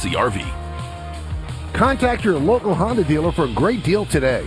CRV. Contact your local Honda dealer for a great deal today.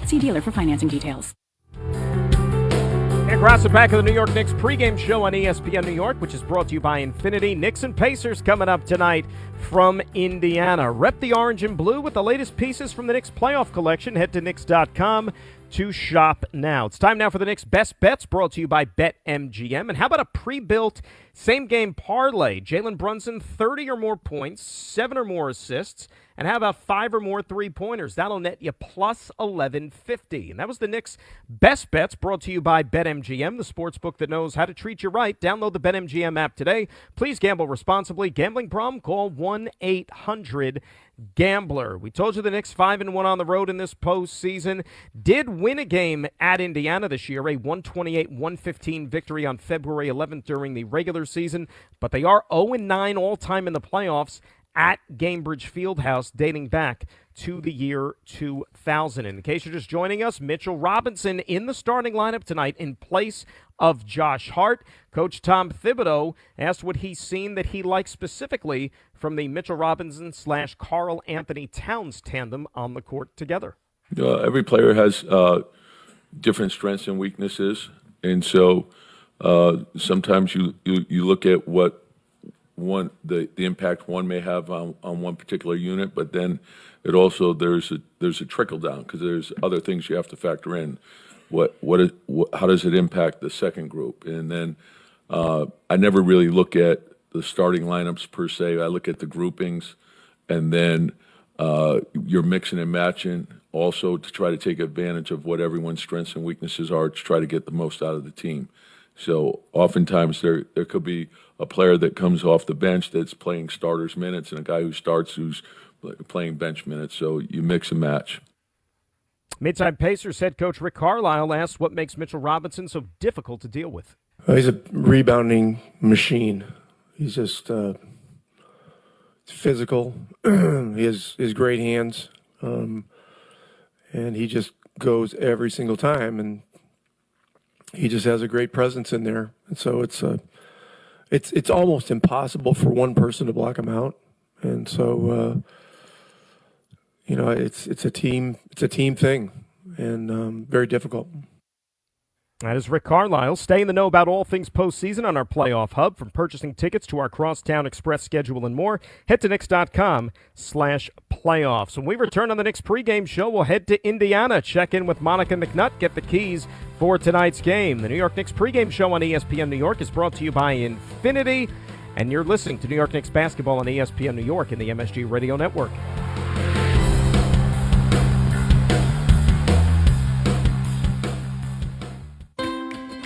See dealer for financing details. And across the back of the New York Knicks pregame show on ESPN New York, which is brought to you by Infinity. Knicks and Pacers coming up tonight from Indiana. Rep the orange and blue with the latest pieces from the Knicks playoff collection. Head to Knicks.com to shop now. It's time now for the Knicks Best Bets, brought to you by BetMGM. And how about a pre-built same-game parlay? Jalen Brunson, 30 or more points, 7 or more assists, and how about 5 or more three-pointers? That'll net you plus 1150. And that was the Knicks Best Bets, brought to you by BetMGM, the sports book that knows how to treat you right. Download the BetMGM app today. Please gamble responsibly. Gambling problem? Call 1-800-GAMBLER. We told you the Knicks 5-1 on the road in this postseason. Did win a game at Indiana this year, a 128-115 victory on February 11th during the regular season, but they are 0-9 all-time in the playoffs at Gainbridge Fieldhouse dating back to the year 2000. In case you're just joining us, Mitchell Robinson in the starting lineup tonight in place of Josh Hart. Coach Tom Thibodeau asked what he's seen that he likes specifically from the Mitchell Robinson / Karl Anthony Towns tandem on the court together. Every player has different strengths and weaknesses, and so sometimes you look at what the impact one may have on one particular unit, but then it also there's a trickle down because there's other things you have to factor in. How does it impact the second group? And then I never really look at the starting lineups per se. I look at the groupings, and then you're mixing and matching also to try to take advantage of what everyone's strengths and weaknesses are to try to get the most out of the team. So oftentimes there could be a player that comes off the bench that's playing starters minutes and a guy who starts who's playing bench minutes. So you mix and match. Mid-time Pacers head coach Rick Carlisle asked what makes Mitchell Robinson so difficult to deal with. He's a rebounding machine. He's just physical. He has great hands, and he just goes every single time, and he just has a great presence in there. And so it's almost impossible for one person to block him out. And so it's a team thing, and very difficult. That is Rick Carlisle. Stay in the know about all things postseason on our playoff hub. From purchasing tickets to our Crosstown Express schedule and more, head to Knicks.com/playoffs. When we return on the Knicks pregame show, we'll head to Indiana, check in with Monica McNutt, get the keys for tonight's game. The New York Knicks pregame show on ESPN New York is brought to you by Infinity, and you're listening to New York Knicks basketball on ESPN New York and the MSG Radio Network.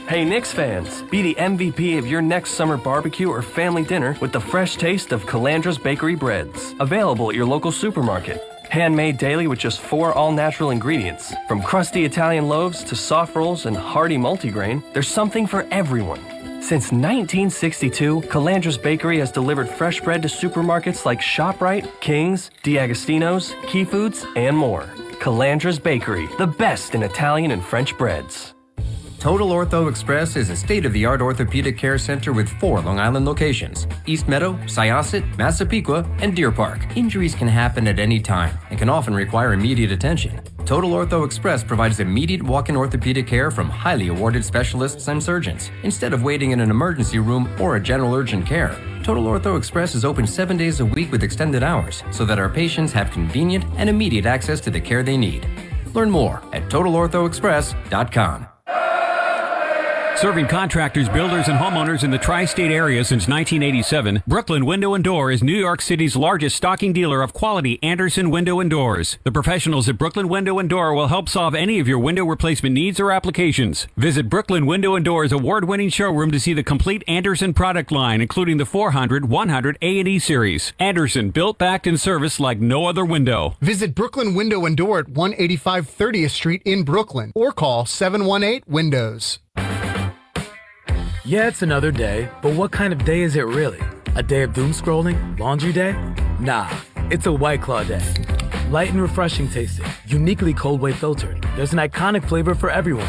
Hey Knicks fans, be the MVP of your next summer barbecue or family dinner with the fresh taste of Calandra's Bakery Breads. Available at your local supermarket. Handmade daily with just 4 all-natural ingredients. From crusty Italian loaves to soft rolls and hearty multigrain, there's something for everyone. Since 1962, Calandra's Bakery has delivered fresh bread to supermarkets like ShopRite, King's, D'Agostino's, Key Foods, and more. Calandra's Bakery, the best in Italian and French breads. Total Ortho Express is a state-of-the-art orthopedic care center with 4 Long Island locations: East Meadow, Syosset, Massapequa, and Deer Park. Injuries can happen at any time and can often require immediate attention. Total Ortho Express provides immediate walk-in orthopedic care from highly awarded specialists and surgeons, instead of waiting in an emergency room or a general urgent care. Total Ortho Express is open 7 days a week with extended hours so that our patients have convenient and immediate access to the care they need. Learn more at TotalOrthoExpress.com. Serving contractors, builders, and homeowners in the tri-state area since 1987, Brooklyn Window & Door is New York City's largest stocking dealer of quality Andersen window and doors. The professionals at Brooklyn Window & Door will help solve any of your window replacement needs or applications. Visit Brooklyn Window & Door's award-winning showroom to see the complete Andersen product line, including the 400, 100, A&E series. Andersen, built, backed, and serviced like no other window. Visit Brooklyn Window & Door at 185 30th Street in Brooklyn or call 718-WINDOWS. Yeah, it's another day, but what kind of day is it really? A day of doom scrolling? Laundry day? Nah, it's a White Claw day. Light and refreshing tasting, uniquely cold way filtered. There's an iconic flavor for everyone.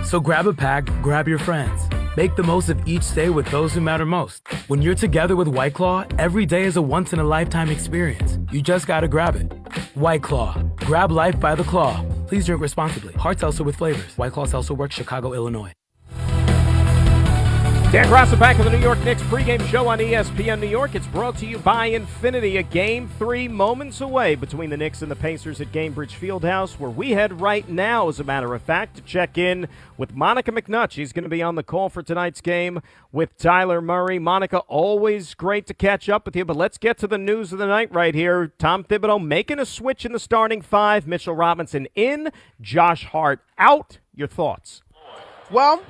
So grab a pack, grab your friends. Make the most of each day with those who matter most. When you're together with White Claw, every day is a once-in-a-lifetime experience. You just gotta grab it. White Claw. Grab life by the claw. Please drink responsibly. Hard seltzer with flavors. White Claw Seltzer Works, Chicago, Illinois. Dan Grasso back of the New York Knicks pregame show on ESPN New York. It's brought to you by Infinity, a Game 3 moments away between the Knicks and the Pacers at Gainbridge Fieldhouse, where we head right now, as a matter of fact, to check in with Monica McNutt. She's going to be on the call for tonight's game with Tyler Murray. Monica, always great to catch up with you, but let's get to the news of the night right here. Tom Thibodeau making a switch in the starting five. Mitchell Robinson in, Josh Hart out. Your thoughts? Well,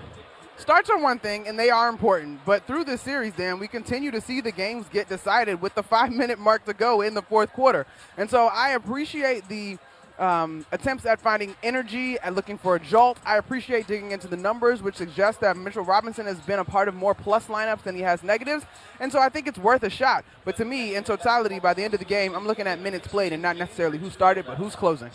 starts are one thing, and they are important. But through this series, Dan, we continue to see the games get decided with the 5-minute mark to go in the fourth quarter. And so I appreciate the attempts at finding energy, at looking for a jolt. I appreciate digging into the numbers, which suggests that Mitchell Robinson has been a part of more plus lineups than he has negatives. And so I think it's worth a shot. But to me, in totality, by the end of the game, I'm looking at minutes played and not necessarily who started, but who's closing.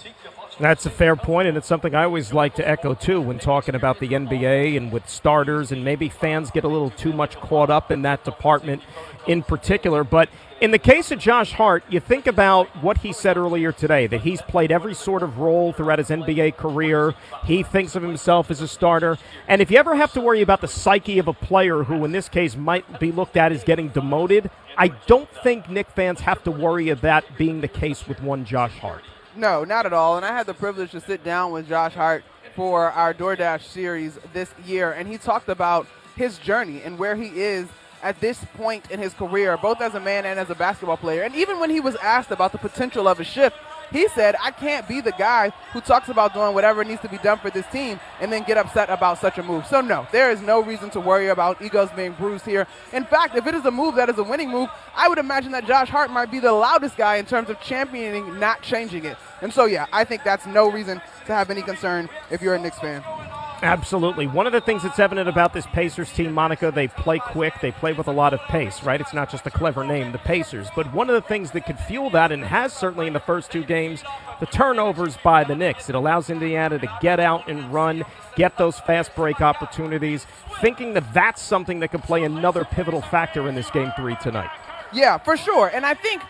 That's a fair point, and it's something I always like to echo, too, when talking about the NBA and with starters, and maybe fans get a little too much caught up in that department in particular. But in the case of Josh Hart, you think about what he said earlier today, that he's played every sort of role throughout his NBA career. He thinks of himself as a starter. And if you ever have to worry about the psyche of a player who, in this case, might be looked at as getting demoted, I don't think Knicks fans have to worry of that being the case with one Josh Hart. No, not at all. And I had the privilege to sit down with Josh Hart for our DoorDash series this year, and he talked about his journey and where he is at this point in his career, both as a man and as a basketball player. And even when he was asked about the potential of a shift, he said, I can't be the guy who talks about doing whatever needs to be done for this team and then get upset about such a move. So, no, there is no reason to worry about egos being bruised here. In fact, if it is a move that is a winning move, I would imagine that Josh Hart might be the loudest guy in terms of championing not changing it. And so, yeah, I think that's no reason to have any concern if you're a Knicks fan. Absolutely. One of the things that's evident about this Pacers team, Monica, they play quick. They play with a lot of pace, right? It's not just a clever name, the Pacers. But one of the things that could fuel that, and has certainly in the first two games, the turnovers by the Knicks. It allows Indiana to get out and run, get those fast break opportunities, thinking that that's something that could play another pivotal factor in this Game 3 tonight. Yeah, for sure. And I think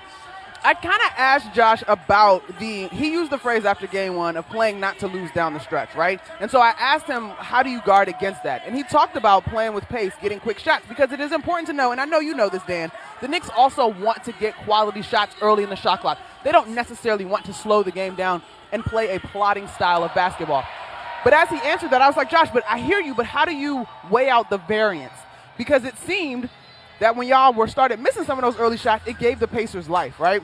I kind of asked Josh about he used the phrase after game one of playing not to lose down the stretch, right? And so I asked him, how do you guard against that? And he talked about playing with pace, getting quick shots, because it is important to know, and I know you know this, Dan, the Knicks also want to get quality shots early in the shot clock. They don't necessarily want to slow the game down and play a plodding style of basketball. But as he answered that, I was like, Josh, but I hear you, but how do you weigh out the variance? Because it seemed that when y'all started missing some of those early shots, it gave the Pacers life, right?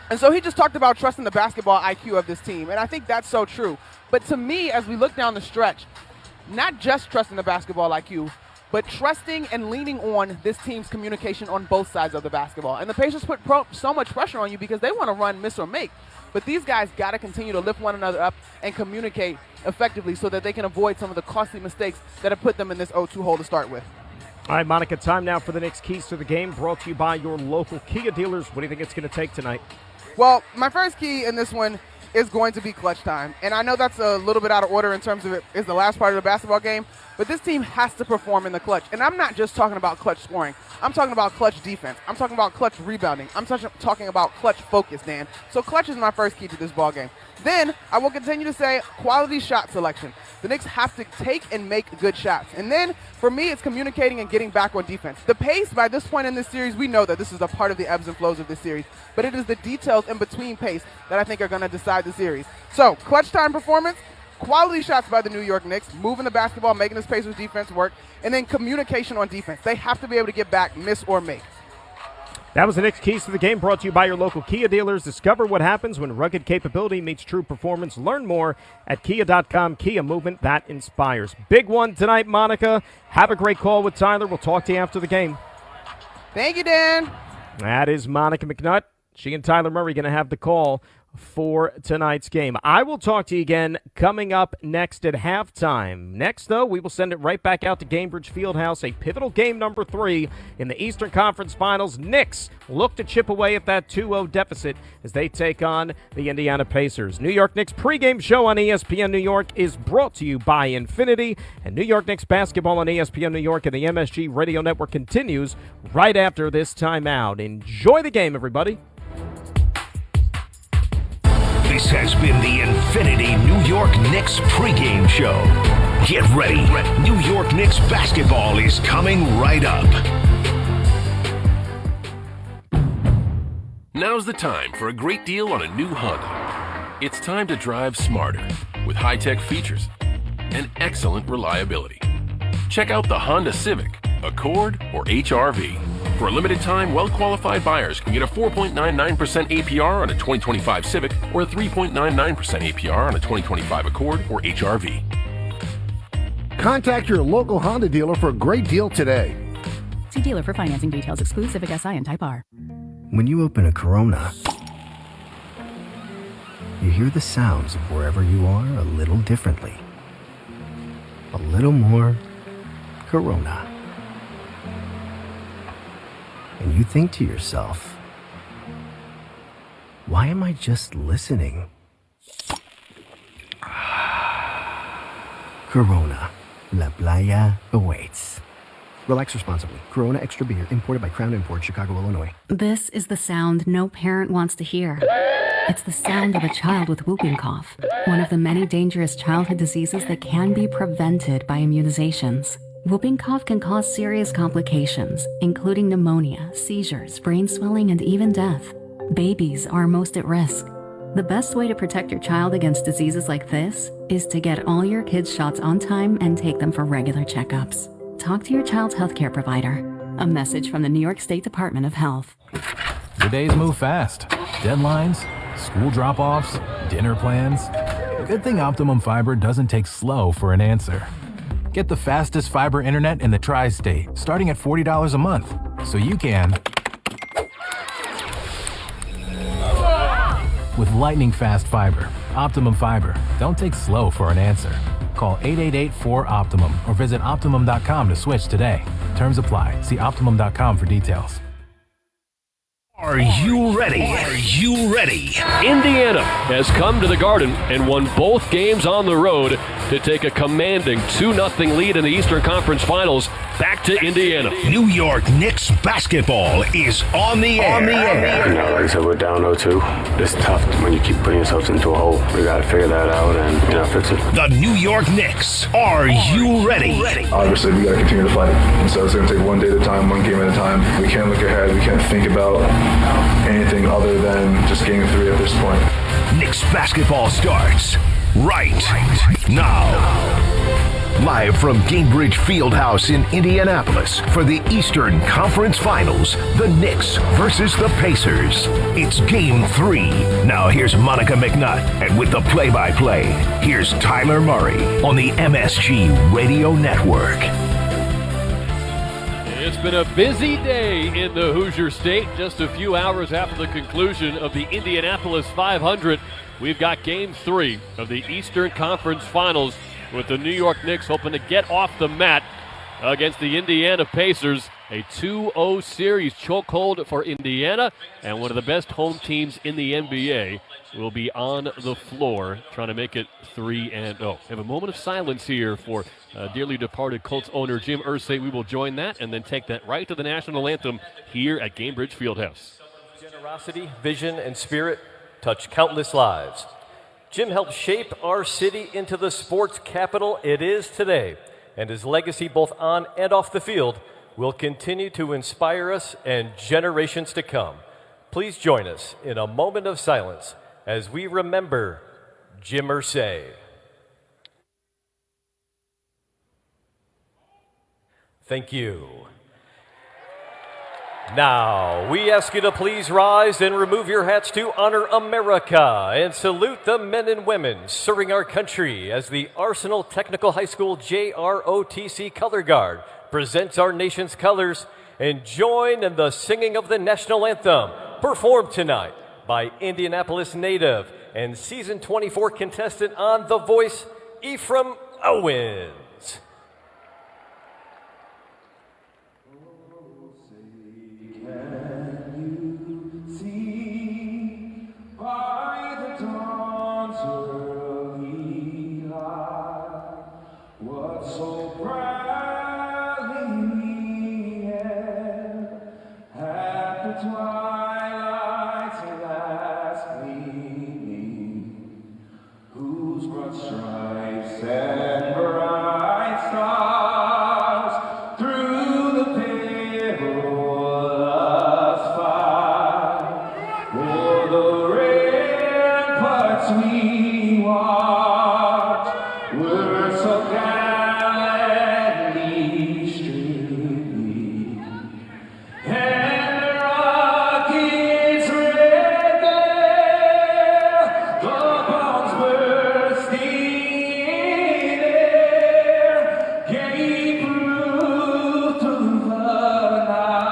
And so he just talked about trusting the basketball IQ of this team, and I think that's so true. But to me, as we look down the stretch, not just trusting the basketball IQ, but trusting and leaning on this team's communication on both sides of the basketball. And the Pacers put so much pressure on you because they want to run, miss, or make. But these guys got to continue to lift one another up and communicate effectively so that they can avoid some of the costly mistakes that have put them in this 0-2 hole to start with. All right, Monica, time now for the Knicks keys to the game, brought to you by your local Kia dealers. What do you think it's going to take tonight? Well, my first key in this one is going to be clutch time. And I know that's a little bit out of order in terms of it is the last part of the basketball game, but this team has to perform in the clutch. And I'm not just talking about clutch scoring. I'm talking about clutch defense. I'm talking about clutch rebounding. I'm talking about clutch focus, Dan. So clutch is my first key to this ball game. Then I will continue to say quality shot selection. The Knicks have to take and make good shots. And then for me, it's communicating and getting back on defense. The pace, by this point in this series, we know that this is a part of the ebbs and flows of this series, but it is the details in between pace that I think are going to decide the series. So clutch time performance, quality shots by the New York Knicks, moving the basketball, making this Pacers defense work, and then communication on defense. They have to be able to get back, miss, or make. That was the Knicks keys to the game, brought to you by your local Kia dealers. Discover what happens when rugged capability meets true performance. Learn more at kia.com. Kia, movement that inspires. Big one tonight, Monica. Have a great call with Tyler. We'll talk to you after the game. Thank you, Dan. That is Monica McNutt. She and Tyler Murray going to have the call for tonight's game. I will talk to you again coming up next at halftime. Next, though, we will send it right back out to Gainbridge Fieldhouse, a pivotal game number 3 in the Eastern Conference Finals. Knicks look to chip away at that 2-0 deficit as they take on the Indiana Pacers. New York Knicks pregame show on ESPN New York is brought to you by Infinity, and New York Knicks basketball on ESPN New York and the MSG Radio Network continues right after this timeout. Enjoy the game, everybody. This has been the Infinity New York Knicks pregame show. Get ready. New York Knicks basketball is coming right up. Now's the time for a great deal on a new Honda. It's time to drive smarter with high-tech features and excellent reliability. Check out the Honda Civic, Accord, or HR-V. For a limited time, well-qualified buyers can get a 4.99% APR on a 2025 Civic or a 3.99% APR on a 2025 Accord or HR-V. Contact your local Honda dealer for a great deal today. See dealer for financing details. Exclude Civic Si and Type R. When you open a Corona, you hear the sounds of wherever you are a little differently. A little more Corona. And you think to yourself, why am I just listening? Corona. La Playa awaits. Relax responsibly. Corona Extra Beer, imported by Crown Imports, Chicago, Illinois. This is the sound no parent wants to hear. It's the sound of a child with whooping cough, one of the many dangerous childhood diseases that can be prevented by immunizations. Whooping cough can cause serious complications, including pneumonia, seizures, brain swelling, and even death. Babies are most at risk. The best way to protect your child against diseases like this is to get all your kids' shots on time and take them for regular checkups. Talk to your child's healthcare provider. A message from the New York State Department of Health. The days move fast. Deadlines, school drop-offs, dinner plans. Good thing Optimum Fiber doesn't take slow for an answer. Get the fastest fiber internet in the tri-state, starting at $40 a month, so you can. With lightning fast fiber, Optimum Fiber, don't take slow for an answer. Call 888-4-OPTIMUM or visit Optimum.com to switch today. Terms apply. See Optimum.com for details. Are you ready? Are you ready? Indiana has come to the Garden and won both games on the road to take a commanding 2-0 lead in the Eastern Conference Finals. Back to Indiana. New York Knicks basketball is on the air. You know, like I said, we're down 0-2. It's tough when you keep putting yourselves into a hole. We got to figure that out and, fix it. The New York Knicks. Are you ready? Obviously, we got to continue to fight. And so it's going to take one day at a time, one game at a time. We can't look ahead. We can't think about anything other than just game 3 at this point. Knicks basketball starts right now. Live from Gainbridge Fieldhouse in Indianapolis for the Eastern Conference Finals, the Knicks versus the Pacers. It's Game 3. Now here's Monica McNutt, and with the play-by-play, here's Tyler Murray on the MSG Radio Network. It's been a busy day in the Hoosier State. Just a few hours after the conclusion of the Indianapolis 500, we've got Game 3 of the Eastern Conference Finals, with the New York Knicks hoping to get off the mat against the Indiana Pacers. A 2-0 series chokehold for Indiana, and one of the best home teams in the NBA will be on the floor trying to make it 3-0. Have a moment of silence here for dearly departed Colts owner Jim Irsay. We will join that and then take that right to the national anthem here at Gainbridge Fieldhouse. Generosity, vision, and spirit touch countless lives. Jim helped shape our city into the sports capital it is today, and his legacy both on and off the field will continue to inspire us and generations to come. Please join us in a moment of silence as we remember Jim Irsay. Thank you. Now, we ask you to please rise and remove your hats to honor America and salute the men and women serving our country as the Arsenal Technical High School JROTC Color Guard presents our nation's colors, and join in the singing of the national anthem performed tonight by Indianapolis native and season 24 contestant on The Voice, Ephraim Owens. By the dawn's early light, what so proudly at the twilight's last gleaming, whose broad stripes and bright stars through the perilous fight, o'er the we watched were so gallantly streaming, and the rockets red glare, the bombs bursting in air, gave proof to the night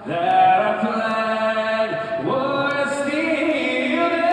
that our flag was still there.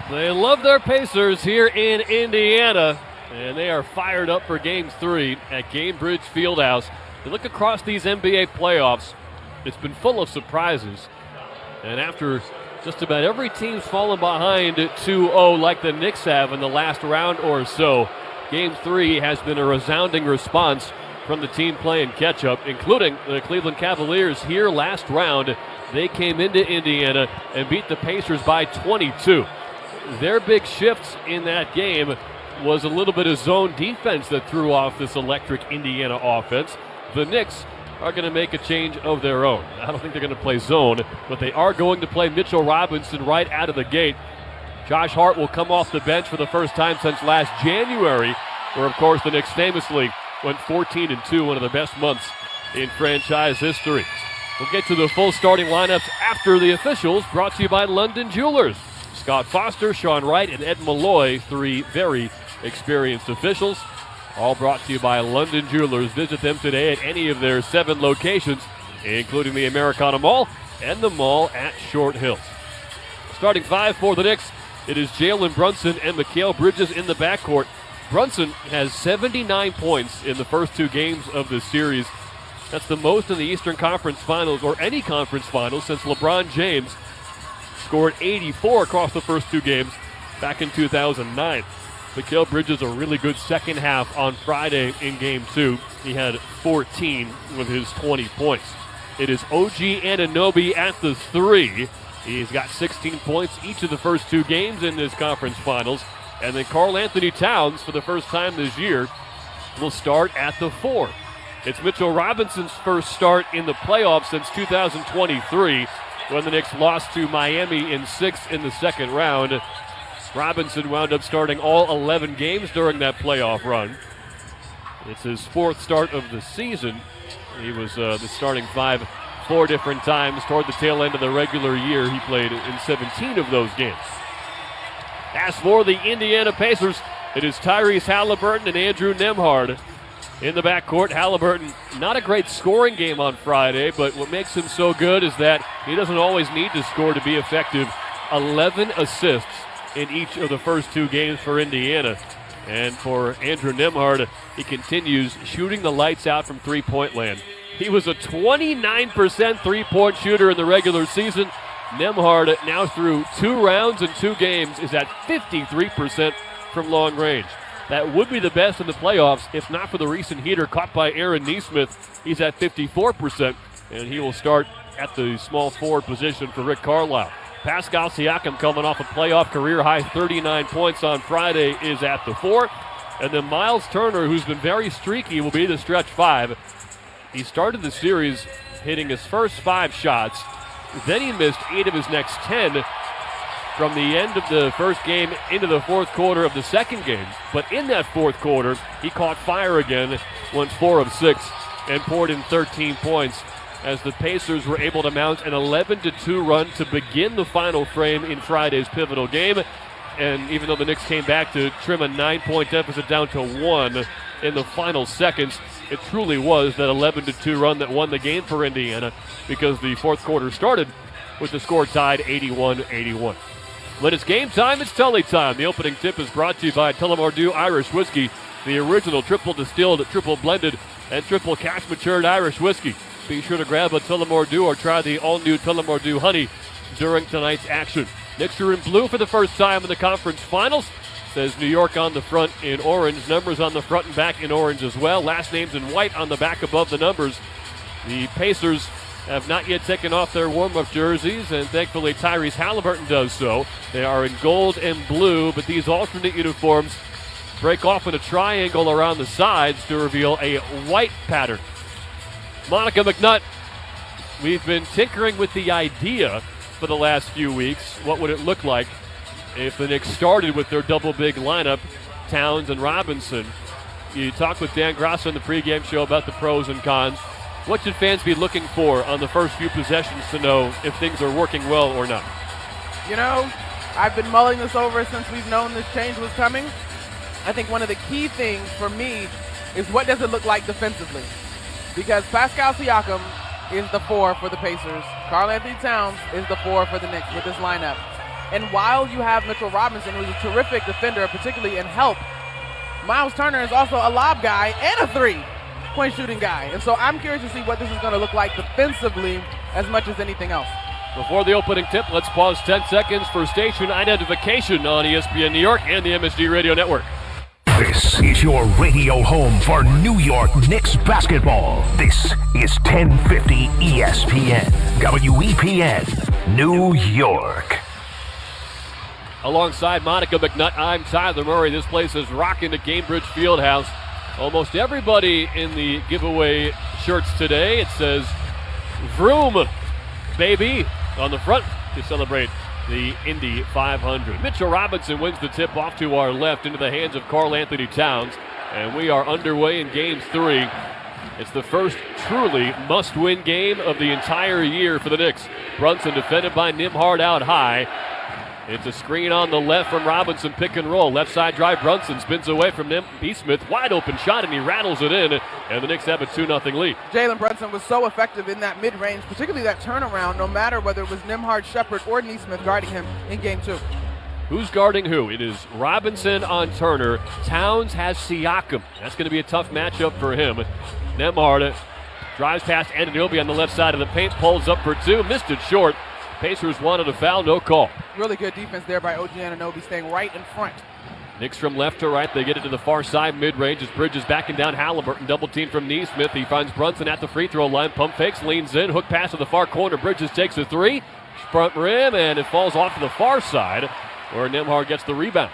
They love their Pacers here in Indiana, and they are fired up for Game 3 at Gainbridge Fieldhouse. You look across these NBA playoffs, it's been full of surprises. And after just about every team's fallen behind 2-0 like the Knicks have in the last round or so, Game 3 has been a resounding response from the team playing catch-up, including the Cleveland Cavaliers here last round. They came into Indiana and beat the Pacers by 22. Their big shifts in that game was a little bit of zone defense that threw off this electric Indiana offense. The Knicks are going to make a change of their own. I don't think they're going to play zone, but they are going to play Mitchell Robinson right out of the gate. Josh Hart will come off the bench for the first time since last January, where, of course, the Knicks famously went 14-2, one of the best months in franchise history. We'll get to the full starting lineups after the officials, brought to you by London Jewelers. Scott Foster, Sean Wright, and Ed Malloy, three very experienced officials, all brought to you by London Jewelers. Visit them today at any of their 7 locations, including the Americana Mall and the mall at Short Hills. Starting 5 for the Knicks, it is Jalen Brunson and Mikal Bridges in the backcourt. Brunson has 79 points in the first 2 games of this series. That's the most in the Eastern Conference Finals, or any conference finals, since LeBron James scored 84 across the first 2 games back in 2009. Mikal Bridges a really good second half on Friday in Game 2. He had 14 with his 20 points. It is OG Anunoby at the 3. He's got 16 points each of the first 2 games in this conference finals. And then Karl Anthony Towns, for the first time this year, will start at the 4. It's Mitchell Robinson's first start in the playoffs since 2023, when the Knicks lost to Miami in 6 in the second round. Robinson wound up starting all 11 games during that playoff run. It's his 4th start of the season. He was the starting 5 4 different times. Toward the tail end of the regular year, he played in 17 of those games. As for the Indiana Pacers, it is Tyrese Halliburton and Andrew Nembhard in the backcourt. Halliburton, not a great scoring game on Friday, but what makes him so good is that he doesn't always need to score to be effective. 11 assists in each of the first 2 games for Indiana. And for Andrew Nembhard, he continues shooting the lights out from three-point land. He was a 29% three-point shooter in the regular season. Nembhard, now through 2 rounds and 2 games, is at 53% from long range. That would be the best in the playoffs, if not for the recent heater caught by Aaron Nesmith. He's at 54%, and he will start at the small forward position for Rick Carlisle. Pascal Siakam, coming off a playoff career-high 39 points on Friday, is at the 4. And then Miles Turner, who's been very streaky, will be the stretch 5. He started the series hitting his first 5 shots. Then he missed 8 of his next 10 from the end of the first game into the fourth quarter of the second game. But in that fourth quarter, he caught fire again, went 4 of 6, and poured in 13 points as the Pacers were able to mount an 11-2 run to begin the final frame in Friday's pivotal game. And even though the Knicks came back to trim a 9-point deficit down to 1 in the final seconds, it truly was that 11-2 run that won the game for Indiana, because the fourth quarter started with the score tied 81-81. When it's game time, it's Tully time. The opening tip is brought to you by Tullamore Dew Irish Whiskey, the original triple distilled, triple blended, and triple cask matured Irish whiskey. Be sure to grab a Tullamore Dew or try the all-new Tullamore Dew Honey during tonight's action. Knicks are in blue for the first time in the conference finals. Says New York on the front in orange. Numbers on the front and back in orange as well. Last names in white on the back above the numbers. The Pacers have not yet taken off their warm-up jerseys, and thankfully Tyrese Halliburton does so. They are in gold and blue, but these alternate uniforms break off in a triangle around the sides to reveal a white pattern. Monica McNutt, we've been tinkering with the idea for the last few weeks. What would it look like if the Knicks started with their double big lineup, Towns and Robinson? You talked with Dan Grasso in the pregame show about the pros and cons. What should fans be looking for on the first few possessions to know if things are working well or not? You know, I've been mulling this over since we've known this change was coming. I think one of the key things for me is what does it look like defensively? Because Pascal Siakam is the 4 for the Pacers. Karl-Anthony Towns is the 4 for the Knicks with this lineup. And while you have Mitchell Robinson, who's a terrific defender, particularly in help, Miles Turner is also a lob guy and a 3-point shooting guy. And so I'm curious to see what this is going to look like defensively as much as anything else. Before the opening tip, let's pause 10 seconds for station identification on ESPN New York and the MSG Radio Network. This is your radio home for New York Knicks basketball. This is 1050 ESPN, WEPN, New York. Alongside Monica McNutt, I'm Tyler Murray. This place is rocking the Cambridge Fieldhouse. Almost everybody in the giveaway shirts today, it says Vroom, baby, on the front to celebrate the Indy 500. Mitchell Robinson wins the tip off to our left into the hands of Karl-Anthony Towns, and we are underway in Game 3. It's the first truly must-win game of the entire year for the Knicks. Brunson defended by Nembhard out high. It's a screen on the left from Robinson, pick and roll. Left side drive, Brunson spins away from Smith. Wide open shot, and he rattles it in, and the Knicks have a 2-0 lead. Jalen Brunson was so effective in that mid-range, particularly that turnaround, no matter whether it was Nembhard, Shepard, or Nesmith guarding him in Game 2. Who's guarding who? It is Robinson on Turner. Towns has Siakam. That's going to be a tough matchup for him. Nembhard drives past Anunoby on the left side of the paint, pulls up for 2, missed it short. Pacers wanted a foul, no call. Really good defense there by OG Anunoby, staying right in front. Knicks from left to right. They get it to the far side mid-range as Bridges backing down Halliburton. Double team from Nesmith. He finds Brunson at the free throw line. Pump fakes, leans in. Hook pass to the far corner. Bridges takes a 3. Front rim, and it falls off to the far side where Nembhard gets the rebound.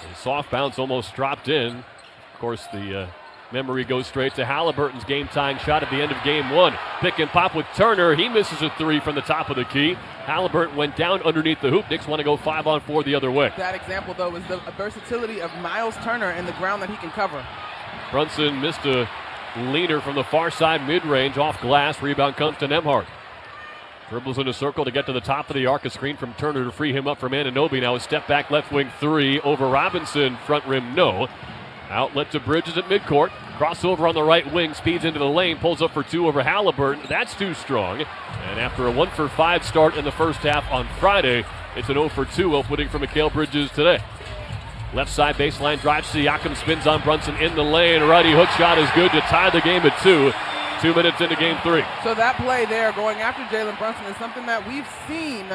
And soft bounce almost dropped in. Of course, the memory goes straight to Halliburton's game-tying shot at the end of Game 1. Pick and pop with Turner. He misses a 3 from the top of the key. Halliburton went down underneath the hoop. Knicks want to go 5-on-4 the other way. That example, though, is the versatility of Miles Turner and the ground that he can cover. Brunson missed a leaner from the far side mid-range off glass. Rebound comes to Nembhard. Dribbles in a circle to get to the top of the arc. A screen from Turner to free him up from Anunoby. Now a step back left wing 3 over Robinson. Front rim, no. Outlet to Bridges at midcourt. Crossover on the right wing, speeds into the lane, pulls up for 2 over Halliburton. That's too strong. And after a 1-for-5 start in the first half on Friday, it's an 0-for-2 opening for Mikal Bridges today. Left side baseline drive, Siakam spins on Brunson in the lane. Righty hook shot is good to tie the game at 2. 2 minutes into Game 3. So that play there, going after Jalen Brunson, is something that we've seen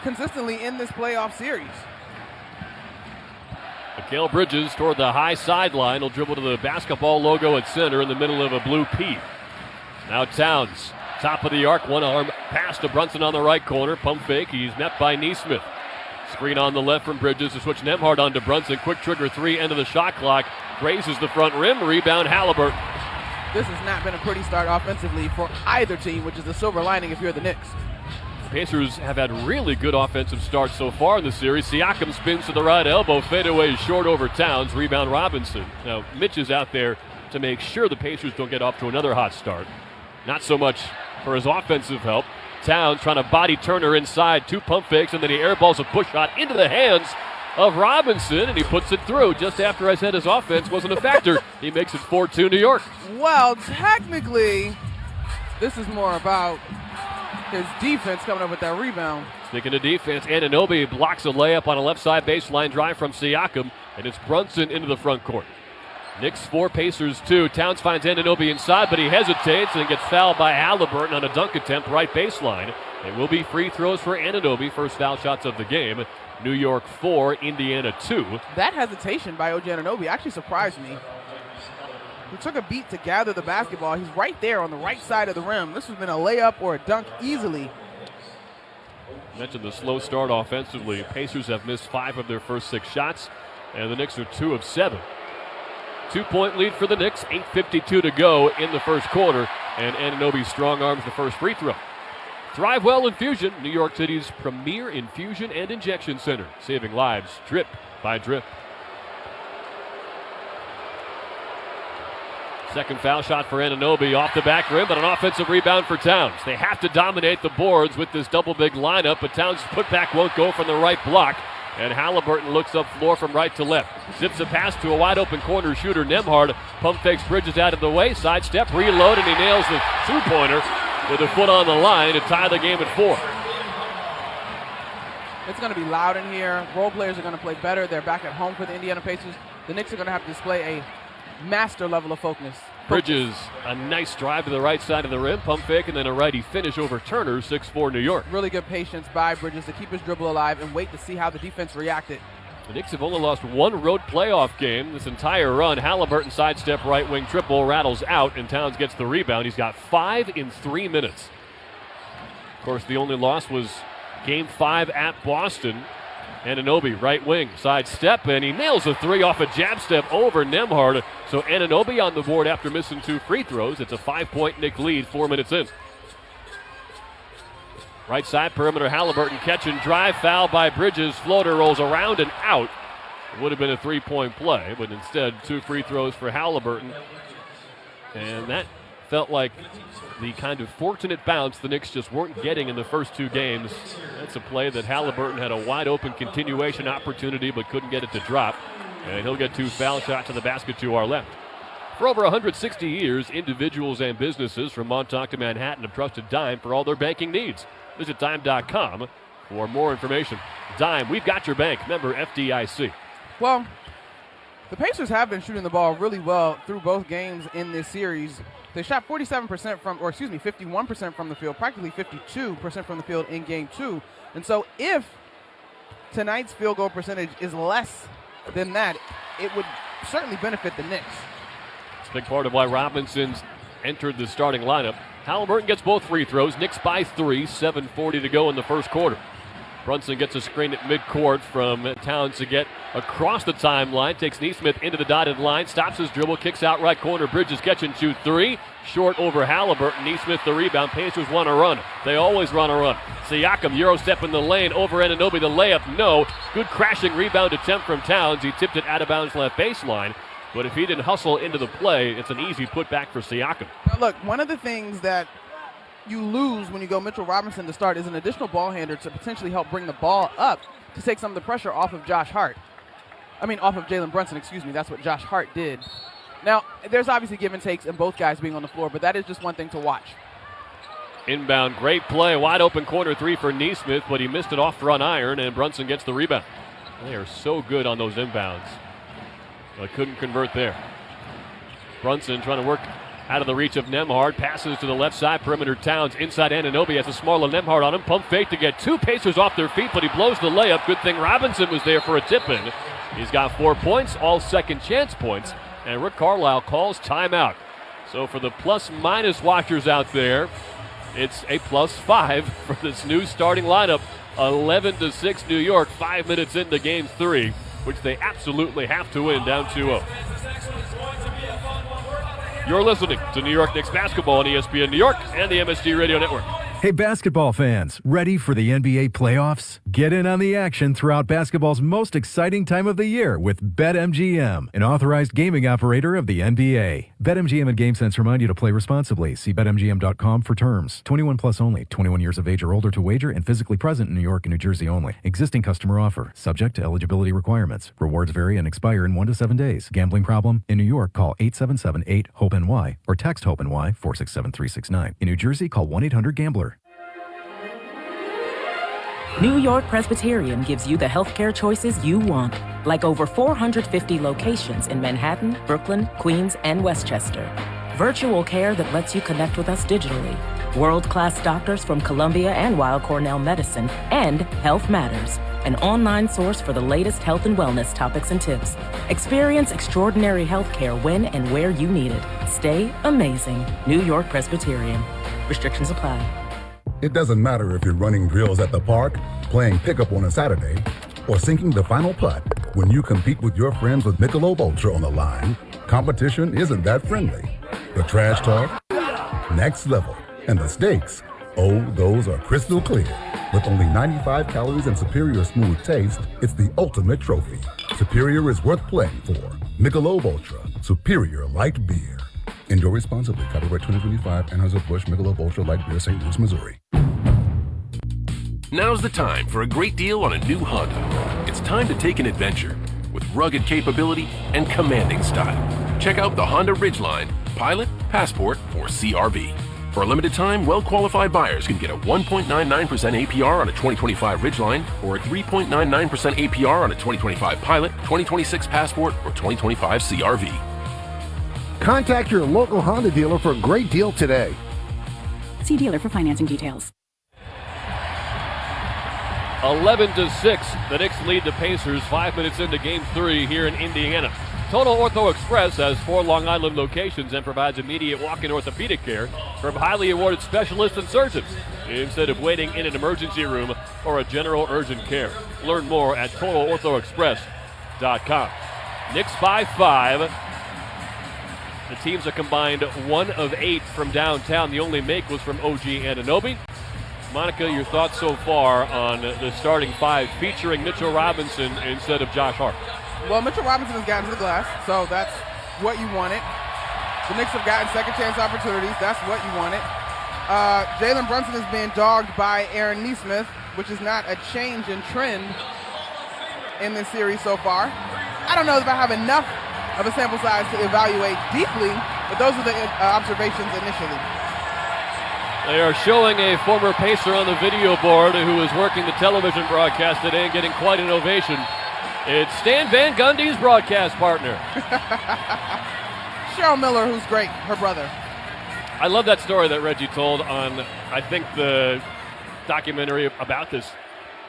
consistently in this playoff series. Mikal Bridges toward the high sideline. He'll dribble to the basketball logo at center in the middle of a blue P. Now Towns, top of the arc, one arm pass to Brunson on the right corner. Pump fake, he's met by Nesmith. Screen on the left from Bridges to switch Nembhard onto Brunson. Quick trigger three, end of the shot clock. Grazes the front rim, rebound Halliburton. This has not been a pretty start offensively for either team, which is the silver lining if you're the Knicks. Pacers have had really good offensive starts so far in the series. Siakam spins to the right elbow, fadeaway short over Towns, rebound Robinson. Now, Mitch is out there to make sure the Pacers don't get off to another hot start. Not so much for his offensive help. Towns trying to body Turner inside, 2 pump fakes, and then he airballs a push shot into the hands of Robinson, and he puts it through just after I said his offense wasn't a factor. He makes it 4-2 New York. Well, technically, this is more about his defense coming up with that rebound. Speaking of defense, Anunoby blocks a layup on a left side baseline drive from Siakam, and it's Brunson into the front court. Knicks 4, Pacers 2. Towns finds Anunoby inside, but he hesitates and gets fouled by Halliburton on a dunk attempt right baseline. It will be free throws for Anunoby, first foul shots of the game. New York 4, Indiana 2. That hesitation by OG Anunoby actually surprised me. He took a beat to gather the basketball. He's right there on the right side of the rim. This has been a layup or a dunk easily. Mentioned the slow start offensively. Pacers have missed 5 of their first 6 shots, and the Knicks are 2 of 7. 2-point lead for the Knicks, 8:52 to go in the first quarter, and Anunoby strong arms the first free throw. Thrivewell Infusion, New York City's premier infusion and injection center, saving lives drip by drip. Second foul shot for Anunoby off the back rim, but an offensive rebound for Towns. They have to dominate the boards with this double big lineup, but Towns' putback won't go from the right block. And Halliburton looks up floor from right to left. Zips a pass to a wide open corner shooter, Nembhard. Pump fakes Bridges out of the way. Sidestep, reload, and he nails the two-pointer with a foot on the line to tie the game at 4. It's going to be loud in here. Role players are going to play better. They're back at home for the Indiana Pacers. The Knicks are going to have to display a master level of focus. Bridges, a nice drive to the right side of the rim, pump fake, and then a righty finish over Turner, 6-4 New York. Really good patience by Bridges to keep his dribble alive and wait to see how the defense reacted. The Knicks have only lost 1 road playoff game this entire run. Halliburton sidestep right wing triple, rattles out, and Towns gets the rebound. He's got 5 in 3 minutes. Of course, the only loss was Game 5 at Boston. Anunoby, right wing, sidestep, and he nails a 3 off a jab step over Nembhard. So Anunoby on the board after missing 2 free throws. It's a 5-point Knick lead, 4 minutes in. Right side perimeter, Halliburton catch and drive, foul by Bridges. Floater rolls around and out. It would have been a 3-point play, but instead 2 free throws for Halliburton. And that felt like the kind of fortunate bounce the Knicks just weren't getting in the first 2 games. That's a play that Halliburton had a wide open continuation opportunity but couldn't get it to drop. And he'll get 2 foul shots to the basket to our left. For over 160 years, individuals and businesses from Montauk to Manhattan have trusted Dime for all their banking needs. Visit Dime.com for more information. Dime, we've got your bank. Member FDIC. Well, the Pacers have been shooting the ball really well through both games in this series. They shot 51% from the field, practically 52% from the field in Game 2. And so if tonight's field goal percentage is less than that, it would certainly benefit the Knicks. It's a big part of why Robinson's entered the starting lineup. Halliburton gets both free throws. Knicks by 3, 7:40 to go in the first quarter. Brunson gets a screen at midcourt from Towns to get across the timeline. Takes Neesmith into the dotted line. Stops his dribble. Kicks out right corner. Bridges catch and shoot 3. Short over Halliburton. Neesmith the rebound. Pacers want to run. They always run a run. Siakam Euro step in the lane. Over Anunoby the layup. No. Good crashing rebound attempt from Towns. He tipped it out of bounds left baseline. But if he didn't hustle into the play, it's an easy putback for Siakam. Now look, one of the things that you lose when you go Mitchell Robinson to start is an additional ball handler to potentially help bring the ball up to take some of the pressure off of off of Jalen Brunson, That's what Josh Hart did. Now, there's obviously give and takes in both guys being on the floor, but that is just one thing to watch. Inbound, great play. Wide open corner 3 for Neesmith, but he missed it off front iron, and Brunson gets the rebound. They are so good on those inbounds. But couldn't convert there. Brunson trying to work out of the reach of Nembhard. Passes to the left side. Perimeter Towns. Inside Anunoby has a smaller Nembhard on him. Pump fake to get 2 Pacers off their feet, but he blows the layup. Good thing Robinson was there for a tip-in. He's got 4 points, all second chance points. And Rick Carlisle calls timeout. So for the plus-minus watchers out there, it's a +5 for this new starting lineup 11-6 New York, 5 minutes into Game 3, which they absolutely have to win, down 2-0. You're listening to New York Knicks basketball on ESPN New York and the MSG Radio Network. Hey, basketball fans, ready for the NBA playoffs? Get in on the action throughout basketball's most exciting time of the year with BetMGM, an authorized gaming operator of the NBA. BetMGM and GameSense remind you to play responsibly. See BetMGM.com for terms. 21 plus only. 21 years of age or older to wager and physically present in New York and New Jersey only. Existing customer offer. Subject to eligibility requirements. Rewards vary and expire in 1 to 7 days. Gambling problem? In New York, call 877-8-HOPE-NY or text HOPE-NY 467-369. In New Jersey, call 1-800-GAMBLER. New York Presbyterian gives you the healthcare choices you want, like over 450 locations in Manhattan, Brooklyn, Queens, and Westchester. Virtual care that lets you connect with us digitally. World-class doctors from Columbia and Weill Cornell Medicine, and Health Matters, an online source for the latest health and wellness topics and tips. Experience extraordinary healthcare when and where you need it. Stay amazing. New York Presbyterian. Restrictions apply. It doesn't matter if you're running drills at the park, playing pickup on a Saturday, or sinking the final putt. When you compete with your friends with Michelob Ultra on the line, competition isn't that friendly. The trash talk, next level, and the stakes, oh, those are crystal clear. With only 95 calories and superior smooth taste, it's the ultimate trophy. Superior is worth playing for. Michelob Ultra, superior light beer. Enjoy responsibly. Copyright 2025, Anheuser-Busch Michelob Ultra Light Beer, St. Louis, Missouri. Now's the time for a great deal on a new Honda. It's time to take an adventure with rugged capability and commanding style. Check out the Honda Ridgeline, Pilot, Passport, or CR-V. For a limited time, well-qualified buyers can get a 1.99% APR on a 2025 Ridgeline or a 3.99% APR on a 2025 Pilot, 2026 Passport, or 2025 CR-V. Contact your local Honda dealer for a great deal today. See dealer for financing details. 11-6, the Knicks lead the Pacers 5 minutes into Game 3 here in Indiana. Total Ortho Express has 4 Long Island locations and provides immediate walk-in orthopedic care from highly awarded specialists and surgeons instead of waiting in an emergency room or a general urgent care. Learn more at TotalOrthoExpress.com. Knicks by 5. The teams are combined 1 of 8 from downtown. The only make was from OG Anunoby. Monica, your thoughts so far on the starting 5 featuring Mitchell Robinson instead of Josh Hart? Well, Mitchell Robinson has gotten to the glass, so that's what you wanted. The Knicks have gotten second chance opportunities. That's what you wanted. Jalen Brunson is being dogged by Aaron Nesmith, which is not a change in trend in this series so far. I don't know if I have enough of a sample size to evaluate deeply, but those are the observations initially. They are showing a former Pacer on the video board who is working the television broadcast today and getting quite an ovation. It's Stan Van Gundy's broadcast partner. Cheryl Miller, who's great, her brother. I love that story that Reggie told on, I think, the documentary about this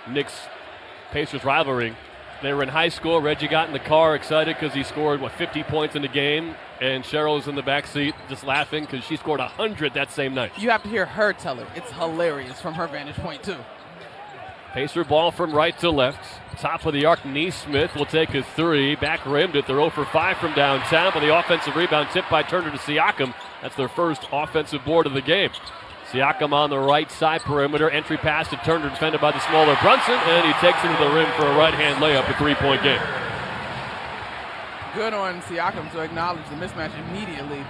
Knicks-Pacers rivalry. They were in high school. Reggie got in the car excited because he scored, 50 points in the game. And Cheryl was in the back seat just laughing because she scored 100 that same night. You have to hear her tell it. It's hilarious from her vantage point, too. Pacer ball from right to left. Top of the arc, Nesmith will take a 3. Back rimmed it. They're 0 for 5 from downtown, but the offensive rebound tipped by Turner to Siakam. That's their first offensive board of the game. Siakam on the right side perimeter. Entry pass to Turner, defended by the smaller Brunson, and he takes it to the rim for a right-hand layup, a 3-point game. Good on Siakam to acknowledge the mismatch immediately.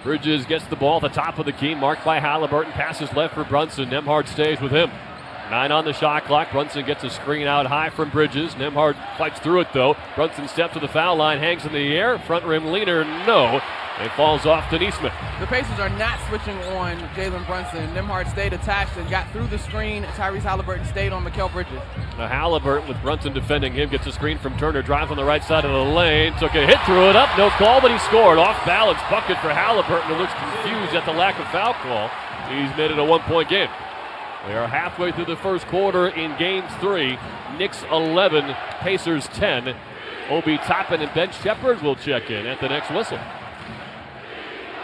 Bridges gets the ball at the top of the key, marked by Halliburton, passes left for Brunson. Nembhard stays with him. 9 on the shot clock. Brunson gets a screen out high from Bridges. Nembhard fights through it, though. Brunson steps to the foul line, hangs in the air. Front rim leaner, no. It falls off to Nesmith. The Pacers are not switching on Jalen Brunson. Nembhard stayed attached and got through the screen. Tyrese Halliburton stayed on Mikal Bridges. Now Halliburton, with Brunson defending him, gets a screen from Turner, drives on the right side of the lane, took a hit, threw it up, no call, but he scored. Off balance bucket for Halliburton, who looks confused at the lack of foul call. He's made it a 1-point game. We are halfway through the first quarter in Game 3. Knicks 11, Pacers 10. Obi Toppin and Ben Shepard will check in at the next whistle.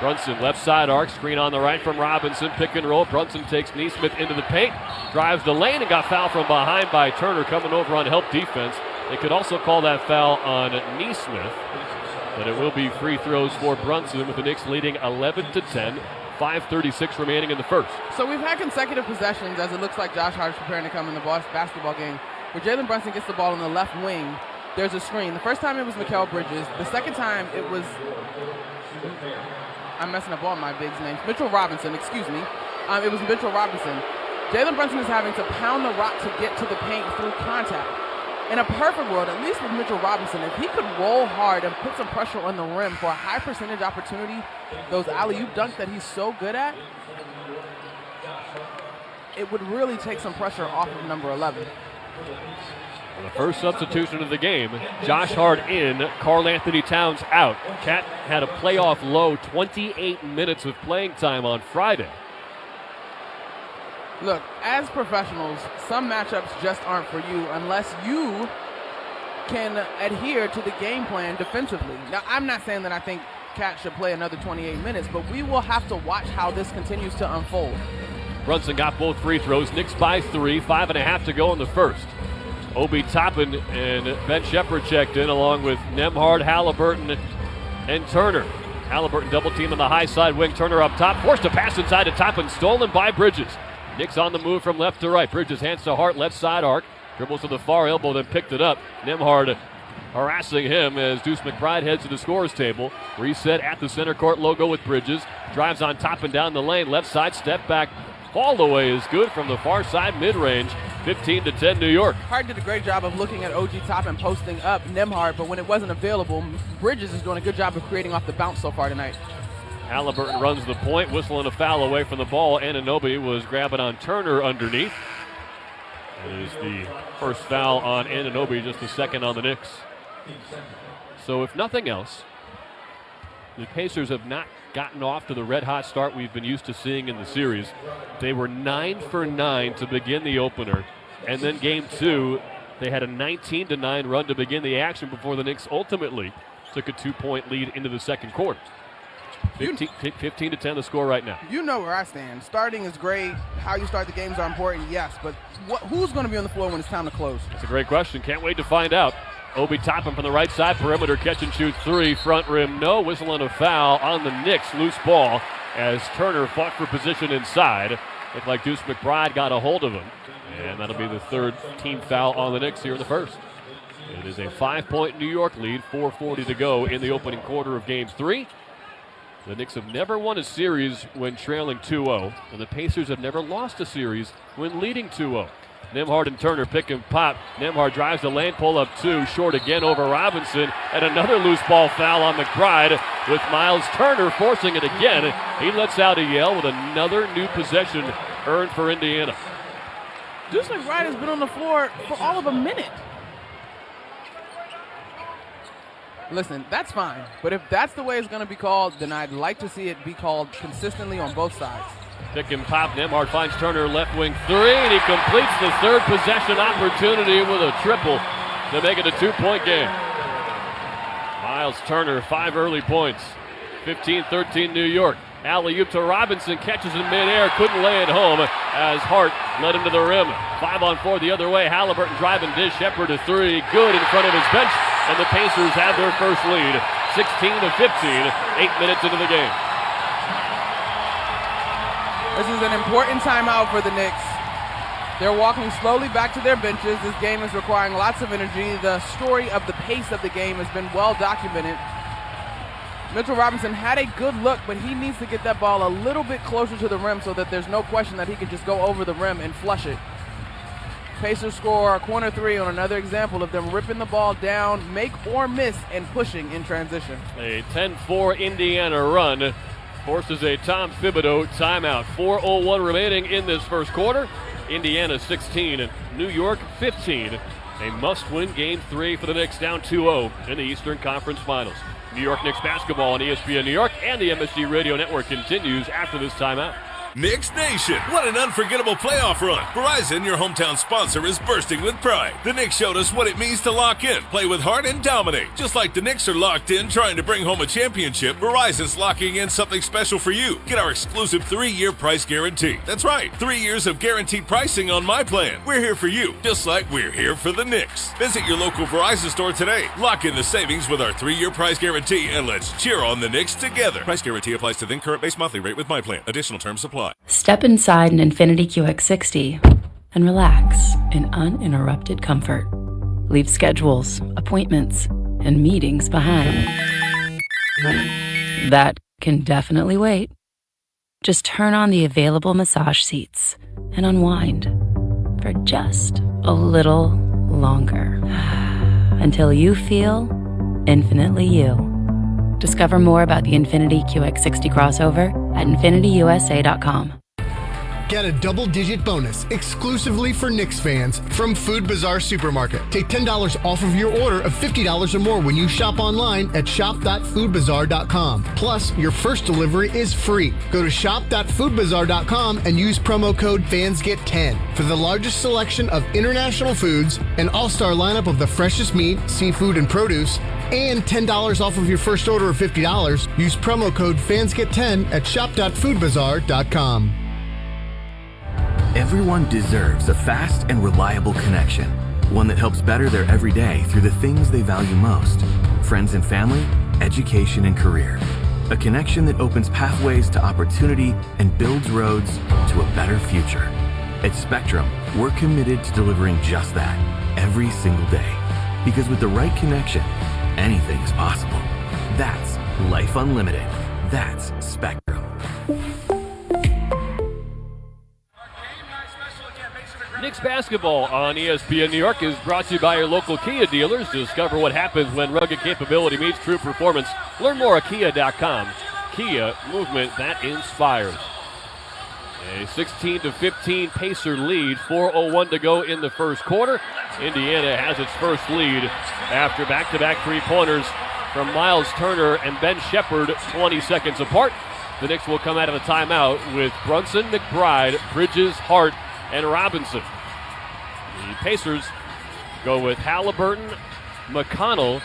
Brunson left side arc, screen on the right from Robinson, pick and roll. Brunson takes Neesmith into the paint, drives the lane and got fouled from behind by Turner coming over on help defense. They could also call that foul on Neesmith, but it will be free throws for Brunson with the Knicks leading 11-10. 5:36 remaining in the first. So we've had consecutive possessions as it looks like Josh Hart is preparing to come in the basketball game where Jalen Brunson gets the ball in the left wing. There's a screen. The first time it was Mikal Bridges. The second time it was, I'm messing up all my bigs names, Mitchell Robinson, excuse me. It was Mitchell Robinson. Jalen Brunson is having to pound the rock to get to the paint through contact. In a perfect world, at least with Mitchell Robinson, if he could roll hard and put some pressure on the rim for a high percentage opportunity, those alley-oop dunks that he's so good at, it would really take some pressure off of number 11. The first substitution of the game, Josh Hart in, Karl Anthony Towns out. Cat had a playoff low 28 minutes of playing time on Friday. Look, as professionals, some matchups just aren't for you unless you can adhere to the game plan defensively. Now, I'm not saying that I think Cat should play another 28 minutes, but we will have to watch how this continues to unfold. Brunson got both free throws. Knicks by 3, 5.5 to go in the first. Obi Toppin and Ben Shepard checked in along with Nembhard, Halliburton, and Turner. Halliburton double team on the high side wing. Turner up top, forced to pass inside to Toppin, stolen by Bridges. Knicks on the move from left to right. Bridges hands to Hart, left side arc. Dribbles to the far elbow, then picked it up. Nembhard harassing him as Deuce McBride heads to the scorer's table. Reset at the center court logo with Bridges. Drives on top and down the lane. Left side, step back. All the way is good from the far side mid-range. 15-10 New York. Hart did a great job of looking at OG Toppin posting up Nembhard, but when it wasn't available, Bridges is doing a good job of creating off the bounce so far tonight. Halliburton runs the point, whistling a foul away from the ball. Anunoby was grabbing on Turner underneath. That is the first foul on Anunoby, just the second on the Knicks. So if nothing else, the Pacers have not gotten off to the red-hot start we've been used to seeing in the series. They were 9 for 9 to begin the opener, and then game 2, they had a 19-9 run to begin the action before the Knicks ultimately took a 2-point lead into the second quarter. 15-10 the score right now. You know where I stand. Starting is great. How you start the games are important, yes. But who's going to be on the floor when it's time to close? That's a great question. Can't wait to find out. Obi Toppin from the right side, perimeter catch and shoot 3, front rim no, whistle on a foul on the Knicks, loose ball as Turner fought for position inside. Looked like Deuce McBride got a hold of him, and that'll be the third team foul on the Knicks here in the first. It is a 5-point New York lead, 4:40 to go in the opening quarter of game 3. The Knicks have never won a series when trailing 2-0, and the Pacers have never lost a series when leading 2-0. Nembhard and Turner pick and pop. Nembhard drives the lane, pull up 2, short again over Robinson, and another loose ball foul on McBride with Miles Turner forcing it again. He lets out a yell with another new possession earned for Indiana. Deuce McBride has been on the floor for all of a minute. Listen, that's fine, but if that's the way it's going to be called, then I'd like to see it be called consistently on both sides. Pick and pop. Nembhard finds Turner left wing 3, and he completes the third possession opportunity with a triple to make it a 2-point game. Miles Turner, 5 early points. 15-13 New York. Alley-oop to Robinson, catches in midair, couldn't lay it home as Hart led him to the rim. 5-on-4 the other way. Halliburton driving dish. Shepard to 3, good in front of his bench, and the Pacers have their first lead. 16-15, 8 minutes into the game. This is an important timeout for the Knicks. They're walking slowly back to their benches. This game is requiring lots of energy. The story of the pace of the game has been well documented. Mitchell Robinson had a good look, but he needs to get that ball a little bit closer to the rim so that there's no question that he can just go over the rim and flush it. Pacers score a corner 3 on another example of them ripping the ball down, make or miss, and pushing in transition. A 10-4 Indiana run forces a Tom Thibodeau timeout. 4:01 remaining in this first quarter. Indiana 16 and New York 15. A must-win game 3 for the Knicks, down 2-0 in the Eastern Conference Finals. New York Knicks basketball on ESPN New York and the MSG Radio Network continues after this timeout. Knicks Nation, what an unforgettable playoff run. Verizon, your hometown sponsor, is bursting with pride. The Knicks showed us what it means to lock in, play with heart, and dominate. Just like the Knicks are locked in trying to bring home a championship, Verizon's locking in something special for you. Get our exclusive 3-year price guarantee. That's right, 3 years of guaranteed pricing on my plan. We're here for you, just like we're here for the Knicks. Visit your local Verizon store today. Lock in the savings with our 3-year price guarantee, and let's cheer on the Knicks together. Price guarantee applies to then current base monthly rate with my plan. Additional terms apply. Step inside an Infiniti QX60 and relax in uninterrupted comfort. Leave schedules, appointments, and meetings behind. That can definitely wait. Just turn on the available massage seats and unwind for just a little longer until you feel infinitely you. Discover more about the Infiniti QX60 crossover at InfinityUSA.com. Get a double-digit bonus exclusively for Knicks fans from Food Bazaar Supermarket. Take $10 off of your order of $50 or more when you shop online at shop.foodbazaar.com. Plus, your first delivery is free. Go to shop.foodbazaar.com and use promo code FANSGET10 for the largest selection of international foods, an all-star lineup of the freshest meat, seafood, and produce, and $10 off of your first order of $50. Use promo code FANSGET10 at shop.foodbazaar.com. Everyone deserves a fast and reliable connection, one that helps better their everyday through the things they value most: friends and family, education and career. A connection that opens pathways to opportunity and builds roads to a better future. At Spectrum, we're committed to delivering just that every single day. Because with the right connection, anything is possible. That's Life Unlimited. That's Spectrum. Knicks basketball on ESPN New York is brought to you by your local Kia dealers. Discover what happens when rugged capability meets true performance. Learn more at Kia.com. Kia, movement that inspires. A 16-15 Pacer lead, 4:01 to go in the first quarter. Indiana has its first lead after back-to-back three-pointers from Miles Turner and Ben Shepherd 20 seconds apart. The Knicks will come out of a timeout with Brunson, McBride, Bridges, Hart, and Robinson. The Pacers go with Halliburton, McConnell,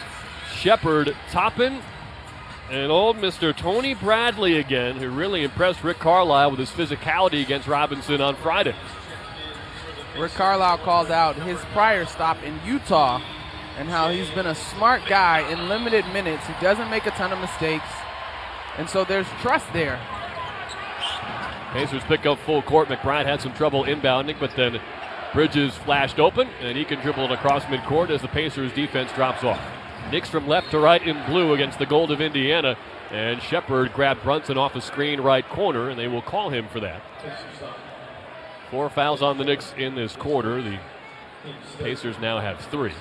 Shepherd, Toppin, and old Mr. Tony Bradley again, who really impressed Rick Carlisle with his physicality against Robinson on Friday. Rick Carlisle called out his prior stop in Utah and how he's been a smart guy in limited minutes. He doesn't make a ton of mistakes, and so there's trust there. Pacers pick up full court. McBride had some trouble inbounding, but then Bridges flashed open, and he can dribble it across midcourt as the Pacers defense drops off. Knicks from left to right in blue against the gold of Indiana, and Shepherd grabbed Brunson off a screen right corner, and they will call him for that. 4 fouls on the Knicks in this quarter. The Pacers now have 3.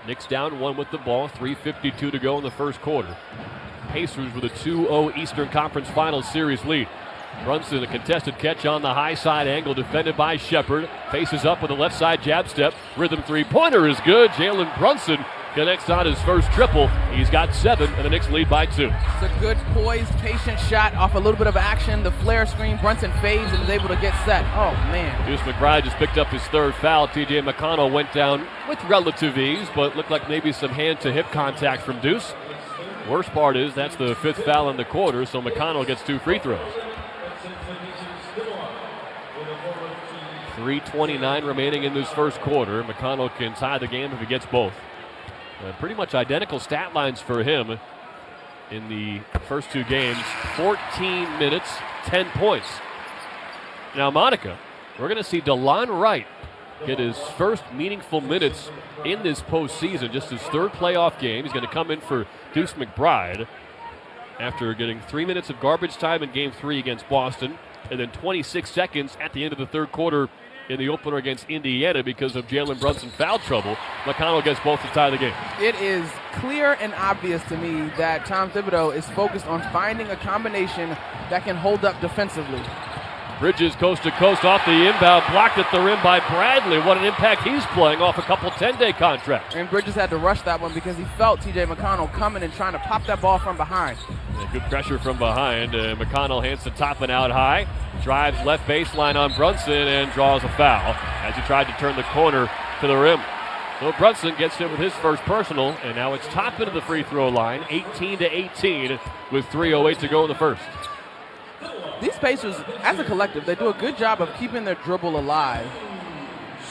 Knicks down 1 with the ball, 3:52 to go in the first quarter. Pacers with a 2-0 Eastern Conference Finals series lead. Brunson, a contested catch on the high side angle, defended by Shepherd. Faces up with a left side jab step. Rhythm three-pointer is good. Jalen Brunson connects on his first triple. He's got 7, and the Knicks lead by 2. It's a good, poised, patient shot off a little bit of action. The flare screen, Brunson fades and is able to get set. Oh, man. Deuce McBride just picked up his 3rd foul. TJ McConnell went down with relative ease, but looked like maybe some hand-to-hip contact from Deuce. Worst part is that's the 5th foul in the quarter, so McConnell gets 2 free throws. 3:29 remaining in this first quarter. McConnell can tie the game if he gets both. Pretty much identical stat lines for him in the first 2 games. 14 minutes, 10 points. Now, Monica, we're going to see DeLon Wright get his first meaningful minutes in this postseason, just his 3rd playoff game. He's going to come in for Deuce McBride after getting 3 minutes of garbage time in Game 3 against Boston, and then 26 seconds at the end of the 3rd quarter in the opener against Indiana because of Jalen Brunson foul trouble. McConnell gets both to tie the game. It is clear and obvious to me that Tom Thibodeau is focused on finding a combination that can hold up defensively. Bridges coast to coast off the inbound, blocked at the rim by Bradley. What an impact he's playing off a couple 10-day contracts. And Bridges had to rush that one because he felt TJ McConnell coming and trying to pop that ball from behind. Good pressure from behind. McConnell hands to Toppin out high. Drives left baseline on Brunson and draws a foul as he tried to turn the corner to the rim. So Brunson gets it with his first personal, and now it's Toppin to the free throw line, 18-18 with 3:08 to go in the first. These Pacers, as a collective, they do a good job of keeping their dribble alive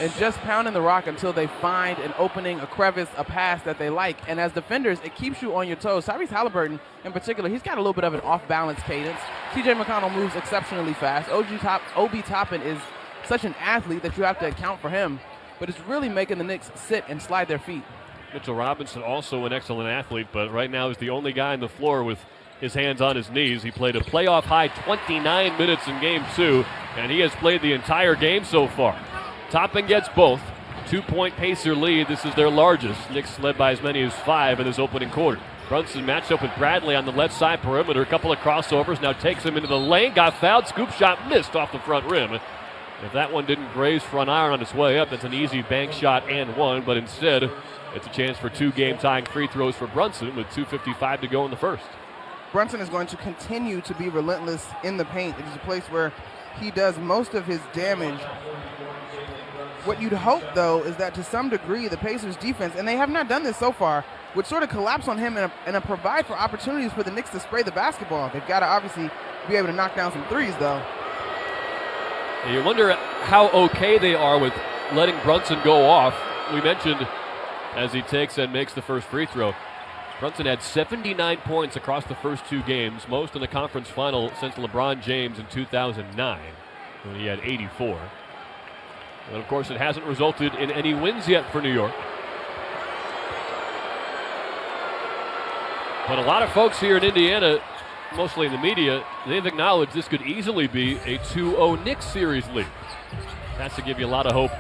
and just pounding the rock until they find an opening, a crevice, a pass that they like. And as defenders, it keeps you on your toes. Tyrese Halliburton, in particular, he's got a little bit of an off-balance cadence. TJ McConnell moves exceptionally fast. Obi Toppin is such an athlete that you have to account for him. But it's really making the Knicks sit and slide their feet. Mitchell Robinson, also an excellent athlete, but right now is the only guy on the floor with his hands on his knees. He played a playoff high 29 minutes in game 2, and he has played the entire game so far. Toppin gets both. 2-point Pacer lead. This is their largest. Knicks led by as many as 5 in this opening quarter. Brunson matched up with Bradley on the left side perimeter. A couple of crossovers. Now takes him into the lane. Got fouled. Scoop shot missed off the front rim. If that one didn't graze front iron on its way up, that's an easy bank shot and one. But instead, it's a chance for 2 game-tying free throws for Brunson with 2:55 to go in the first. Brunson is going to continue to be relentless in the paint. It is a place where he does most of his damage. What you'd hope, though, is that to some degree the Pacers' defense, and they have not done this so far, would sort of collapse on him and provide for opportunities for the Knicks to spray the basketball. They've got to obviously be able to knock down some threes, though. You wonder how okay they are with letting Brunson go off. We mentioned as he takes and makes the first free throw. Brunson had 79 points across the first 2 games, most in the conference final since LeBron James in 2009, when he had 84. And of course, it hasn't resulted in any wins yet for New York. But a lot of folks here in Indiana, mostly in the media, they've acknowledged this could easily be a 2-0 Knicks series lead. That's to give you a lot of hope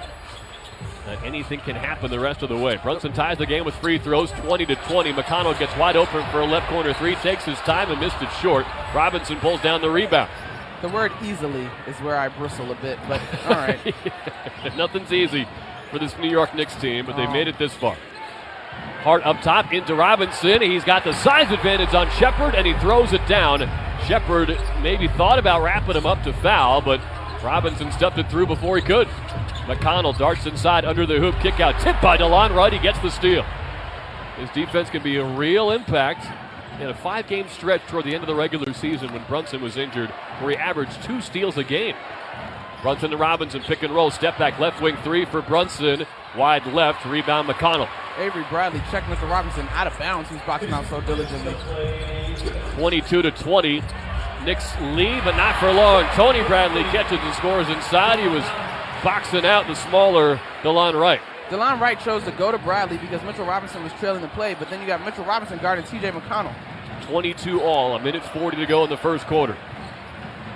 that anything can happen the rest of the way. Brunson ties the game with free throws, 20-20. McConnell gets wide open for a left corner 3, takes his time and missed it short. Robinson pulls down the rebound. The word easily is where I bristle a bit, but all right. Nothing's easy for this New York Knicks team, but they've made it this far. Hart up top into Robinson. He's got the size advantage on Shepard, and he throws it down. Shepard maybe thought about wrapping him up to foul, but Robinson stuffed it through before he could. McConnell darts inside under the hoop. Kick out tipped by DeLon Wright. He gets the steal. His defense can be a real impact in a 5-game stretch toward the end of the regular season when Brunson was injured, where he averaged 2 steals a game. Brunson to Robinson, pick and roll, step back left wing 3 for Brunson. Wide left, rebound McConnell. Avery Bradley checking Mr. Robinson out of bounds. He's boxing out so diligently. 22-20. Knicks lead, but not for long. Tony Bradley catches and scores inside. He was boxing out the smaller DeLon Wright. DeLon Wright chose to go to Bradley because Mitchell Robinson was trailing the play, but then you got Mitchell Robinson guarding TJ McConnell. 22 all, 1:40 to go in the first quarter.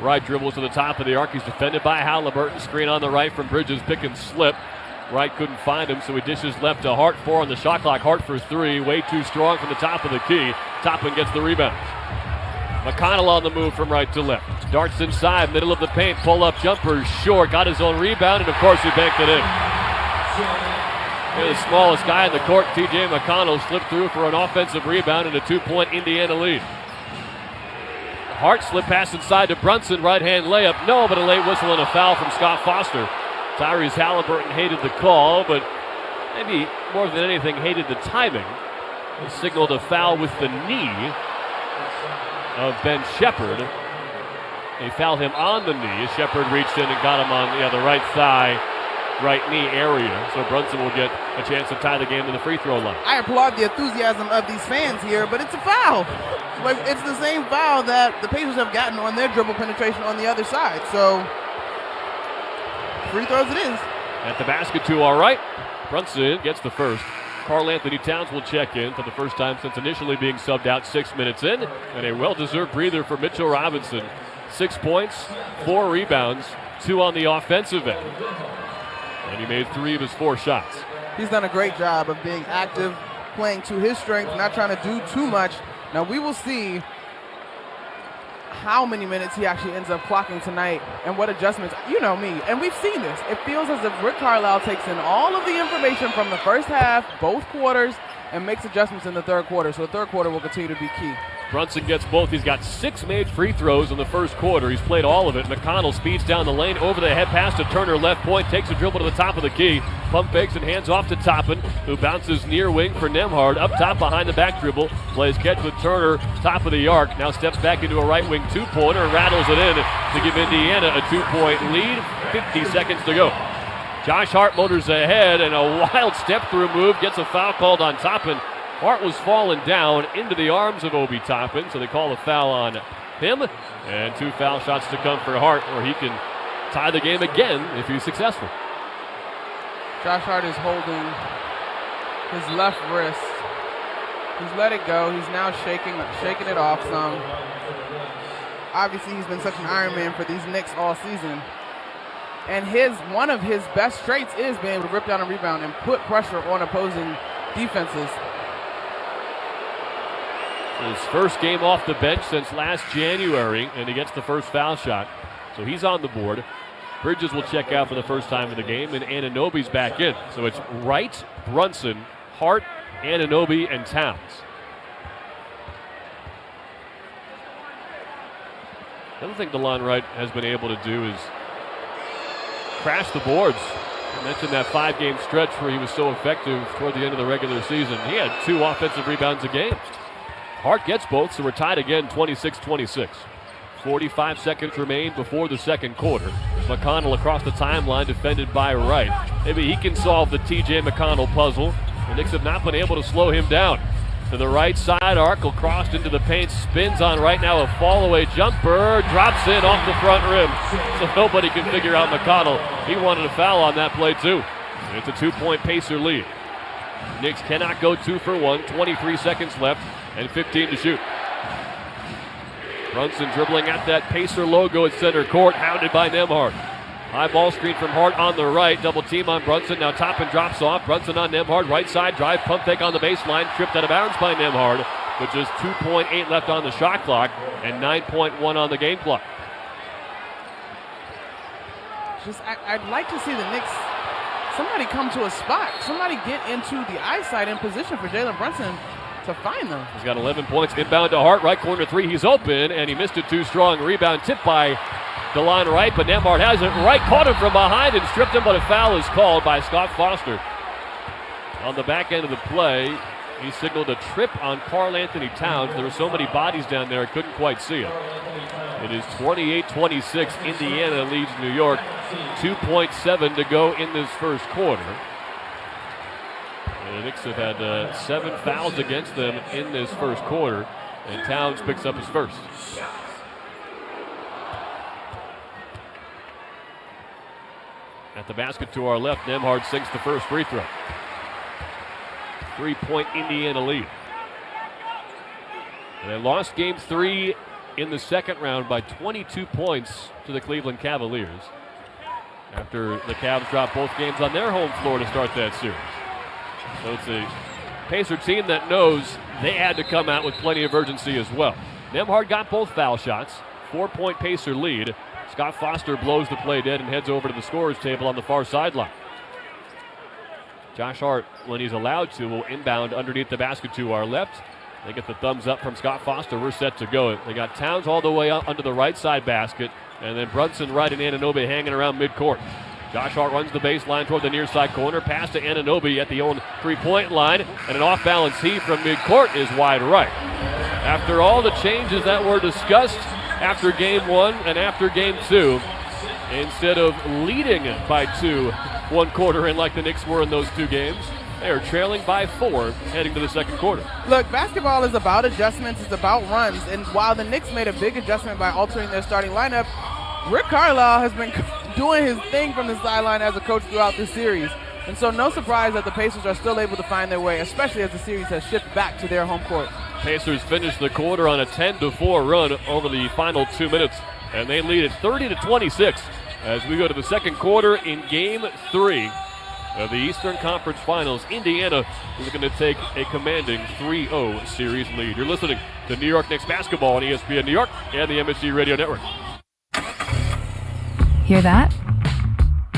Wright dribbles to the top of the arc. He's defended by Halliburton. Screen on the right from Bridges, pick and slip. Wright couldn't find him, so he dishes left to Hart. 4 on the shot clock. Hart for 3. Way too strong from the top of the key. Toppin gets the rebound. McConnell on the move from right to left. Darts inside, middle of the paint. Pull-up jumper short. Got his own rebound, and of course he banked it in. They're the smallest guy in the court, TJ McConnell, slipped through for an offensive rebound and a 2-point Indiana lead. Hart slip pass inside to Brunson. Right-hand layup. No, but a late whistle and a foul from Scott Foster. Tyrese Halliburton hated the call, but maybe more than anything hated the timing. He signaled a foul with the knee of Ben Shepard. They fouled him on the knee. Shepard reached in and got him on the right thigh, right knee area. So Brunson will get a chance to tie the game to the free throw line. I applaud the enthusiasm of these fans here, but it's a foul. Like, it's the same foul that the Pacers have gotten on their dribble penetration on the other side. So free throws it is. At the basket, 2 all right. Brunson gets the first. Karl Anthony Towns will check in for the first time since initially being subbed out 6 minutes in. And a well-deserved breather for Mitchell Robinson. 6 points, 4 rebounds, 2 on the offensive end. And he made 3 of his 4 shots. He's done a great job of being active, playing to his strength, not trying to do too much. Now we will see how many minutes he actually ends up clocking tonight and what adjustments. You know me, and we've seen this. It feels as if Rick Carlisle takes in all of the information from the first half, both quarters, and makes adjustments in the third quarter. So the third quarter will continue to be key. Brunson gets both. He's got 6 made free throws in the first quarter. He's played all of it. McConnell speeds down the lane, over the head pass to Turner, left point, takes a dribble to the top of the key. Pump fakes and hands off to Toppin, who bounces near wing for Nembhard. Up top behind the back dribble, plays catch with Turner, top of the arc. Now steps back into a right wing two-pointer and rattles it in to give Indiana a 2-point lead. 50 seconds to go. Josh Hart motors ahead, and a wild step-through move gets a foul called on Toppin. Hart was falling down into the arms of Obi Toppin, so they call a foul on him. And 2 foul shots to come for Hart, where he can tie the game again if he's successful. Josh Hart is holding his left wrist. He's let it go. He's now shaking it off some. Obviously, he's been such an Iron Man for these Knicks all season. And one of his best traits is being able to rip down a rebound and put pressure on opposing defenses. His first game off the bench since last January, and he gets the first foul shot. So he's on the board. Bridges will check out for the first time of the game, and Anunoby's back in. So it's Wright, Brunson, Hart, Anunoby, and Towns. The other thing DeLon Wright has been able to do is crash the boards. I mentioned that 5-game stretch where he was so effective toward the end of the regular season. He had 2 offensive rebounds a game. Hart gets both, so we're tied again, 26-26. 45 seconds remain before the second quarter. McConnell across the timeline, defended by Wright. Maybe he can solve the T.J. McConnell puzzle. The Knicks have not been able to slow him down. To the right side, Arkell crossed into the paint, spins on right now, a fall-away jumper, drops in off the front rim. So nobody can figure out McConnell. He wanted a foul on that play too. And it's a 2-point Pacer lead. Knicks cannot go 2 for 1, 23 seconds left, and 15 to shoot. Brunson dribbling at that Pacer logo at center court, hounded by Nembhard. High ball screen from Hart on the right, double team on Brunson. Now Toppin drops off, Brunson on Nembhard, right side drive, pump fake on the baseline, tripped out of bounds by Nembhard, with just 2.8 left on the shot clock and 9.1 on the game clock. I'd like to see the Knicks, somebody come to a spot, somebody get into the eyesight in position for Jalen Brunson to find them. He's got 11 points, inbound to Hart, right corner 3, he's open, and he missed it too strong. Rebound tipped by DeLon Wright, but Nembhard has it. Wright caught him from behind and stripped him, but a foul is called by Scott Foster. On the back end of the play, he signaled a trip on Karl Anthony Towns. There were so many bodies down there, I couldn't quite see it. It is 28-26. Indiana leads New York. 2.7 to go in this first quarter. The Knicks have had 7 fouls against them in this first quarter, and Towns picks up his first. At the basket to our left, Nembhard sinks the first free throw. 3-point Indiana lead. And they lost game 3 in the second round by 22 points to the Cleveland Cavaliers, after the Cavs dropped both games on their home floor to start that series. So it's a Pacer team that knows they had to come out with plenty of urgency as well. Nembhard got both foul shots. 4-point Pacer lead. Scott Foster blows the play dead and heads over to the scorer's table on the far sideline. Josh Hart, when he's allowed to, will inbound underneath the basket to our left. They get the thumbs up from Scott Foster. We're set to go. They got Towns all the way up under the right side basket, and then Brunson, Wright, and Anunoby hanging around midcourt. Josh Hart runs the baseline toward the near side corner. Pass to Anunoby at the own 3-point line, and an off-balance heave from midcourt is wide right. After all the changes that were discussed after game 1 and after game 2, instead of leading by 2 one quarter in like the Knicks were in those 2 games, they are trailing by 4 heading to the second quarter. Look, basketball is about adjustments, it's about runs, and while the Knicks made a big adjustment by altering their starting lineup, Rick Carlisle has been doing his thing from the sideline as a coach throughout this series. And so no surprise that the Pacers are still able to find their way, especially as the series has shifted back to their home court. Pacers finished the quarter on a 10-4 run over the final 2 minutes, and they lead it 30-26 as we go to the second quarter in game 3 of the Eastern Conference Finals. Indiana is going to take a commanding 3-0 series lead. You're listening to New York Knicks basketball on ESPN New York and the MSG Radio Network. Hear that?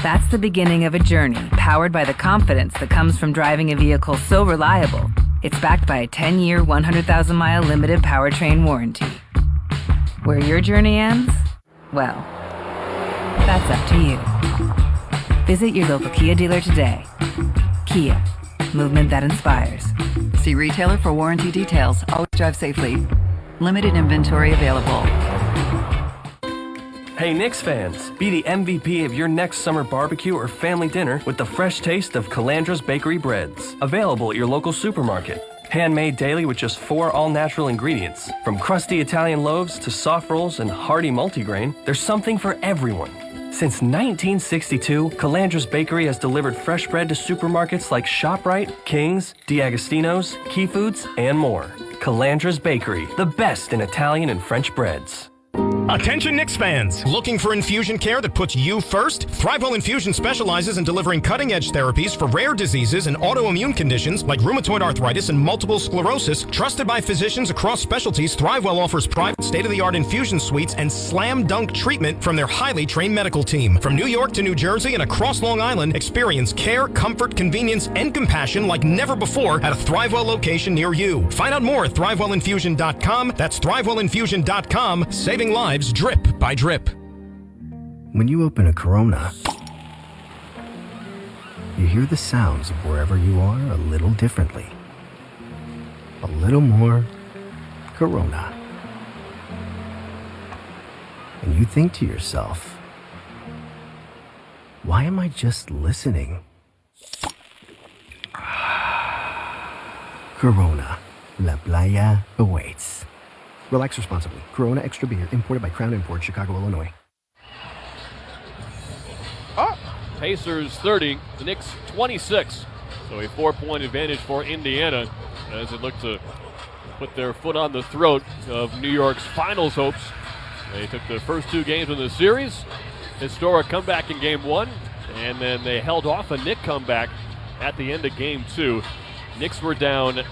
That's the beginning of a journey powered by the confidence that comes from driving a vehicle so reliable It's backed by a 10-year, 100,000-mile limited powertrain warranty. Where your journey ends? Well, that's up to you. Visit your local Kia dealer today. Kia, movement that inspires. See retailer for warranty details. Always drive safely. Limited inventory available. Hey Knicks fans, be the MVP of your next summer barbecue or family dinner with the fresh taste of Calandra's Bakery Breads. Available at your local supermarket. Handmade daily with just 4 all-natural ingredients. From crusty Italian loaves to soft rolls and hearty multigrain, there's something for everyone. Since 1962, Calandra's Bakery has delivered fresh bread to supermarkets like ShopRite, King's, D'Agostino's, Key Foods, and more. Calandra's Bakery, the best in Italian and French breads. Attention Knicks fans! Looking for infusion care that puts you first? ThriveWell Infusion specializes in delivering cutting-edge therapies for rare diseases and autoimmune conditions like rheumatoid arthritis and multiple sclerosis. Trusted by physicians across specialties, ThriveWell offers private state-of-the-art infusion suites and slam-dunk treatment from their highly trained medical team. From New York to New Jersey and across Long Island, experience care, comfort, convenience, and compassion like never before at a ThriveWell location near you. Find out more at ThriveWellInfusion.com. That's ThriveWellInfusion.com. Saving lives drip by drip. When you open a Corona, you hear the sounds of wherever you are a little differently. A little more Corona. And you think to yourself, why am I just listening? Corona, La Playa awaits. Relax responsibly. Corona Extra Beer, imported by Crown Imports, Chicago, Illinois. Pacers 30, the Knicks 26. So a 4-point advantage for Indiana as it looked to put their foot on the throat of New York's finals hopes. They took the first 2 games in the series. Historic comeback in game 1, and then they held off a Knick comeback at the end of game 2. Knicks were down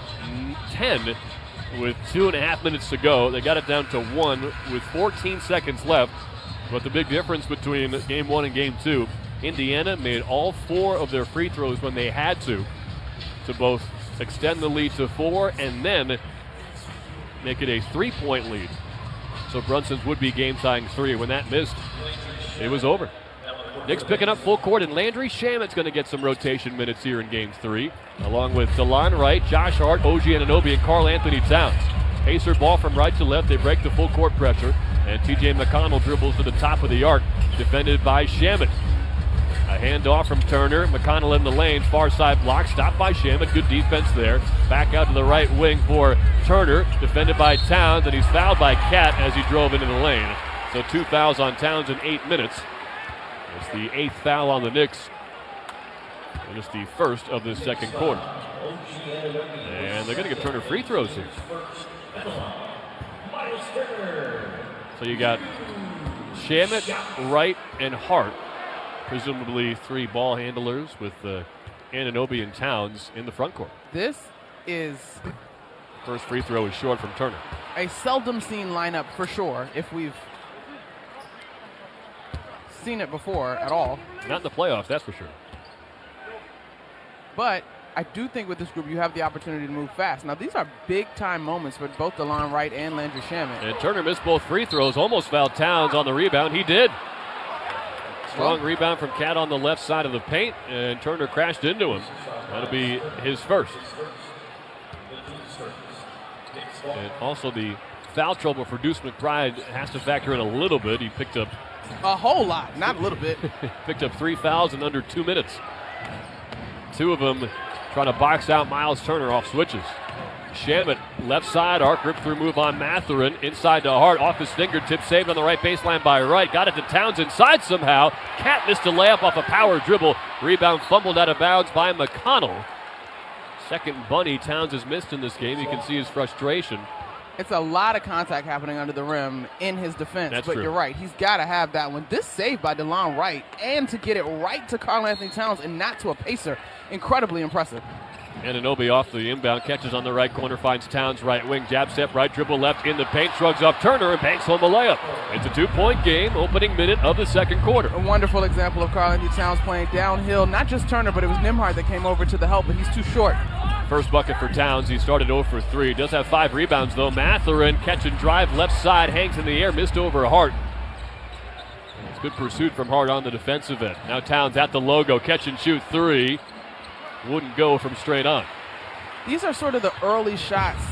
10 with 2.5 minutes to go. They got it down to 1 with 14 seconds left. But the big difference between game 1 and game 2, Indiana made all 4 of their free throws when they had to both extend the lead to 4 and then make it a 3-point lead. So Brunson's would be game-tying 3. When that missed, it was over. Knicks picking up full court, and Landry Shamet's going to get some rotation minutes here in game 3, along with DeLon Wright, Josh Hart, OG Anunoby, and Karl Anthony Towns. Pacer ball from right to left. They break the full court pressure, and TJ McConnell dribbles to the top of the arc, defended by Shamet. A handoff from Turner. McConnell in the lane, far side block, stopped by Shamet. Good defense there. Back out to the right wing for Turner, defended by Towns, and he's fouled by Cat as he drove into the lane. So 2 fouls on Towns in 8 minutes. It's the 8th foul on the Knicks. And it's the first of the second quarter. And they're going to give Turner free throws here. So you got Shamet, Wright, and Hart. Presumably 3 ball handlers with Anunoby and Towns in the front court. This is... First free throw is short from Turner. A seldom seen lineup for sure, if we've seen it before at all. Not in the playoffs, that's for sure. But I do think with this group you have the opportunity to move fast. Now these are big-time moments for both DeLon Wright and Landry Shamet. And Turner missed both free throws, almost fouled Towns on the rebound. He did. Strong rebound from Cat on the left side of the paint, and Turner crashed into him. That'll be his first. And also the foul trouble for Deuce McBride has to factor in a little bit. He picked up a whole lot, not a little bit. Picked up 3 fouls in under 2 minutes. 2 of them trying to box out Miles Turner off switches. Shamet, left side, arc rip through move on Mathurin. Inside to Hart, off his fingertips, saved on the right baseline by Wright. Got it to Towns inside somehow. Cat missed a layup off a power dribble. Rebound fumbled out of bounds by McConnell. Second bunny Towns has missed in this game. You can see his frustration. It's a lot of contact happening under the rim in his defense. That's but true. You're right. He's got to have that one. This save by DeLon Wright, and to get it right to Karl Anthony Towns and not to a Pacer, incredibly impressive. Anunoby off the inbound, catches on the right corner, finds Towns right wing, jab step right, dribble left in the paint, shrugs off Turner and banks home a layup. It's a 2-point game, opening minute of the second quarter. A wonderful example of Karl Anthony Towns playing downhill. Not just Turner, but it was Nembhard that came over to the help, but he's too short. First bucket for Towns. He started 0 for 3. Does have 5 rebounds, though. Mathurin, catch and drive, left side, hangs in the air, missed over Hart. It's good pursuit from Hart on the defensive end. Now Towns at the logo, catch and shoot 3. Wouldn't go from straight on. These are sort of the early shots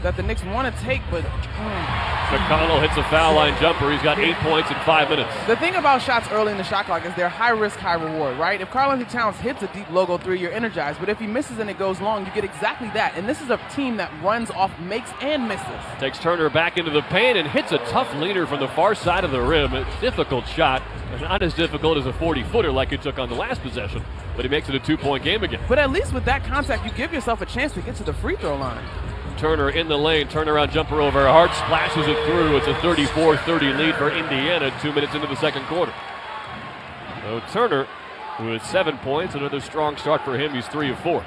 that the Knicks want to take, but McConnell hits a foul line jumper. He's got 8 points in 5 minutes. the thing about shots early in the shot clock is they're high risk, high reward, right? If Karl-Anthony Towns hits a deep logo 3, you're energized, but if he misses and it goes long, you get exactly that. And this is a team that runs off makes and misses. Takes Turner back into the paint and hits a tough leaner from the far side of the rim. A difficult shot. Not as difficult as a 40-footer like he took on the last possession, but he makes it a 2-point game again. But at least with that contact, you give yourself a chance to get to the free throw line. Turner in the lane, turnaround jumper over Hart, splashes it through. It's a 34-30 lead for Indiana 2 minutes into the second quarter. So Turner, who has 7 points, another strong start for him. He's 3 of 4.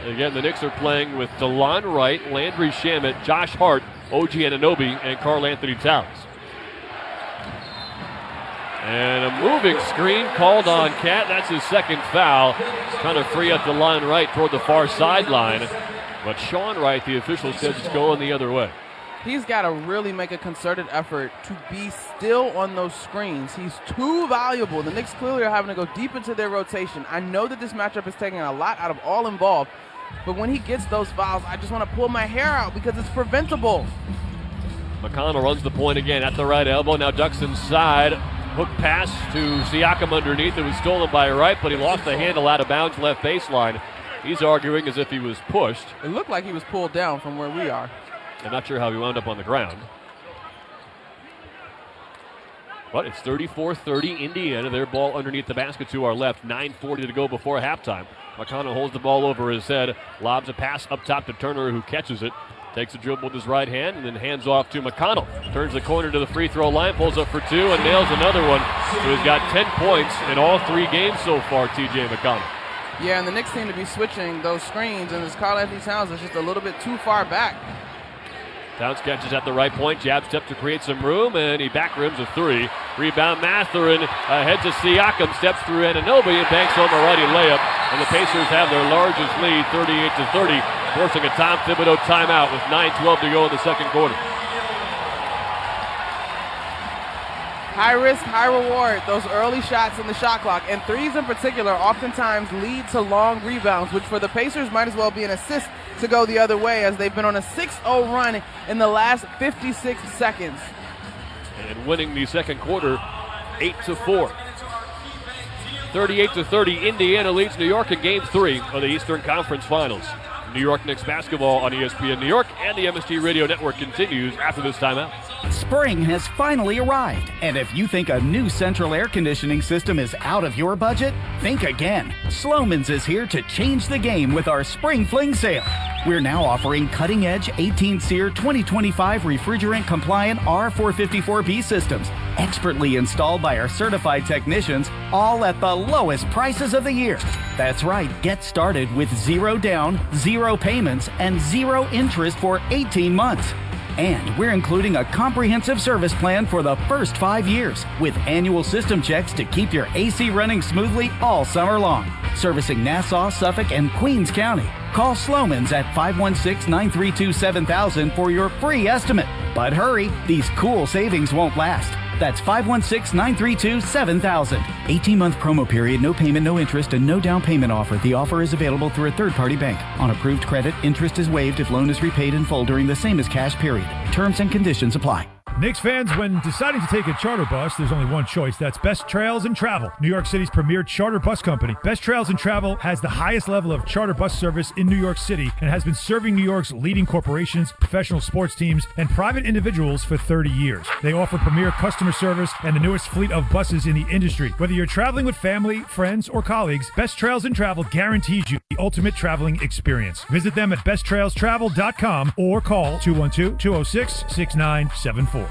Again, the Knicks are playing with DeLon Wright, Landry Shamet, Josh Hart, OG Anunoby, and Karl-Anthony Towns. And a moving screen called on Cat. That's his second foul. Trying to free up DeLon Wright toward the far sideline. But Sean Wright, the official, says it's going the other way. He's got to really make a concerted effort to be still on those screens. He's too valuable. The Knicks clearly are having to go deep into their rotation. I know that this matchup is taking a lot out of all involved, but when he gets those fouls, I just want to pull my hair out because it's preventable. McConnell runs the point again at the right elbow. Now ducks inside. Hook pass to Siakam underneath. It was stolen by Wright, but he lost the handle out of bounds left baseline. He's arguing as if he was pushed. It looked like he was pulled down from where we are. I'm not sure how he wound up on the ground. But it's 34-30 Indiana. Their ball underneath the basket to our left. 9:40 to go before halftime. McConnell holds the ball over his head. Lobs a pass up top to Turner, who catches it. Takes a dribble with his right hand and then hands off to McConnell. Turns the corner to the free throw line, pulls up for 2 and nails another one. So he's got 10 points in all 3 games so far, TJ McConnell. Yeah, and the Knicks seem to be switching those screens, and this Karl-Anthony Towns is just a little bit too far back. Towns catches at the right point, jab step to create some room, and he back rims a 3. Rebound Mathurin, ahead to Siakam, steps through Anunoby and banks home a righty layup. And the Pacers have their largest lead, 38-30, forcing a Tom Thibodeau timeout with 9:12 to go in the second quarter. High risk, high reward, those early shots in the shot clock, and threes in particular oftentimes lead to long rebounds, which for the Pacers might as well be an assist to go the other way, as they've been on a 6-0 run in the last 56 seconds. And winning the second quarter 8-4. 38-30, Indiana leads New York in Game 3 of the Eastern Conference Finals. New York Knicks basketball on ESPN New York and the MSG Radio Network continues after this timeout. Spring has finally arrived, and if you think a new central air conditioning system is out of your budget, think again. Sloman's is here to change the game with our Spring Fling sale. We're now offering cutting-edge 18-SEER 2025 refrigerant-compliant R454B systems, expertly installed by our certified technicians, all at the lowest prices of the year. That's right, get started with 0 down, 0 payments, and 0 interest for 18 months. And we're including a comprehensive service plan for the first 5 years with annual system checks to keep your AC running smoothly all summer long. Servicing Nassau, Suffolk, and Queens County. Call Sloman's at 516-932-7000 for your free estimate. But hurry, these cool savings won't last. That's 516-932-7000. 18-month promo period, no payment, no interest, and no down payment offer. The offer is available through a third-party bank. On approved credit, interest is waived if loan is repaid in full during the same as cash period. Terms and conditions apply. Knicks fans, when deciding to take a charter bus, there's only one choice. That's Best Trails and Travel, New York City's premier charter bus company. Best Trails and Travel has the highest level of charter bus service in New York City and has been serving New York's leading corporations, professional sports teams, and private individuals for 30 years. They offer premier customer service and the newest fleet of buses in the industry. Whether you're traveling with family, friends, or colleagues, Best Trails and Travel guarantees you the ultimate traveling experience. Visit them at besttrailstravel.com or call 212-206-6974.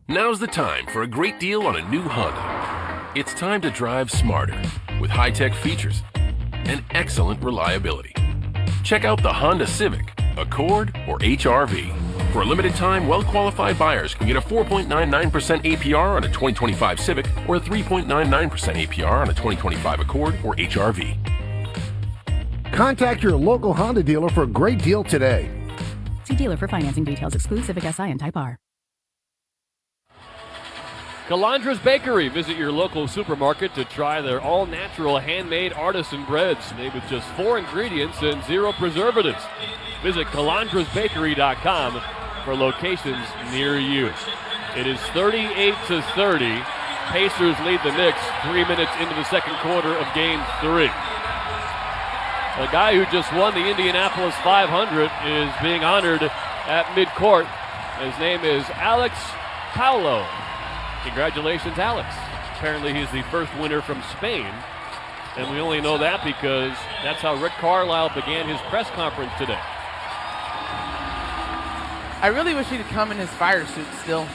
Now's the time for a great deal on a new Honda. It's time to drive smarter with high-tech features and excellent reliability. Check out the Honda Civic, Accord, or HR-V. For a limited time, well-qualified buyers can get a 4.99% APR on a 2025 Civic or a 3.99% APR on a 2025 Accord or HR-V. Contact your local Honda dealer for a great deal today. See dealer for financing details. Exclude Civic Si and Type R. Calandra's Bakery. Visit your local supermarket to try their all-natural handmade artisan breads made with just 4 ingredients and 0 preservatives. Visit calandrasbakery.com for locations near you. It is 38-30. Pacers lead the Knicks 3 minutes into the second quarter of Game 3. The guy who just won the Indianapolis 500 is being honored at midcourt. His name is Alex Paulo. Congratulations, Alex. Apparently he's the first winner from Spain. And we only know that because that's how Rick Carlisle began his press conference today. I really wish he'd come in his fire suit still.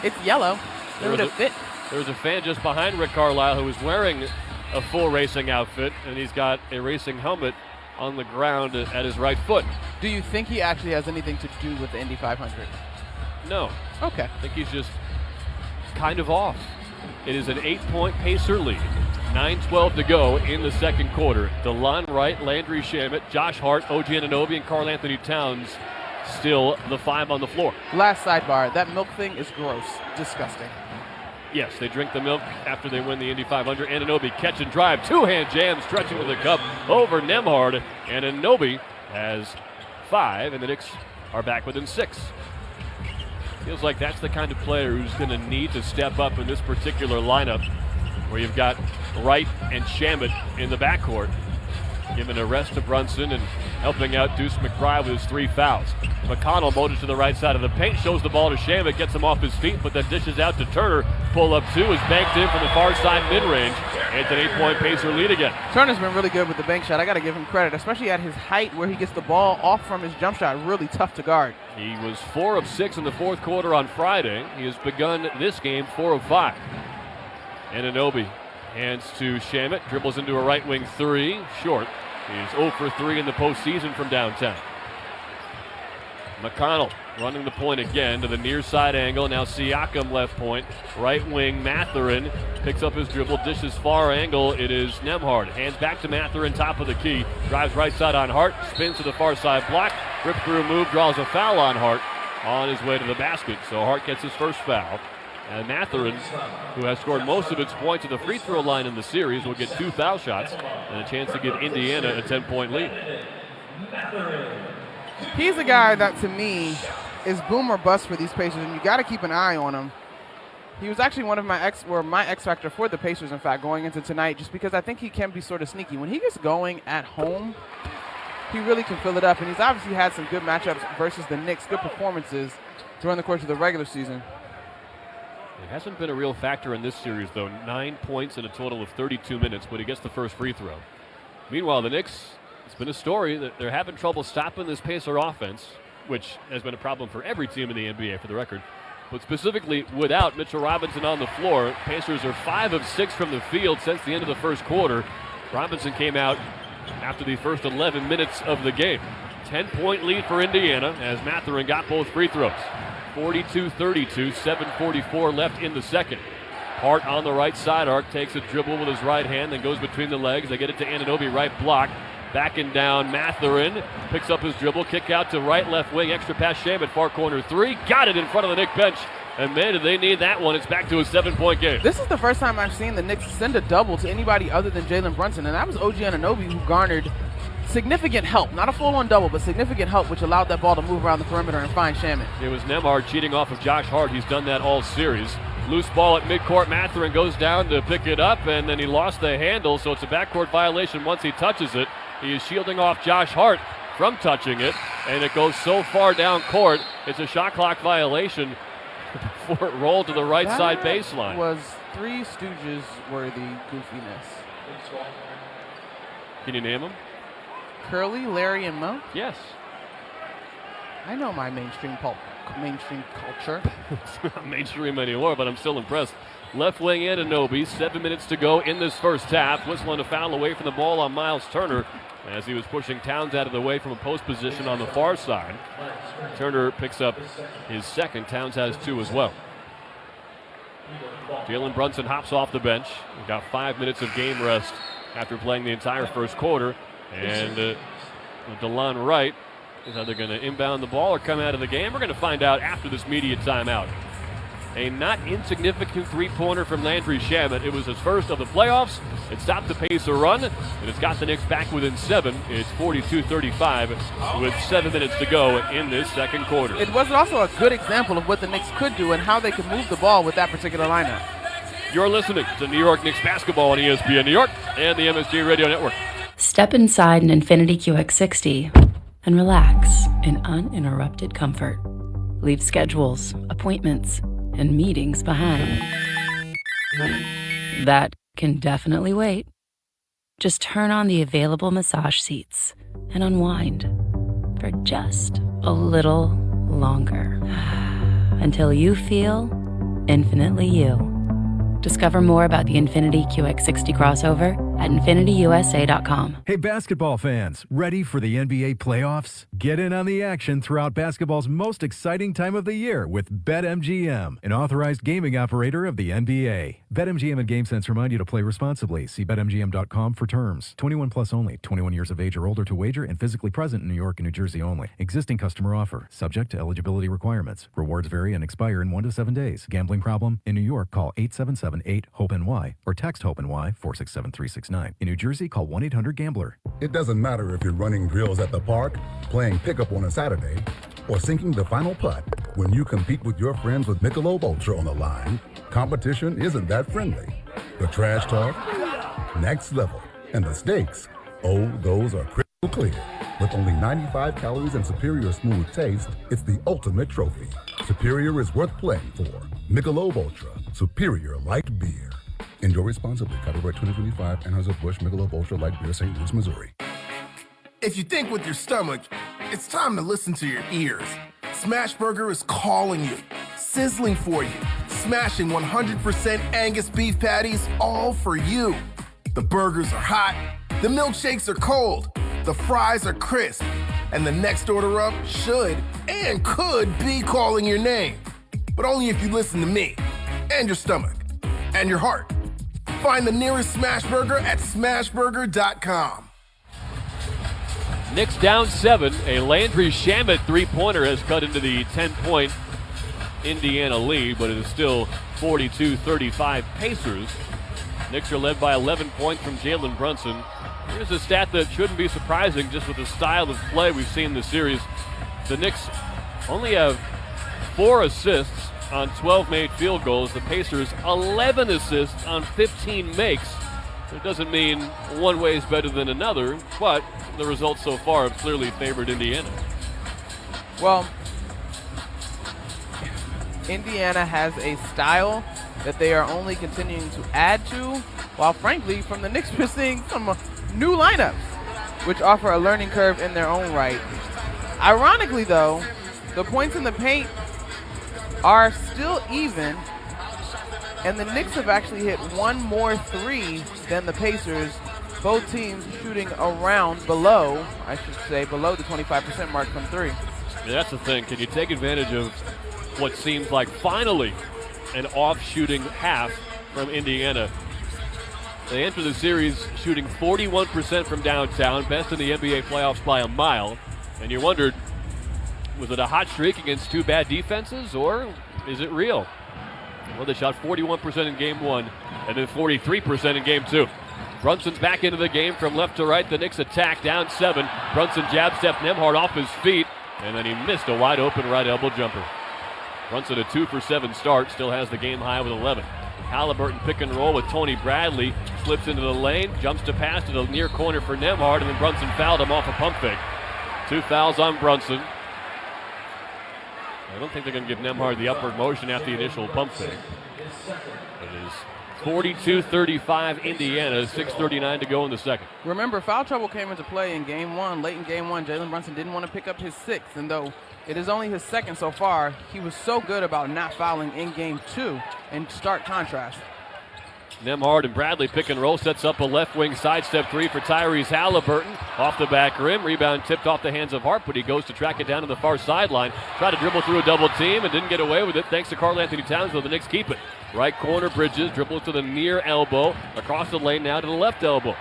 It's yellow. It would have fit. There was a fan just behind Rick Carlisle who was wearing a full racing outfit, and he's got a racing helmet on the ground at his right foot. Do you think he actually has anything to do with the Indy 500? No. Okay. I think he's just kind of off. It is an 8-point Pacer lead. 9:12 to go in the second quarter. DeLon Wright, Landry Shamet, Josh Hart, OG Anunoby, and Karl Anthony Towns still the 5 on the floor. Last sidebar, that milk thing is gross. Disgusting. Yes, they drink the milk after they win the Indy 500. Anunoby catch and drive, 2-hand jam, stretching to the cup over Nembhard. And Anunoby has 5, and the Knicks are back within 6. Feels like that's the kind of player who's going to need to step up in this particular lineup where you've got Wright and Shamet in the backcourt, giving a rest to Brunson and helping out Deuce McBride with his 3 fouls. McConnell motions to the right side of the paint, shows the ball to Shamet, gets him off his feet, but then dishes out to Turner. Pull up 2 is banked in from the far side mid-range. It's an 8-point Pacer lead again. Turner's been really good with the bank shot. I got to give him credit, especially at his height where he gets the ball off from his jump shot. Really tough to guard. He was 4 of 6 in the fourth quarter on Friday. He has begun this game 4 of 5. Anunoby hands to Shamet, dribbles into a right wing 3, short. He's 0 for 3 in the postseason from downtown. McConnell running the point again to the near side angle. Now Siakam left point. Right wing Mathurin picks up his dribble, dishes far angle. It is Nembhard. Hands back to Mathurin, top of the key. Drives right side on Hart. Spins to the far side block. Rip through move, draws a foul on Hart on his way to the basket. So Hart gets his first foul. And Mathurin, who has scored most of its points at the free throw line in the series, will get 2 foul shots and a chance to give Indiana a 10-point lead. He's a guy that, to me, is boom or bust for these Pacers, and you got to keep an eye on him. He was actually one of my X factor for the Pacers, in fact, going into tonight, just because I think he can be sort of sneaky. When he gets going at home, he really can fill it up, and he's obviously had some good matchups versus the Knicks, good performances during the course of the regular season. It hasn't been a real factor in this series, though. 9 points in a total of 32 minutes, but he gets the first free throw. Meanwhile, the Knicks, it's been a story that they're having trouble stopping this Pacer offense, which has been a problem for every team in the NBA, for the record. But specifically, without Mitchell Robinson on the floor, Pacers are 5 of 6 from the field since the end of the first quarter. Robinson came out after the first 11 minutes of the game. 10-point lead for Indiana as Mathurin got both free throws. 42-32, 7:44 left in the second. Hart on the right side arc takes a dribble with his right hand, then goes between the legs. They get it to Anunoby, right block. Backing down, Mathurin picks up his dribble, kick out to right, left wing, extra pass Shamet, far corner 3. Got it in front of the Knicks bench. And man, do they need that one. It's back to a 7-point game. This is the first time I've seen the Knicks send a double to anybody other than Jalen Brunson, and that was OG Anunoby who garnered significant help. Not a full-on double, but significant help, which allowed that ball to move around the perimeter and find Shamet. It was Nembhard cheating off of Josh Hart. He's done that all series. Loose ball at midcourt. Mathurin goes down to pick it up, and then he lost the handle, so it's a backcourt violation once he touches it. He is shielding off Josh Hart from touching it, and it goes so far down court, it's a shot clock violation before it rolled to the right side baseline. Was Three Stooges worthy goofiness. Can you name them? Curly, Larry, and Mo? Yes. I know my mainstream culture. It's not mainstream anymore, but I'm still impressed. Left wing Anunoby, 7 minutes to go in this first half. Whistling a foul away from the ball on Miles Turner as he was pushing Towns out of the way from a post position on the far side. Turner picks up his second. Towns has 2 as well. Jalen Brunson hops off the bench. We've got 5 minutes of game rest after playing the entire first quarter. And DeLon Wright is either going to inbound the ball or come out of the game. We're going to find out after this media timeout. A not insignificant three-pointer from Landry Shamet. It was his first of the playoffs. It stopped the Pacer run, and it's got the Knicks back within 7. It's 42-35 with 7 minutes to go in this second quarter. It was also a good example of what the Knicks could do and how they could move the ball with that particular lineup. You're listening to New York Knicks basketball on ESPN New York and the MSG Radio Network. Step inside an Infiniti QX60 and relax in uninterrupted comfort. Leave schedules, appointments, and meetings behind. That can definitely wait. Just turn on the available massage seats and unwind for just a little longer until you feel infinitely you. Discover more about the Infiniti QX60 crossover at InfinityUSA.com. Hey, basketball fans, ready for the NBA playoffs? Get in on the action throughout basketball's most exciting time of the year with BetMGM, an authorized gaming operator of the NBA. BetMGM and GameSense remind you to play responsibly. See BetMGM.com for terms. 21 plus only. 21 years of age or older to wager and physically present in New York and New Jersey only. Existing customer offer. Subject to eligibility requirements. Rewards vary and expire in 1 to 7 days. Gambling problem? In New York, call 877-8-HOPE-NY or text HOPE-NY 467-369. In New Jersey, call 1-800-GAMBLER. It doesn't matter if you're running drills at the park, playing pickup on a Saturday, or sinking the final putt. When you compete with your friends with Michelob Ultra on the line, competition isn't that friendly. The trash talk, next level. And the stakes, oh, those are crystal clear. With only 95 calories and superior smooth taste, it's the ultimate trophy. Superior is worth playing for. Michelob Ultra, superior light beer. Enjoy responsibly. Copyright 2025, Anheuser-Busch Michelob Ultra Light Beer, St. Louis, Missouri. If you think with your stomach, it's time to listen to your ears. Smashburger is calling you, sizzling for you, smashing 100% Angus beef patties, all for you. The burgers are hot, the milkshakes are cold, the fries are crisp, and the next order up should and could be calling your name. But only if you listen to me, and your stomach, and your heart. Find the nearest Smashburger at smashburger.com. Knicks down 7. A Landry Shamet three-pointer has cut into the 10-point Indiana lead, but it is still 42-35 Pacers. Knicks are led by 11 points from Jalen Brunson. Here's a stat that shouldn't be surprising just with the style of play we've seen this series. The Knicks only have 4 assists on 12 made field goals. The Pacers 11 assists on 15 makes. It doesn't mean one way is better than another, but the results so far have clearly favored Indiana. Well, Indiana has a style that they are only continuing to add to, while frankly, from the Knicks, we're seeing some new lineups, which offer a learning curve in their own right. Ironically, though, the points in the paint are still even, and the Knicks have actually hit one more three than the Pacers. Both teams shooting around below the 25% mark from three. Yeah, that's the thing. Can you take advantage of what seems like finally an off-shooting half from Indiana? They enter the series shooting 41% from downtown, best in the NBA playoffs by a mile. And you wondered, was it a hot streak against two bad defenses, or is it real? Well, they shot 41% in game 1 and then 43% in game 2. Brunson's back into the game from left to right. The Knicks attack down 7. Brunson jab step Nembhard off his feet, and then he missed a wide open right elbow jumper. Brunson a 2-for-7 start, still has the game high with 11. Halliburton pick and roll with Tony Bradley, slips into the lane, jumps to pass to the near corner for Nembhard, and then Brunson fouled him off a pump fake. 2 fouls on Brunson. I don't think they're going to give Nembhard the upward motion after the initial pump fake. It is 42-35 Indiana, 6:39 to go in the second. Remember, foul trouble came into play in game 1. Late in game 1, Jalen Brunson didn't want to pick up his 6th, and though it is only his 2nd so far, he was so good about not fouling in game 2 in stark contrast. Nembhard and Bradley pick and roll, sets up a left wing sidestep 3 for Tyrese Halliburton. Off the back rim, rebound tipped off the hands of Hart, but he goes to track it down to the far sideline. Tried to dribble through a double team and didn't get away with it thanks to Karl Anthony Towns, though the Knicks keep it. Right corner, Bridges dribbles to the near elbow, across the lane now to the left elbow.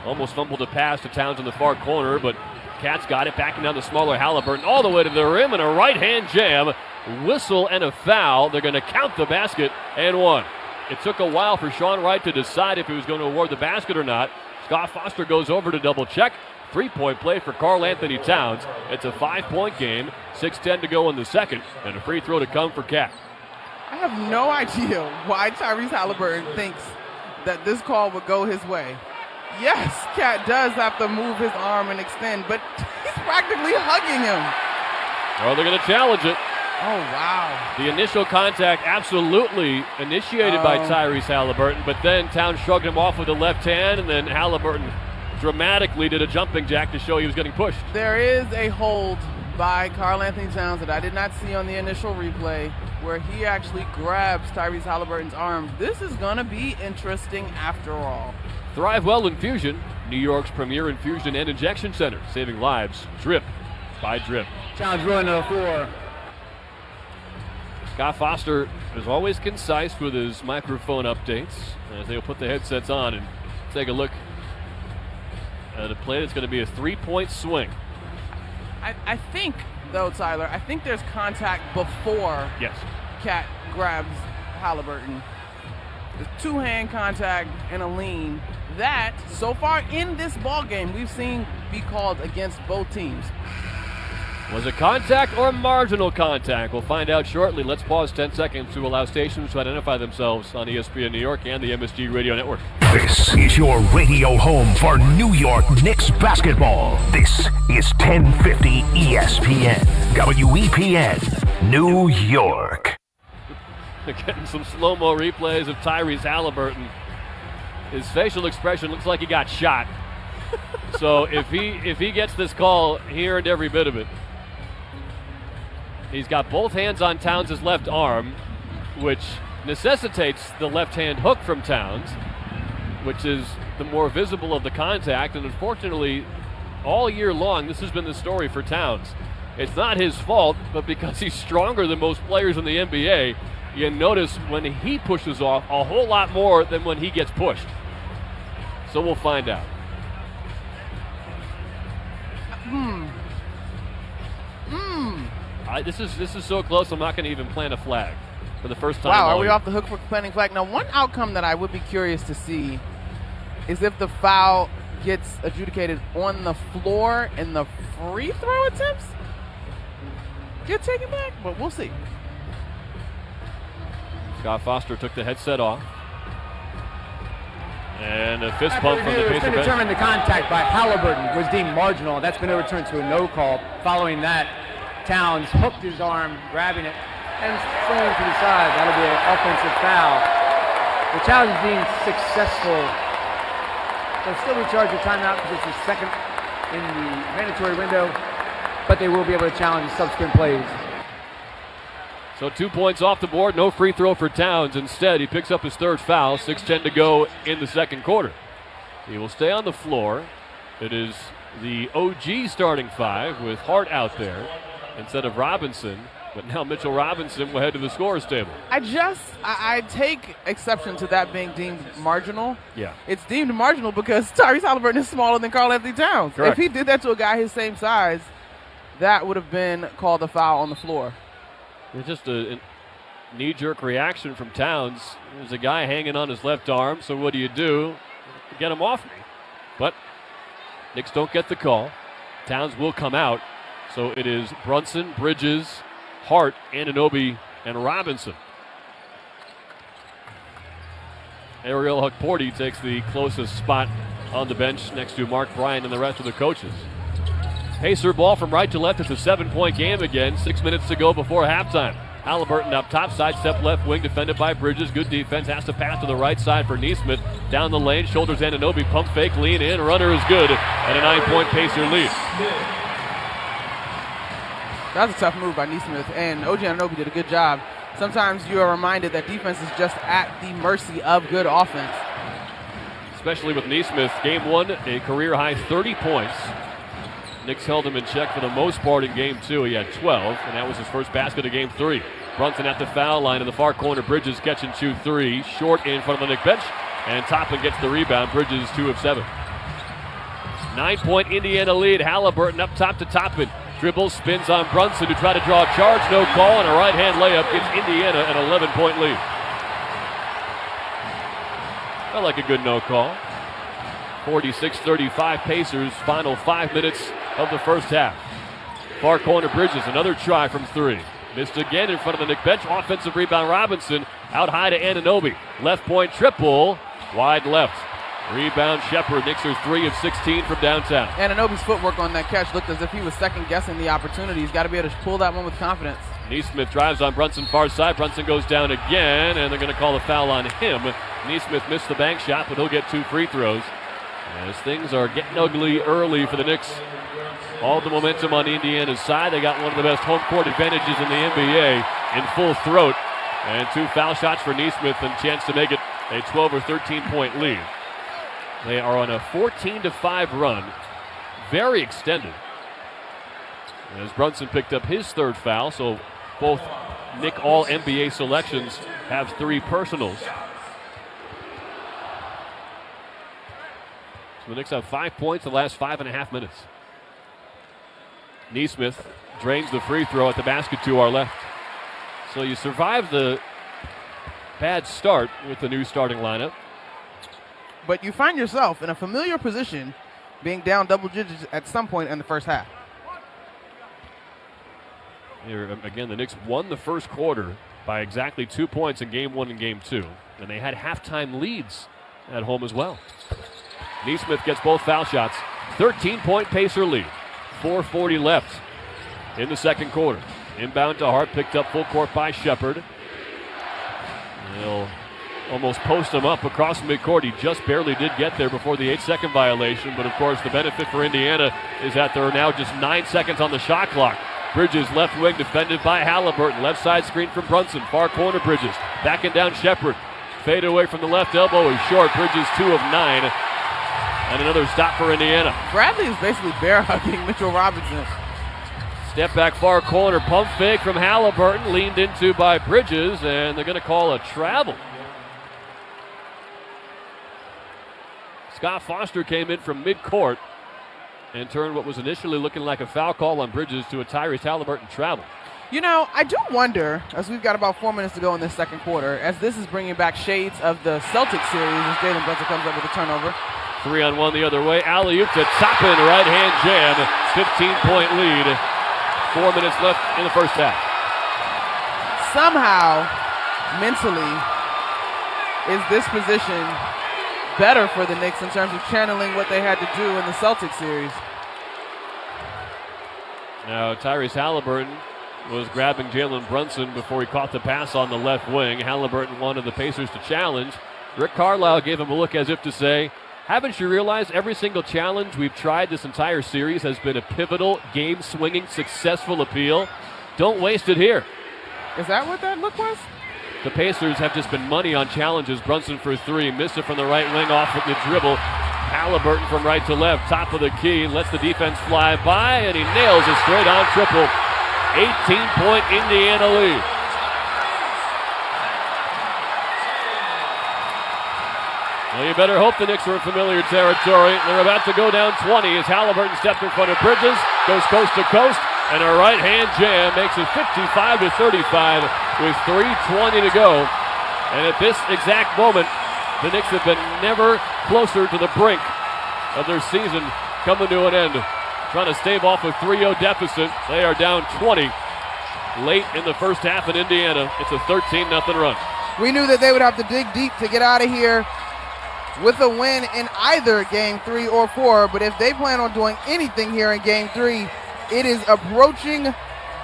Almost fumbled a pass to Towns in the far corner, but Cats got it, backing down the smaller Halliburton all the way to the rim, and a right-hand jam. Whistle and a foul. They're going to count the basket and one. It took a while for Sean Wright to decide if he was going to award the basket or not. Scott Foster goes over to double check. 3-point play for Karl Anthony Towns. It's a 5-point game, 6:10 to go in the second, and a free throw to come for Cat. I have no idea why Tyrese Halliburton thinks that this call would go his way. Yes, Cat does have to move his arm and extend, but he's practically hugging him. Well, they're going to challenge it. Oh, wow. The initial contact absolutely initiated by Tyrese Halliburton, but then Towns shrugged him off with the left hand, and then Halliburton dramatically did a jumping jack to show he was getting pushed. There is a hold by Karl Anthony Towns that I did not see on the initial replay where he actually grabs Tyrese Halliburton's arm. This is going to be interesting after all. Thrive-Well Infusion, New York's premier infusion and injection center, saving lives drip by drip. Towns running to the floor. Scott Foster is always concise with his microphone updates as they'll put the headsets on and take a look at a play that's going to be a 3-point swing. I think, though, Tyler, I think there's contact before Cat grabs Halliburton. There's two-hand contact and a lean. That, so far in this ball game, we've seen be called against both teams. Was it contact or marginal contact? We'll find out shortly. Let's pause 10 seconds to allow stations to identify themselves on ESPN New York and the MSG Radio Network. This is your radio home for New York Knicks basketball. This is 1050 ESPN, WEPN, New York. Getting some slow-mo replays of Tyrese Halliburton. His facial expression looks like he got shot. So if he gets this call, he earned every bit of it. He's got both hands on Towns' left arm, which necessitates the left-hand hook from Towns, which is the more visible of the contact. And unfortunately, all year long, this has been the story for Towns. It's not his fault, but because he's stronger than most players in the NBA, you notice when he pushes off a whole lot more than when he gets pushed. So we'll find out. This is so close, I'm not going to even plant a flag for the first time. Wow, are we off the hook for planting flag? Now, one outcome that I would be curious to see is if the foul gets adjudicated on the floor and the free throw attempts get taken back, but we'll see. Scott Foster took the headset off. And a fist pump from the Pacer bench. Determined the contact by Halliburton was deemed marginal. That's been overturned to a no call. Following that, Towns hooked his arm, grabbing it, and throwing to the side. That'll be an offensive foul. The challenge is being successful. They'll still be charged with timeout because it's the second in the mandatory window, but they will be able to challenge the subsequent plays. So 2 points off the board, no free throw for Towns. Instead, he picks up his third foul, 6:10 to go in the second quarter. He will stay on the floor. It is the OG starting five with Hart out there instead of Robinson. But now Mitchell Robinson will head to the scorer's table. I take exception to that being deemed marginal. Yeah. It's deemed marginal because Tyrese Halliburton is smaller than Karl Anthony Towns. Correct. If he did that to a guy his same size, that would have been called a foul on the floor. It's just a knee-jerk reaction from Towns. There's a guy hanging on his left arm, so what do? Get him off me. But Knicks don't get the call. Towns will come out. So it is Brunson, Bridges, Hart, Anunoby, and Robinson. Ariel Hukporty takes the closest spot on the bench next to Mark Bryant and the rest of the coaches. Pacer ball from right to left. It's a 7-point game again. 6 minutes to go before halftime. Halliburton up top, sidestep left wing, defended by Bridges. Good defense, has to pass to the right side for Neesmith. Down the lane, shoulders Anunoby, pump fake, lean in, runner is good, and a 9-point Pacer lead. That was a tough move by Neesmith, and OG Anunoby did a good job. Sometimes you are reminded that defense is just at the mercy of good offense. Especially with Neesmith. Game one, a career-high 30 points. Knicks held him in check for the most part in game two. He had 12, and that was his first basket of game three. Brunson at the foul line in the far corner. Bridges catch and shoot three. Short in front of the Knick bench, and Toppin gets the rebound. Bridges 2 of 7. 9-point Indiana lead. Halliburton up top to Toppin. Dribbles, spins on Brunson to try to draw a charge. No call, and a right-hand layup gives Indiana an 11-point lead. I like a good no call. 46-35 Pacers, final 5 minutes of the first half. Far corner Bridges, another try from 3. Missed again in front of the Knick bench. Offensive rebound Robinson. Out high to Anunoby. Left point triple. Wide left. Rebound Shepard. Knicks are 3 of 16 from downtown. Anunoby's footwork on that catch looked as if he was second-guessing the opportunity. He's got to be able to pull that one with confidence. Neesmith drives on Brunson far side. Brunson goes down again, and they're going to call a foul on him. Neesmith missed the bank shot, but he'll get 2 free throws. As things are getting ugly early for the Knicks. All the momentum on Indiana's side. They got one of the best home court advantages in the NBA in full throat. And 2 foul shots for Neesmith and chance to make it a 12 or 13-point lead. They are on a 14-5 run. Very extended. As Brunson picked up his 3rd foul, so both Knick All-NBA selections have 3 personals. So the Knicks have 5 points the last 5.5 minutes. Neesmith drains the free throw at the basket to our left. So you survive the bad start with the new starting lineup. But you find yourself in a familiar position being down double digits at some point in the first half. Here, again, the Knicks won the first quarter by exactly 2 points in Game 1 and Game 2. And they had halftime leads at home as well. Neesmith gets both foul shots. 13-point Pacer lead. 4:40 left in the second quarter. Inbound to Hart, picked up full court by Shepard. They'll almost post him up across midcourt. He just barely did get there before the 8-second violation. But, of course, the benefit for Indiana is that there are now just 9 seconds on the shot clock. Bridges, left wing, defended by Halliburton. Left side screen from Brunson. Far corner Bridges. Backing down Shepard. Fade away from the left elbow is short. Bridges 2 of 9. And another stop for Indiana. Bradley is basically bear hugging Mitchell Robinson. Step back far corner. Pump fake from Halliburton. Leaned into by Bridges. And they're going to call a travel. Scott Foster came in from midcourt and turned what was initially looking like a foul call on Bridges to a Tyrese Halliburton travel. You know, I do wonder, as we've got about 4 minutes to go in this second quarter, as this is bringing back shades of the Celtics series as Jalen Brunson comes up with a turnover. 3-on-1 the other way. Alley-oop to Toppin. Right-hand jam. 15-point lead. 4 minutes left in the first half. Somehow, mentally, is this position better for the Knicks in terms of channeling what they had to do in the Celtics series? Now, Tyrese Halliburton was grabbing Jalen Brunson before he caught the pass on the left wing. Halliburton wanted the Pacers to challenge. Rick Carlisle gave him a look as if to say, haven't you realized every single challenge we've tried this entire series has been a pivotal, game-swinging, successful appeal? Don't waste it here. Is that what that look was? The Pacers have just been money on challenges. Brunson for 3, missed it from the right wing off of the dribble. Halliburton from right to left, top of the key, lets the defense fly by, and he nails a straight-on triple. 18-point Indiana lead. Well, you better hope the Knicks are in familiar territory. They're about to go down 20 as Halliburton stepped in front of Bridges, goes coast to coast, and a right-hand jam makes it 55-35 with 3:20 to go. And at this exact moment, the Knicks have been never closer to the brink of their season coming to an end. Trying to stave off a 3-0 deficit. They are down 20 late in the first half in Indiana. It's a 13-0 run. We knew that they would have to dig deep to get out of here with a win in either Game 3 or 4, but if they plan on doing anything here in Game 3, it is approaching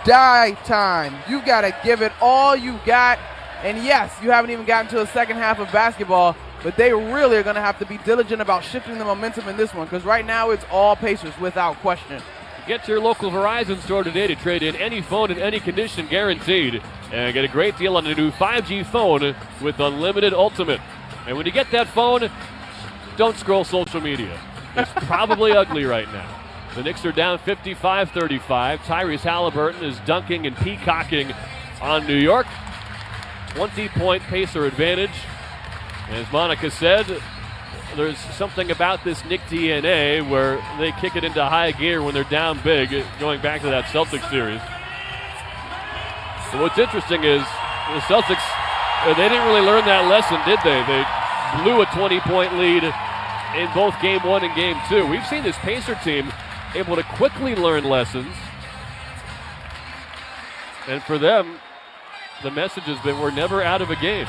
die time. You've got to give it all you got, and yes, you haven't even gotten to the second half of basketball, but they really are going to have to be diligent about shifting the momentum in this one, because right now it's all Pacers without question. Get to your local Verizon store today to trade in any phone in any condition guaranteed, and get a great deal on a new 5G phone with Unlimited Ultimate. And when you get that phone, don't scroll social media. It's probably ugly right now. The Knicks are down 55-35. Tyrese Halliburton is dunking and peacocking on New York. 20-point Pacer advantage. As Monica said, there's something about this Knick DNA where they kick it into high gear when they're down big, going back to that Celtics series. But what's interesting is the Celtics, they didn't really learn that lesson, did they? They blew a 20-point lead in both Game 1 and Game 2. We've seen this Pacer team able to quickly learn lessons. And for them, the message has been we're never out of a game.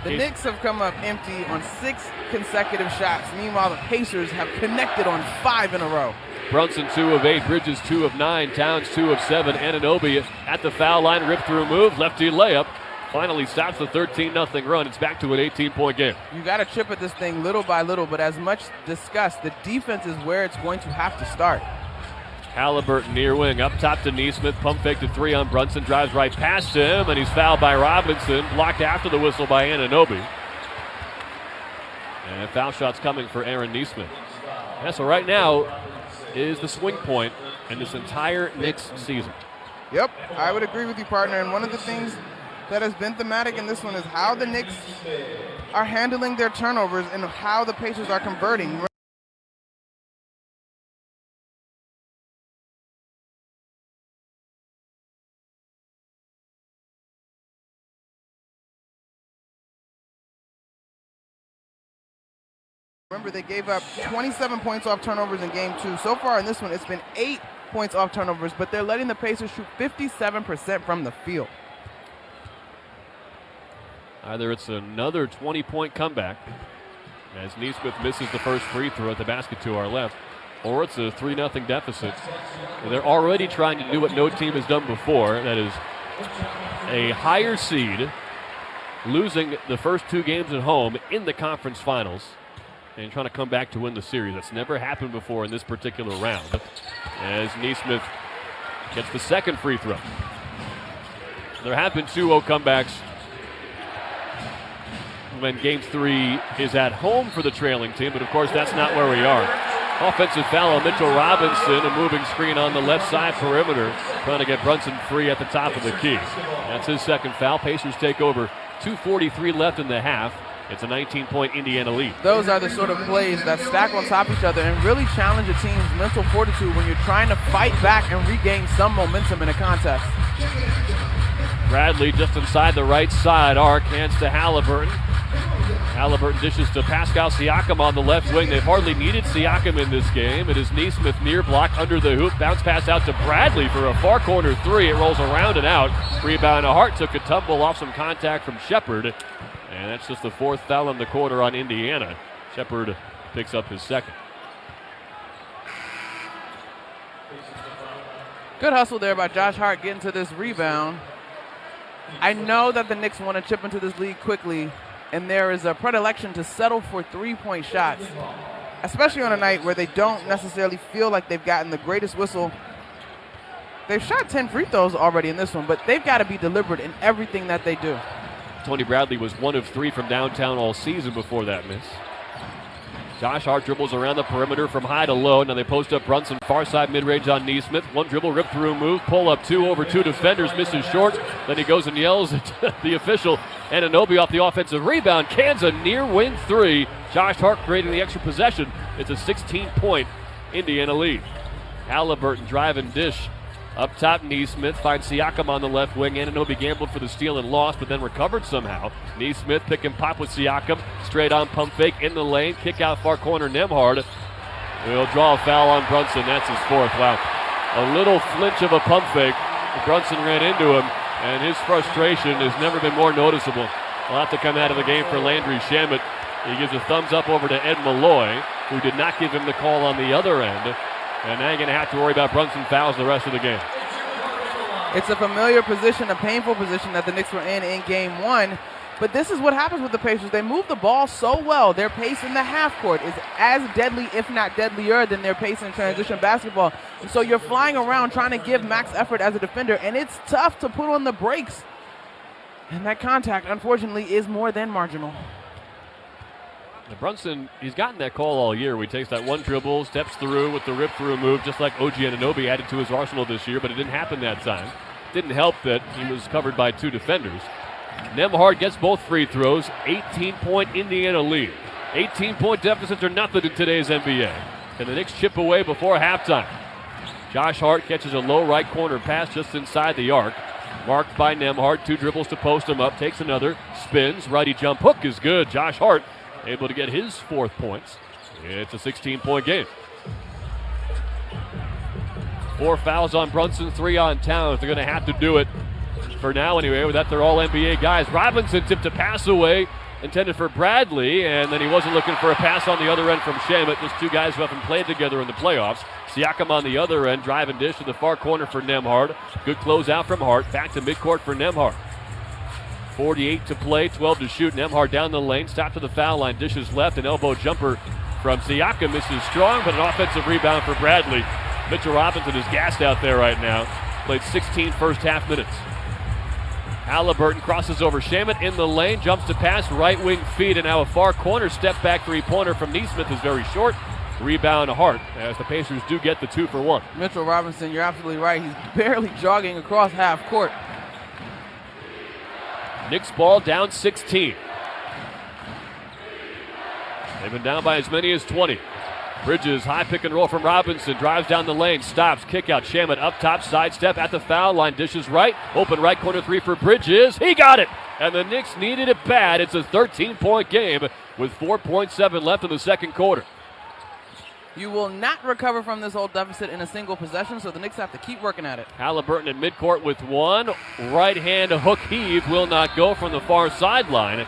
The Knicks have come up empty on 6 consecutive shots. Meanwhile, the Pacers have connected on 5 in a row. Brunson 2 of 8, Bridges 2 of 9, Towns 2 of 7. Anunoby at the foul line, rip through move, lefty layup. Finally stops the 13-0 run. It's back to an 18-point game. You got to chip at this thing little by little, but as much discussed, the defense is where it's going to have to start. Halliburton near wing, up top to Neesmith, pump fake to 3 on Brunson, drives right past him, and he's fouled by Robinson, blocked after the whistle by Anunoby. And foul shots coming for Aaron Neesmith. Yeah, so right now is the swing point in this entire Knicks season. Yep, I would agree with you, partner, and one of the things that has been thematic in this one is how the Knicks are handling their turnovers and how the Pacers are converting. Remember, they gave up 27 points off turnovers in Game 2. So far in this one, it's been 8 points off turnovers, but they're letting the Pacers shoot 57% from the field. Either it's another 20-point comeback as Neesmith misses the first free throw at the basket to our left, or it's a 3-0 deficit. And they're already trying to do what no team has done before, that is a higher seed, losing the first 2 games at home in the conference finals, and trying to come back to win the series. That's never happened before in this particular round, as Neesmith gets the second free throw. There have been 2-0 comebacks when Game 3 is at home for the trailing team, but of course that's not where we are. Offensive foul on Mitchell Robinson, a moving screen on the left side perimeter, trying to get Brunson free at the top of the key. That's his second foul. Pacers take over, 2:43 left in the half. It's a 19-point Indiana lead. Those are the sort of plays that stack on top of each other and really challenge a team's mental fortitude when you're trying to fight back and regain some momentum in a contest. Bradley just inside the right side arc, hands to Halliburton. Halliburton dishes to Pascal Siakam on the left wing. They've hardly needed Siakam in this game. It is Neesmith near block under the hoop. Bounce pass out to Bradley for a far corner 3. It rolls around and out. Rebound, Hart took a tumble off some contact from Shepard. And that's just the 4th foul in the quarter on Indiana. Shepard picks up his second. Good hustle there by Josh Hart getting to this rebound. I know that the Knicks want to chip into this lead quickly, and there is a predilection to settle for 3-point shots, especially on a night where they don't necessarily feel like they've gotten the greatest whistle. They've shot 10 free throws already in this one, but they've got to be deliberate in everything that they do. Tony Bradley was 1 of 3 from downtown all season before that miss. Josh Hart dribbles around the perimeter from high to low. Now they post up Brunson, far side mid-range on Neesmith. 1 dribble, rip through move, pull up 2 over 2 defenders, misses short. Then he goes and yells at the official. Anunoby off the offensive rebound, cans a near wing 3. Josh Hart creating the extra possession. It's a 16-point Indiana lead. Halliburton drive and dish. Up top, Neesmith finds Siakam on the left wing. Anunoby gambled for the steal and lost, but then recovered somehow. Neesmith pick and pop with Siakam. Straight on pump fake in the lane. Kick out far corner. Nembhard will draw a foul on Brunson. That's his 4th. Wow. A little flinch of a pump fake. Brunson ran into him, and his frustration has never been more noticeable. We'll have to come out of the game for Landry Shamet. He gives a thumbs up over to Ed Malloy, who did not give him the call on the other end. And now you're going to have to worry about Brunson fouls the rest of the game. It's a familiar position, a painful position that the Knicks were in Game 1. But this is what happens with the Pacers. They move the ball so well. Their pace in the half court is as deadly, if not deadlier, than their pace in transition basketball. And so you're flying around trying to give max effort as a defender, and it's tough to put on the brakes. And that contact, unfortunately, is more than marginal. Now Brunson, he's gotten that call all year. He takes that 1 dribble, steps through with the rip-through move, just like OG Anunoby added to his arsenal this year, but it didn't happen that time. Didn't help that he was covered by 2 defenders. Nembhard gets both free throws, 18-point Indiana lead. 18-point deficits are nothing in today's NBA. And the Knicks chip away before halftime. Josh Hart catches a low right corner pass just inside the arc. Marked by Nembhard, 2 dribbles to post him up, takes another, spins, righty jump hook is good. Josh Hart able to get his 4th points. It's a 16-point game. 4 fouls on Brunson, 3 on Towns. They're going to have to do it for now anyway. With that, they're all NBA guys. Robinson tipped a pass away, intended for Bradley, and then he wasn't looking for a pass on the other end from Shamet. Just 2 guys who haven't played together in the playoffs. Siakam on the other end, drive and dish to the far corner for Nembhard. Good closeout from Hart. Back to midcourt for Nembhard. 48 to play, 12 to shoot. Nembhard down the lane, stop to the foul line, dishes left, an elbow jumper from Siakam. Misses strong, but an offensive rebound for Bradley. Mitchell Robinson is gassed out there right now. Played 16 first half minutes. Halliburton crosses over Shamet in the lane, jumps to pass, right wing feed, and now a far corner step back 3-pointer from Neesmith is very short. Rebound Hart as the Pacers do get the 2 for 1. Mitchell Robinson, you're absolutely right. He's barely jogging across half court. Knicks ball down 16. They've been down by as many as 20. Bridges, high pick and roll from Robinson, drives down the lane, stops, kick out, Shamet up top, sidestep at the foul line, dishes right, open right corner 3 for Bridges, he got it! And the Knicks needed it bad. It's a 13-point game with 4.7 left in the second quarter. You will not recover from this whole deficit in a single possession, so the Knicks have to keep working at it. Halliburton in midcourt with 1. Right-hand hook heave will not go from the far sideline.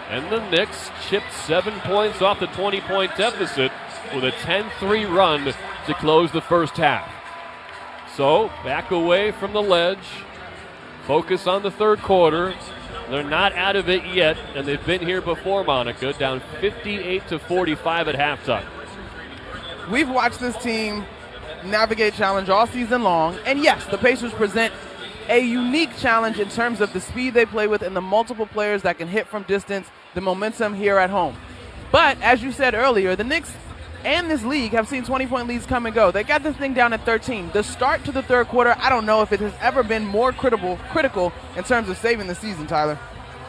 And the Knicks chipped 7 points off the 20-point deficit with a 10-3 run to close the first half. So, back away from the ledge. Focus on the third quarter. They're not out of it yet, and they've been here before, Monica. Down 58-45 at halftime. We've watched this team navigate challenge all season long, and yes, the Pacers present a unique challenge in terms of the speed they play with and the multiple players that can hit from distance, the momentum here at home. But, as you said earlier, the Knicks and this league have seen 20-point leads come and go. They got this thing down at 13. The start to the third quarter, I don't know if it has ever been more critical in terms of saving the season, Tyler.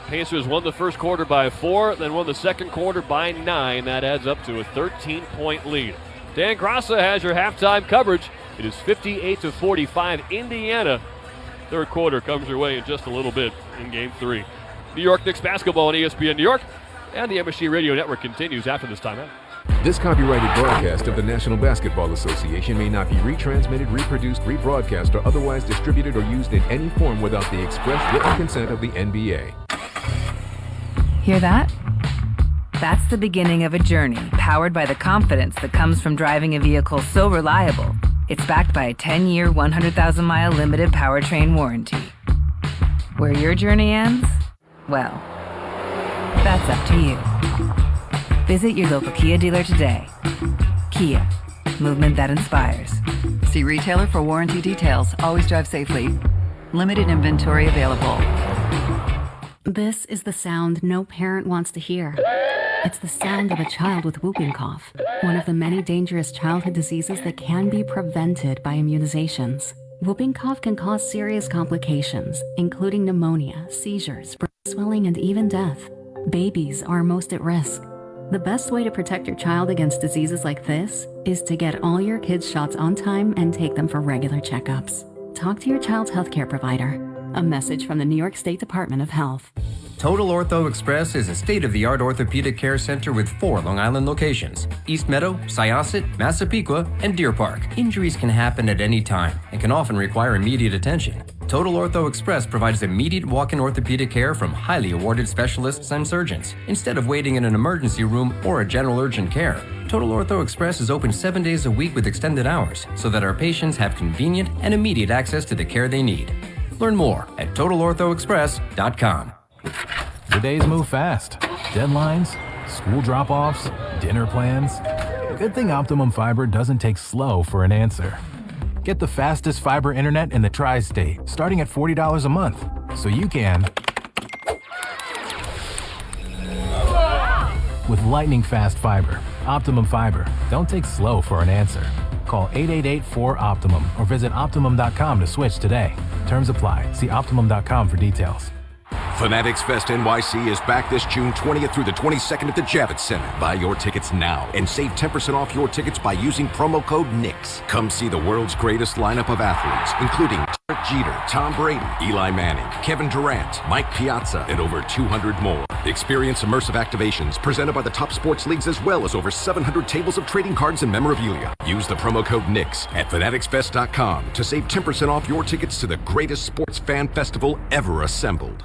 Pacers won the first quarter by 4, then won the second quarter by 9. That adds up to a 13-point lead. Dan Grassa has your halftime coverage. It is 58-45 Indiana. Third quarter comes your way in just a little bit in Game 3. New York Knicks basketball on ESPN New York, and the MSG Radio Network continues after this timeout. This copyrighted broadcast of the National Basketball Association may not be retransmitted, reproduced, rebroadcast, or otherwise distributed or used in any form without the express written consent of the NBA. Hear that? That's the beginning of a journey powered by the confidence that comes from driving a vehicle so reliable. It's backed by a 10-year, 100,000-mile limited powertrain warranty. Where your journey ends? Well, that's up to you. Visit your local Kia dealer today. Kia, movement that inspires. See retailer for warranty details. Always drive safely. Limited inventory available. This is the sound no parent wants to hear. It's the sound of a child with whooping cough, one of the many dangerous childhood diseases that can be prevented by immunizations. Whooping cough can cause serious complications, including pneumonia, seizures, brain swelling, and even death. Babies are most at risk. The best way to protect your child against diseases like this is to get all your kids' shots on time and take them for regular checkups. Talk to your child's healthcare provider. A message from the New York State Department of Health. Total Ortho Express is a state-of-the-art orthopedic care center with 4 Long Island locations: East Meadow, Syosset, Massapequa, and Deer Park. Injuries can happen at any time and can often require immediate attention. Total Ortho Express provides immediate walk-in orthopedic care from highly awarded specialists and surgeons, instead of waiting in an emergency room or a general urgent care. Total Ortho Express is open 7 days a week with extended hours so that our patients have convenient and immediate access to the care they need. Learn more at TotalOrthoExpress.com. The days move fast. Deadlines, school drop-offs, dinner plans. Good thing Optimum Fiber doesn't take slow for an answer. Get the fastest fiber internet in the tri-state, starting at $40 a month, so you can. With lightning fast fiber, Optimum Fiber, don't take slow for an answer. Call 888-4-OPTIMUM or visit Optimum.com to switch today. Terms apply. See Optimum.com for details. Fanatics Fest NYC is back this June 20th through the 22nd at the Javits Center. Buy your tickets now and save 10% off your tickets by using promo code KNICKS. Come see the world's greatest lineup of athletes, including Derek Jeter, Tom Brady, Eli Manning, Kevin Durant, Mike Piazza, and over 200 more. Experience immersive activations presented by the top sports leagues as well as over 700 tables of trading cards and memorabilia. Use the promo code KNICKS at fanaticsfest.com to save 10% off your tickets to the greatest sports fan festival ever assembled.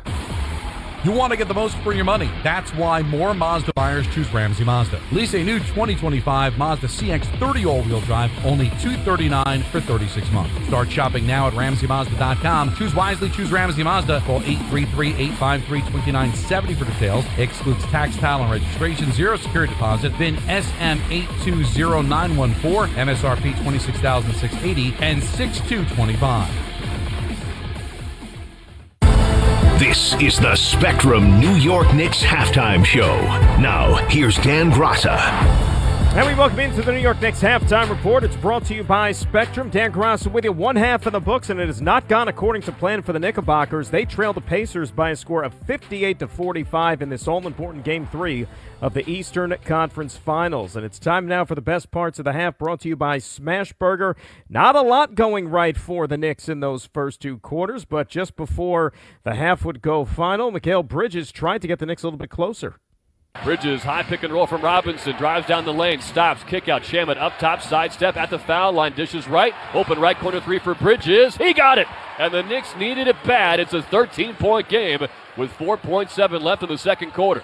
You want to get the most for your money. That's why more Mazda buyers choose Ramsey Mazda. Lease a new 2025 Mazda CX-30 all-wheel drive, only $239 for 36 months. Start shopping now at RamseyMazda.com. Choose wisely, choose Ramsey Mazda. Call 833-853-2970 for details. Excludes tax, title, and registration. Zero security deposit. VIN SM820914. MSRP $26,680 and $6,225. This is the Spectrum New York Knicks halftime show. Now, here's Dan Graca. And we welcome into the New York Knicks halftime report. It's brought to you by Spectrum. Dan Graca with you. One half of the books, and it has not gone according to plan for the Knickerbockers. They trailed the Pacers by a score of 58-45 in this all-important Game 3 of the Eastern Conference Finals. And it's time now for the best parts of the half, brought to you by Smashburger. Not a lot going right for the Knicks in those first two quarters, but just before the half would go final, Mikal Bridges tried to get the Knicks a little bit closer. Bridges, high pick and roll from Robinson, drives down the lane, stops, kick out, Shamet up top, sidestep at the foul line, dishes right, open right corner three for Bridges, he got it! And the Knicks needed it bad. It's a 13-point game with 4.7 left in the second quarter.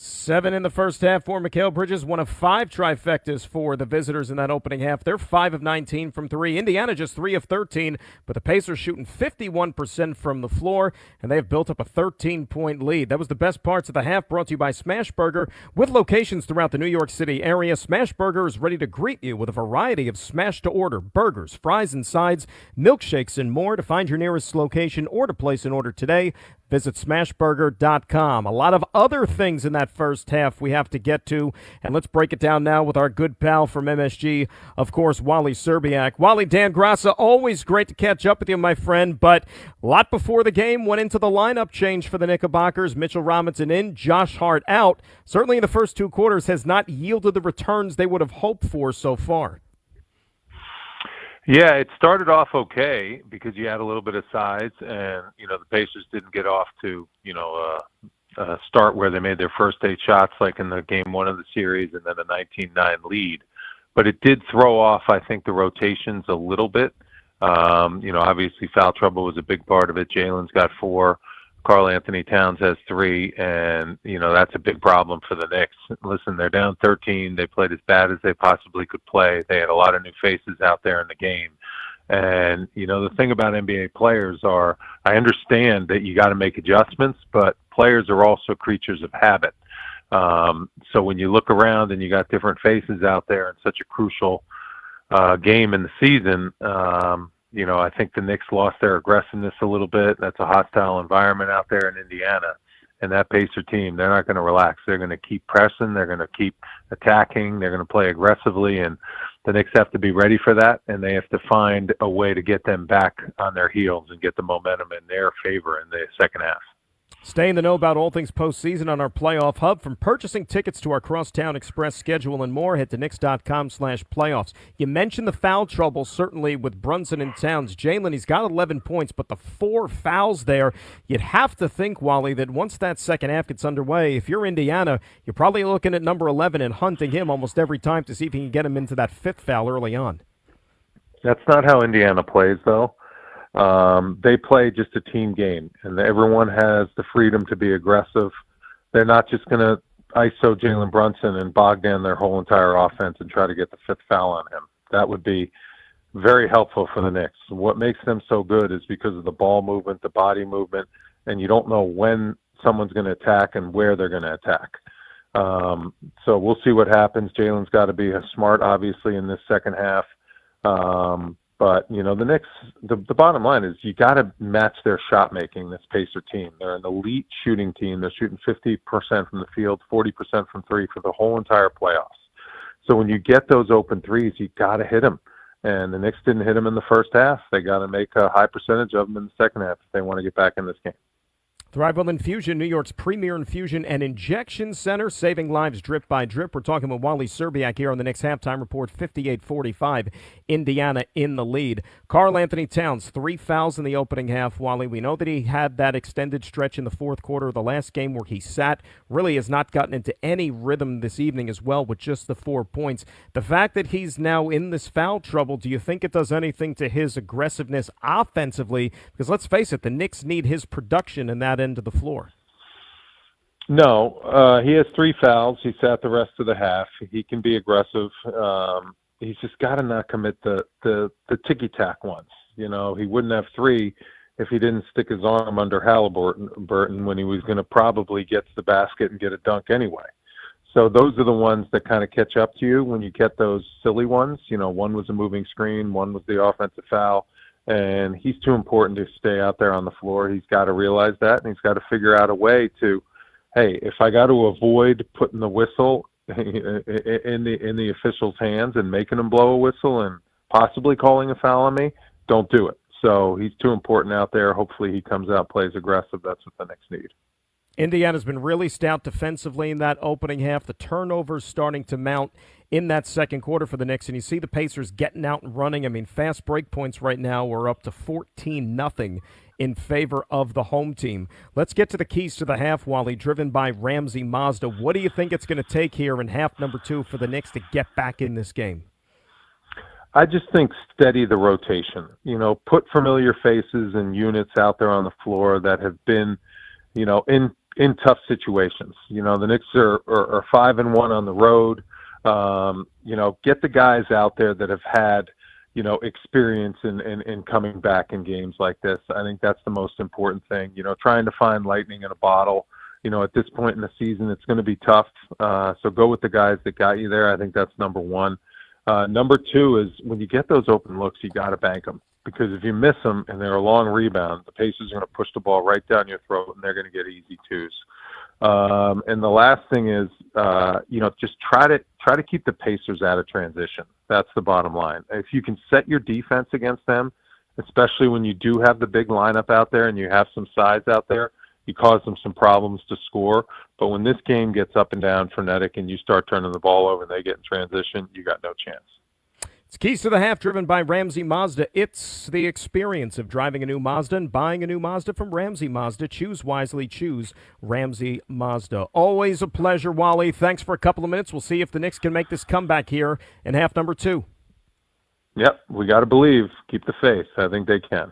7 in the first half for Mikal Bridges, one of 5 trifectas for the visitors in that opening half. They're 5 of 19 from 3. Indiana just 3 of 13, but the Pacers shooting 51% from the floor, and they have built up a 13-point lead. That was the best parts of the half, brought to you by Smashburger. With locations throughout the New York City area, Smashburger is ready to greet you with a variety of smash-to-order burgers, fries and sides, milkshakes, and more. To find your nearest location or to place an order today, visit smashburger.com. A lot of other things in that first half we have to get to, and let's break it down now with our good pal from MSG, of course, Wally Serbiak. Wally, Dan Graca, always great to catch up with you, my friend, but a lot before the game went into the lineup change for the Knickerbockers. Mitchell Robinson in, Josh Hart out. Certainly in the first two quarters has not yielded the returns they would have hoped for so far. Yeah, it started off okay because you had a little bit of size, and the Pacers didn't get off to a start where they made their first 8 shots, like in the game 1 of the series, and then a 19-9 lead. But it did throw off, I think, the rotations a little bit. Obviously foul trouble was a big part of it. Jalen's got 4. Karl Anthony Towns has 3, and, that's a big problem for the Knicks. Listen, they're down 13. They played as bad as they possibly could play. They had a lot of new faces out there in the game. And, the thing about NBA players are, I understand that you got to make adjustments, but players are also creatures of habit. So when you look around and you got different faces out there in such a crucial game in the season, I think the Knicks lost their aggressiveness a little bit. That's a hostile environment out there in Indiana. And that Pacer team, they're not going to relax. They're going to keep pressing. They're going to keep attacking. They're going to play aggressively. And the Knicks have to be ready for that. And they have to find a way to get them back on their heels and get the momentum in their favor in the second half. Stay in the know about all things postseason on our playoff hub. From purchasing tickets to our Crosstown Express schedule and more, head to Knicks.com/playoffs. You mentioned the foul trouble, certainly, with Brunson and Towns. Jalen, he's got 11 points, but the 4 fouls there, you'd have to think, Wally, that once that second half gets underway, if you're Indiana, you're probably looking at number 11 and hunting him almost every time to see if you can get him into that 5th foul early on. That's not how Indiana plays, though. They play just a team game, and everyone has the freedom to be aggressive. They're not just going to ISO Jalen Brunson and bog down their whole entire offense and try to get the 5th foul on him. That would be very helpful for the Knicks. What makes them so good is because of the ball movement, the body movement, and you don't know when someone's going to attack and where they're going to attack. So we'll see what happens. Jalen's got to be smart, obviously, in this second half. But, the Knicks, the bottom line is you got to match their shot making, this Pacer team. They're an elite shooting team. They're shooting 50% from the field, 40% from 3 for the whole entire playoffs. So when you get those open threes, you got to hit them. And the Knicks didn't hit them in the first half. They got to make a high percentage of them in the second half if they want to get back in this game. Thriveal Infusion, New York's premier infusion and injection center, saving lives drip by drip. We're talking with Wally Serbiak here on the Knicks halftime report, 58-45, Indiana in the lead. Karl Anthony Towns, 3 fouls in the opening half, Wally. We know that he had that extended stretch in the fourth quarter of the last game where he sat. Really has not gotten into any rhythm this evening as well with just the 4 points. The fact that he's now in this foul trouble, do you think it does anything to his aggressiveness offensively? Because let's face it, the Knicks need his production in that end of the floor. No, he has 3 fouls. He sat the rest of the half. He can be aggressive. He's just got to not commit the ticky-tack ones. You know, he wouldn't have 3 if he didn't stick his arm under Halliburton when he was going to probably get to the basket and get a dunk anyway. So those are the ones that kind of catch up to you when you get those silly ones. You know, one was a moving screen, one was the offensive foul. And he's too important to stay out there on the floor. He's got to realize that, and he's got to figure out a way to, hey, if I got to avoid putting the whistle in the official's hands and making him blow a whistle and possibly calling a foul on me, don't do it. So he's too important out there. Hopefully he comes out, plays aggressive. That's what the Knicks need. Indiana's been really stout defensively in that opening half. The turnovers starting to mount in that second quarter for the Knicks, and you see the Pacers getting out and running. I mean, fast break points right now are up to 14-0 in favor of the home team. Let's get to the keys to the half, Wally, driven by Ramsey Mazda. What do you think it's going to take here in half number 2 for the Knicks to get back in this game? I just think steady the rotation. You know, put familiar faces and units out there on the floor that have been, you know, in tough situations. You know, the Knicks are 5-1 on the road. You know, get the guys out there that have had, you know, experience in coming back in games like this. I think that's the most important thing. You know, trying to find lightning in a bottle. You know, at this point in the season, it's going to be tough. So go with the guys that got you there. I think that's number 1. Number 2 is when you get those open looks, you got to bank them. Because if you miss them and they're a long rebound, the Pacers are going to push the ball right down your throat, and they're going to get easy 2s. And the last thing is, you know, just try to keep the Pacers out of transition. That's the bottom line. If you can set your defense against them, especially when you do have the big lineup out there and you have some size out there, you cause them some problems to score. But when this game gets up and down, frenetic, and you start turning the ball over and they get in transition, you got no chance. It's Keys to the Half, driven by Ramsey Mazda. It's the experience of driving a new Mazda and buying a new Mazda from Ramsey Mazda. Choose wisely. Choose Ramsey Mazda. Always a pleasure, Wally. Thanks for a couple of minutes. We'll see if the Knicks can make this comeback here in half number 2. Yep, we got to believe. Keep the faith. I think they can.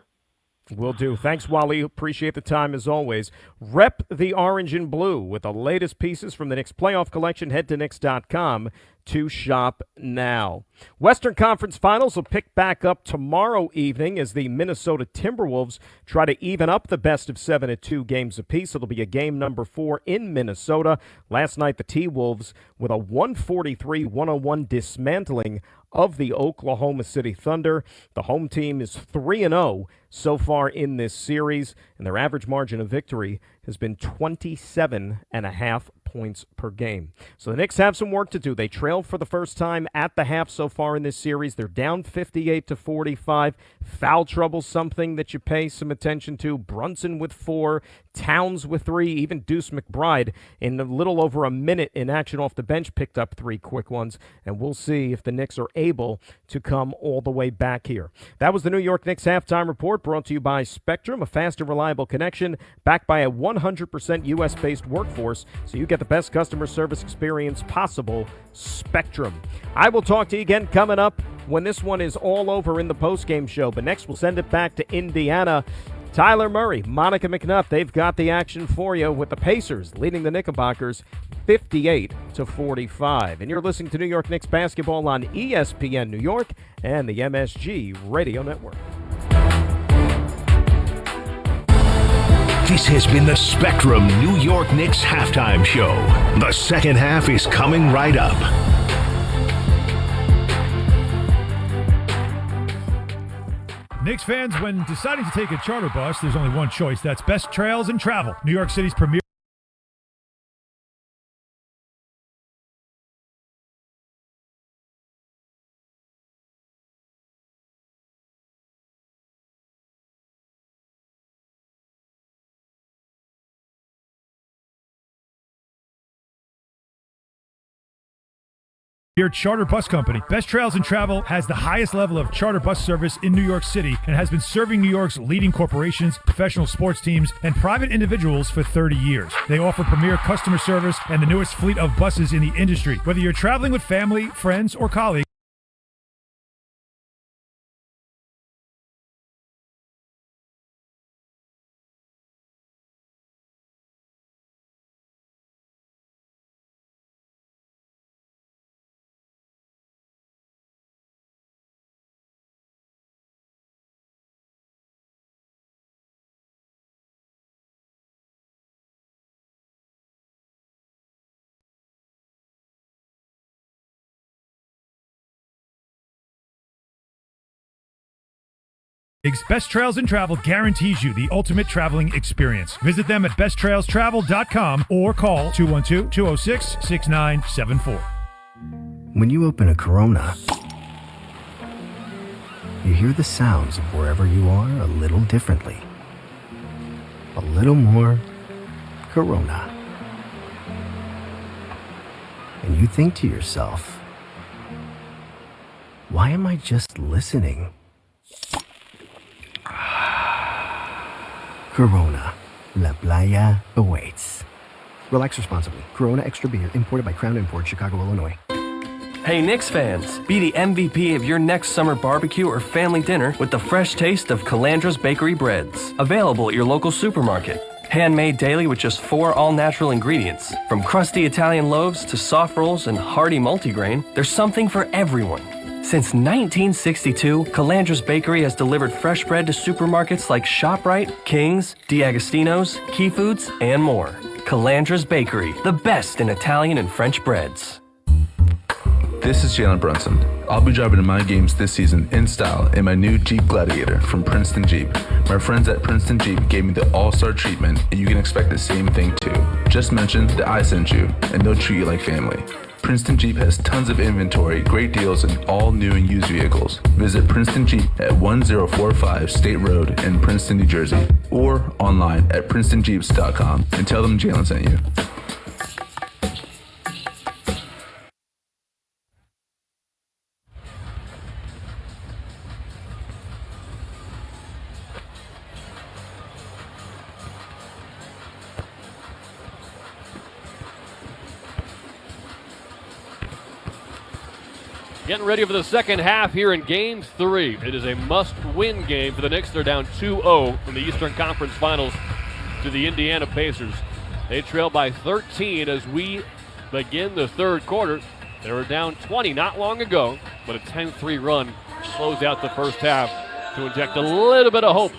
Will do. Thanks, Wally. Appreciate the time as always. Rep the orange and blue with the latest pieces from the Knicks playoff collection. Head to Knicks.com to shop now. Western Conference Finals will pick back up tomorrow evening as the Minnesota Timberwolves try to even up the best of 7 at 2 games apiece. It'll be a game number 4 in Minnesota. Last night, the T-Wolves with a 143-101 dismantling of the Oklahoma City Thunder. The home team is 3-0 so far in this series, and their average margin of victory has been 27.5 points per game. So the Knicks have some work to do. They trail for the first time at the half so far in this series. They're down 58-45. Foul trouble, something that you pay some attention to. Brunson with 4, Towns with 3, even Deuce McBride in a little over a minute in action off the bench picked up 3 quick ones, and we'll see if the Knicks are able to come all the way back here. That was the New York Knicks halftime report, brought to you by Spectrum, a fast and reliable connection backed by a 100% U.S.-based workforce, so you get the best customer service experience possible. Spectrum. I will talk to you again coming up when this one is all over in the postgame show, but next we'll send it back to Indiana. Tyler Murray, Monica McNutt, they've got the action for you with the Pacers leading the Knickerbockers 58-45. And you're listening to New York Knicks basketball on ESPN New York and the MSG Radio Network. This has been the Spectrum New York Knicks halftime show. The second half is coming right up. Knicks fans, when deciding to take a charter bus, there's only one choice. That's Best Trails and Travel, New York City's premier Your charter bus company. Best Trails and Travel has the highest level of charter bus service in New York City and has been serving New York's leading corporations, professional sports teams, and private individuals for 30 years. They offer premier customer service and the newest fleet of buses in the industry. Whether you're traveling with family, friends, or colleagues, Best Trails and Travel guarantees you the ultimate traveling experience. Visit them at besttrailstravel.com or call 212-206-6974. When you open a Corona, you hear the sounds of wherever you are a little differently. A little more Corona. And you think to yourself, why am I just listening? Corona, La Playa awaits. Relax responsibly. Corona Extra Beer, imported by Crown Imports, Chicago, Illinois. Hey Knicks fans, be the MVP of your next summer barbecue or family dinner with the fresh taste of Calandra's Bakery Breads. Available at your local supermarket. Handmade daily with just 4 all-natural ingredients. From crusty Italian loaves to soft rolls and hearty multigrain, there's something for everyone. Since 1962, Calandra's Bakery has delivered fresh bread to supermarkets like ShopRite, King's, D'Agostino's, Key Foods, and more. Calandra's Bakery, the best in Italian and French breads. This is Jalen Brunson. I'll be driving to my games this season in style in my new Jeep Gladiator from Princeton Jeep. My friends at Princeton Jeep gave me the all-star treatment, and you can expect the same thing too. Just mention that I sent you, and they'll treat you like family. Princeton Jeep has tons of inventory, great deals, and all new and used vehicles. Visit Princeton Jeep at 1045 State Road in Princeton, New Jersey, or online at PrincetonJeeps.com and tell them Jalen sent you. Getting ready for the second half here in Game 3. It is a must-win game for the Knicks. They're down 2-0 in the Eastern Conference Finals to the Indiana Pacers. They trail by 13 as we begin the third quarter. They were down 20 not long ago, but a 10-3 run closed out the first half to inject a little bit of hope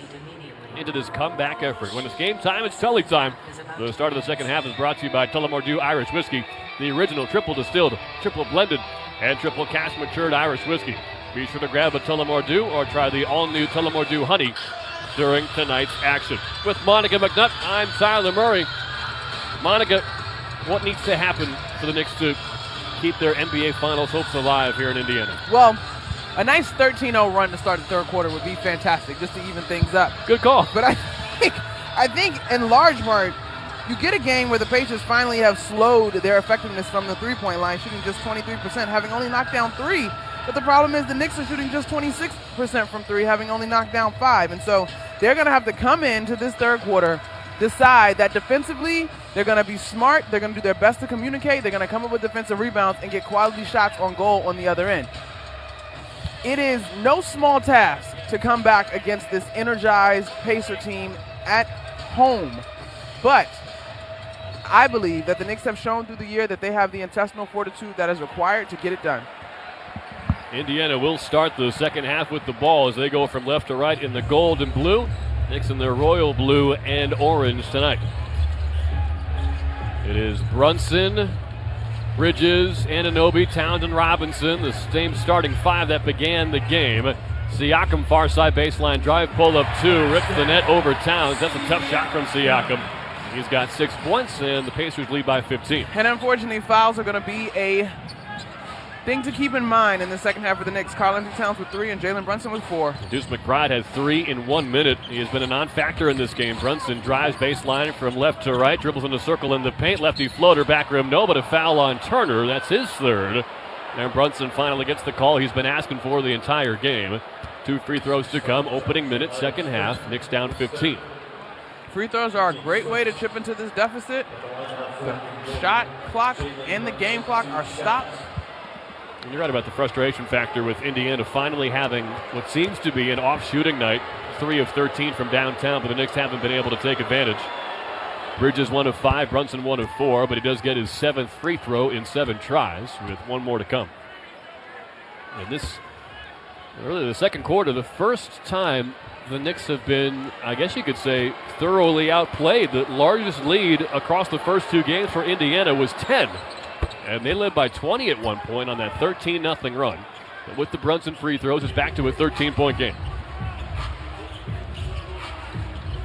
into this comeback effort. When it's game time, it's Tully time. The start of the second half is brought to you by Tullamore Irish Whiskey, the original triple distilled, triple blended, and triple cask matured Irish whiskey. Be sure to grab a Tullamore Dew or try the all-new Tullamore Dew Honey during tonight's action. With Monica McNutt, I'm Tyler Murray. Monica, what needs to happen for the Knicks to keep their NBA Finals hopes alive here in Indiana? Well, a nice 13-0 run to start the third quarter would be fantastic, just to even things up. Good call. But I think in large part, you get a game where the Pacers finally have slowed their effectiveness from the three-point line, shooting just 23%, having only knocked down 3. But the problem is the Knicks are shooting just 26% from 3, having only knocked down 5. And so they're going to have to come into this third quarter, decide that defensively they're going to be smart, they're going to do their best to communicate, they're going to come up with defensive rebounds and get quality shots on goal on the other end. It is no small task to come back against this energized Pacer team at home. But I believe that the Knicks have shown through the year that they have the intestinal fortitude that is required to get it done. Indiana will start the second half with the ball as they go from left to right in the gold and blue. Knicks in their royal blue and orange tonight. It is Brunson, Bridges, Anunoby, Townsend, Robinson, the same starting 5 that began the game. Siakam, far side baseline drive, pull up 2, rips the net over Towns. That's a tough shot from Siakam. He's got 6 points, and the Pacers lead by 15. And unfortunately, fouls are going to be a thing to keep in mind in the second half of the Knicks. Karl-Anthony Towns with 3 and Jalen Brunson with 4. Deuce McBride had 3 in 1 minute. He has been a non-factor in this game. Brunson drives baseline from left to right, dribbles in the circle in the paint. Lefty floater, back rim, no, but a foul on Turner. That's his third. And Brunson finally gets the call he's been asking for the entire game. 2 free throws to come. Opening minute, second half. Knicks down 15. Free throws are a great way to chip into this deficit. The shot clock and the game clock are stopped. And you're right about the frustration factor with Indiana finally having what seems to be an off shooting night. 3 of 13 from downtown, but the Knicks haven't been able to take advantage. Bridges 1 of 5, Brunson 1 of 4, but he does get his 7th free throw in 7 tries with 1 more to come. And this, really the second quarter, the first time the Knicks have been, I guess you could say, thoroughly outplayed. The largest lead across the first 2 games for Indiana was 10. And they led by 20 at one point on that 13-0 run. But with the Brunson free throws, it's back to a 13-point game.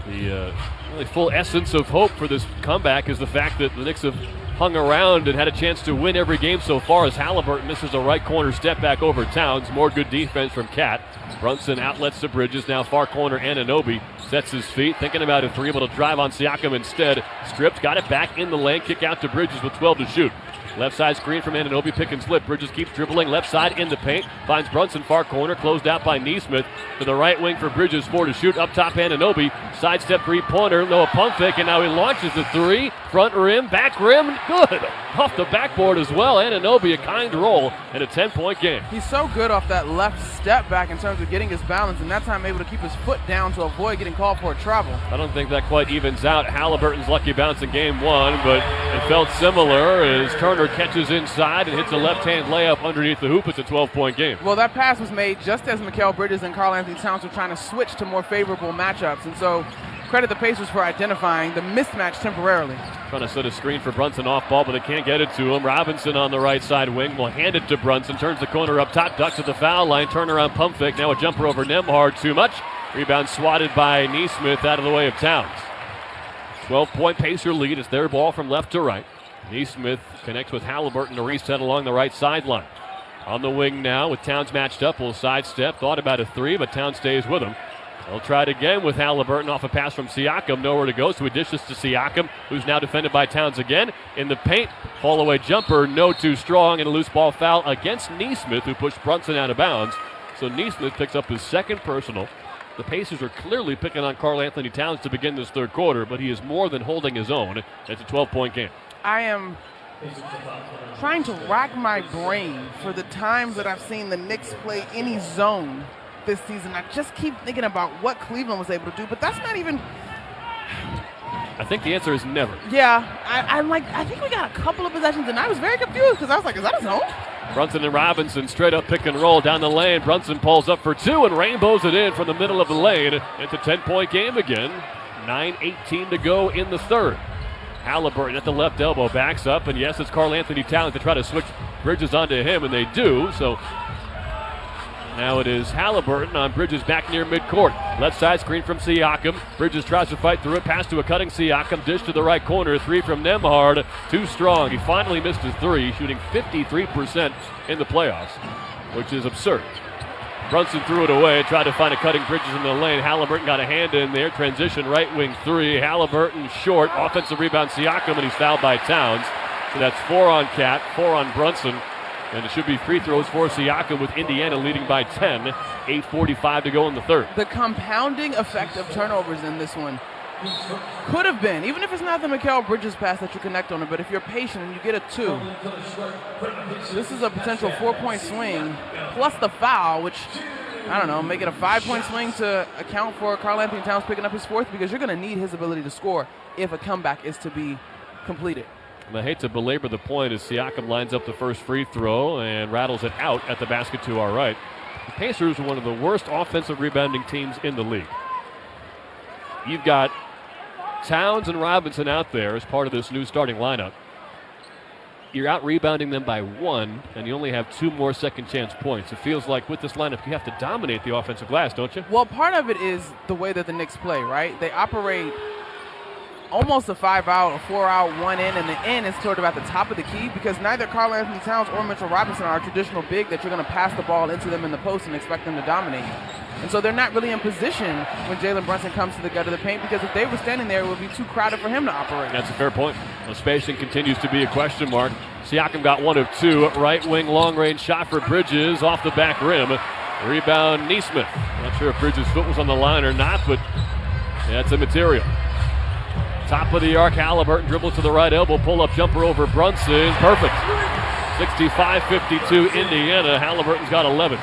The really full essence of hope for this comeback is the fact that the Knicks have hung around and had a chance to win every game so far as Halliburton misses a right corner step back over Towns. More good defense from Cat. Brunson outlets to Bridges. Now far corner Anunoby sets his feet. Thinking about a 3, able to drive on Siakam instead. Stripped, got it back in the lane. Kick out to Bridges with 12 to shoot. Left side screen from Anunoby, pick and slip. Bridges keeps dribbling left side in the paint. Finds Brunson far corner, closed out by Nesmith. To the right wing for Bridges, 4 to shoot. Up top Anunoby, sidestep 3-pointer. Noah pump fake, and now he launches the 3. Front rim, back rim, good. Off the backboard as well. Anunoby, a kind roll and a 10-point game. He's so good off that left step back in terms of getting his balance, and that time able to keep his foot down to avoid getting called for a travel. I don't think that quite evens out Halliburton's lucky bounce in game 1, but it felt similar as Turner catches inside and hits a left-hand layup underneath the hoop. It's a 12-point game. Well, that pass was made just as Mikal Bridges and Karl-Anthony Towns were trying to switch to more favorable matchups, and so credit the Pacers for identifying the mismatch temporarily. Trying to set a screen for Brunson off ball, but they can't get it to him. Robinson on the right side wing will hand it to Brunson. Turns the corner up top, ducks at the foul line. Turnaround pump fake. Now a jumper over Nembhard. Too much. Rebound swatted by Nesmith out of the way of Towns. 12-point Pacer lead. It's their ball from left to right. Nesmith connects with Halliburton to reset along the right sideline. On the wing now with Towns matched up. Will sidestep. Thought about a 3, but Towns stays with him. They'll try it again with Halliburton off a pass from Siakam. Nowhere to go, so he dishes to Siakam, who's now defended by Towns again. In the paint, fall-away jumper, no too strong, and a loose ball foul against Nesmith, who pushed Brunson out of bounds. So Nesmith picks up his 2nd personal. The Pacers are clearly picking on Karl-Anthony Towns to begin this 3rd quarter, but he is more than holding his own. It's a 12-point game. I am trying to rack my brain for the times that I've seen the Knicks play any zone this season. I just keep thinking about what Cleveland was able to do, but that's not even. I think the answer is never. Yeah, I think we got a couple of possessions, and I was very confused because I was like, is that a zone? Brunson and Robinson straight up pick and roll down the lane. Brunson pulls up for 2 and rainbows it in from the middle of the lane. It's a 10-point game again. 9:18 to go in the 3rd. Halliburton at the left elbow backs up, and yes, it's Karl-Anthony Towns to try to switch Bridges onto him, and they do. So now it is Halliburton on Bridges back near midcourt. Left side screen from Siakam. Bridges tries to fight through it. Pass to a cutting Siakam. Dish to the right corner. 3 from Nembhard. Too strong. He finally missed his 3, shooting 53% in the playoffs, which is absurd. Brunson threw it away. Tried to find a cutting Bridges in the lane. Halliburton got a hand in there. Transition right wing 3. Halliburton short. Offensive rebound Siakam, and he's fouled by Towns. So that's 4 on Cat, 4 on Brunson. And it should be free throws for Siakam with Indiana leading by 10. 8:45 to go in the 3rd. The compounding effect of turnovers in this one could have been, even if it's not the Mikal Bridges pass that you connect on it, but if you're patient and you get a 2, this is a potential 4-point swing, plus the foul, which, I don't know, make it a 5-point swing to account for Karl-Anthony Towns picking up his 4th, because you're going to need his ability to score if a comeback is to be completed. And I hate to belabor the point as Siakam lines up the first free throw and rattles it out at the basket to our right. The Pacers are one of the worst offensive rebounding teams in the league. You've got Towns and Robinson out there as part of this new starting lineup. You're out rebounding them by 1, and you only have 2 more second chance points. It feels like with this lineup, you have to dominate the offensive glass, don't you? Well, part of it is the way that the Knicks play, right? They operate almost a 5-out, a 4-out, 1 in, and the in is sort of at the top of the key, because neither Karl-Anthony Towns or Mitchell Robinson are a traditional big that you're going to pass the ball into them in the post and expect them to dominate. And so they're not really in position when Jalen Brunson comes to the gut of the paint, because if they were standing there, it would be too crowded for him to operate. That's a fair point. The spacing continues to be a question mark. Siakam got 1 of 2. Right wing long range shot for Bridges off the back rim. Rebound Neesmith. Not sure if Bridges' foot was on the line or not, but that's immaterial. Top of the arc, Halliburton dribbles to the right elbow, pull-up jumper over Brunson. Perfect. 65-52 Indiana. Halliburton's got 11.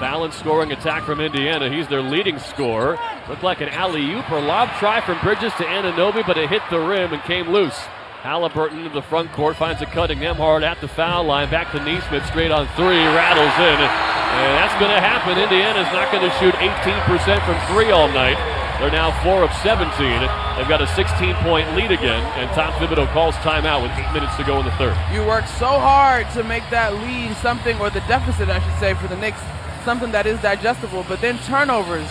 Balanced scoring attack from Indiana. He's their leading scorer. Looked like an alley-oop or lob try from Bridges to Anunoby, but it hit the rim and came loose. Halliburton to the front court, finds a cutting Nembhard at the foul line. Back to Neesmith, straight on 3, rattles in. And that's going to happen. Indiana's not going to shoot 18% from 3 all night. They're now 4 of 17. They've got a 16-point lead again, and Tom Thibodeau calls timeout with 8 minutes to go in the third. You worked so hard to make that lead something, or the deficit, I should say, for the Knicks, something that is digestible, but then turnovers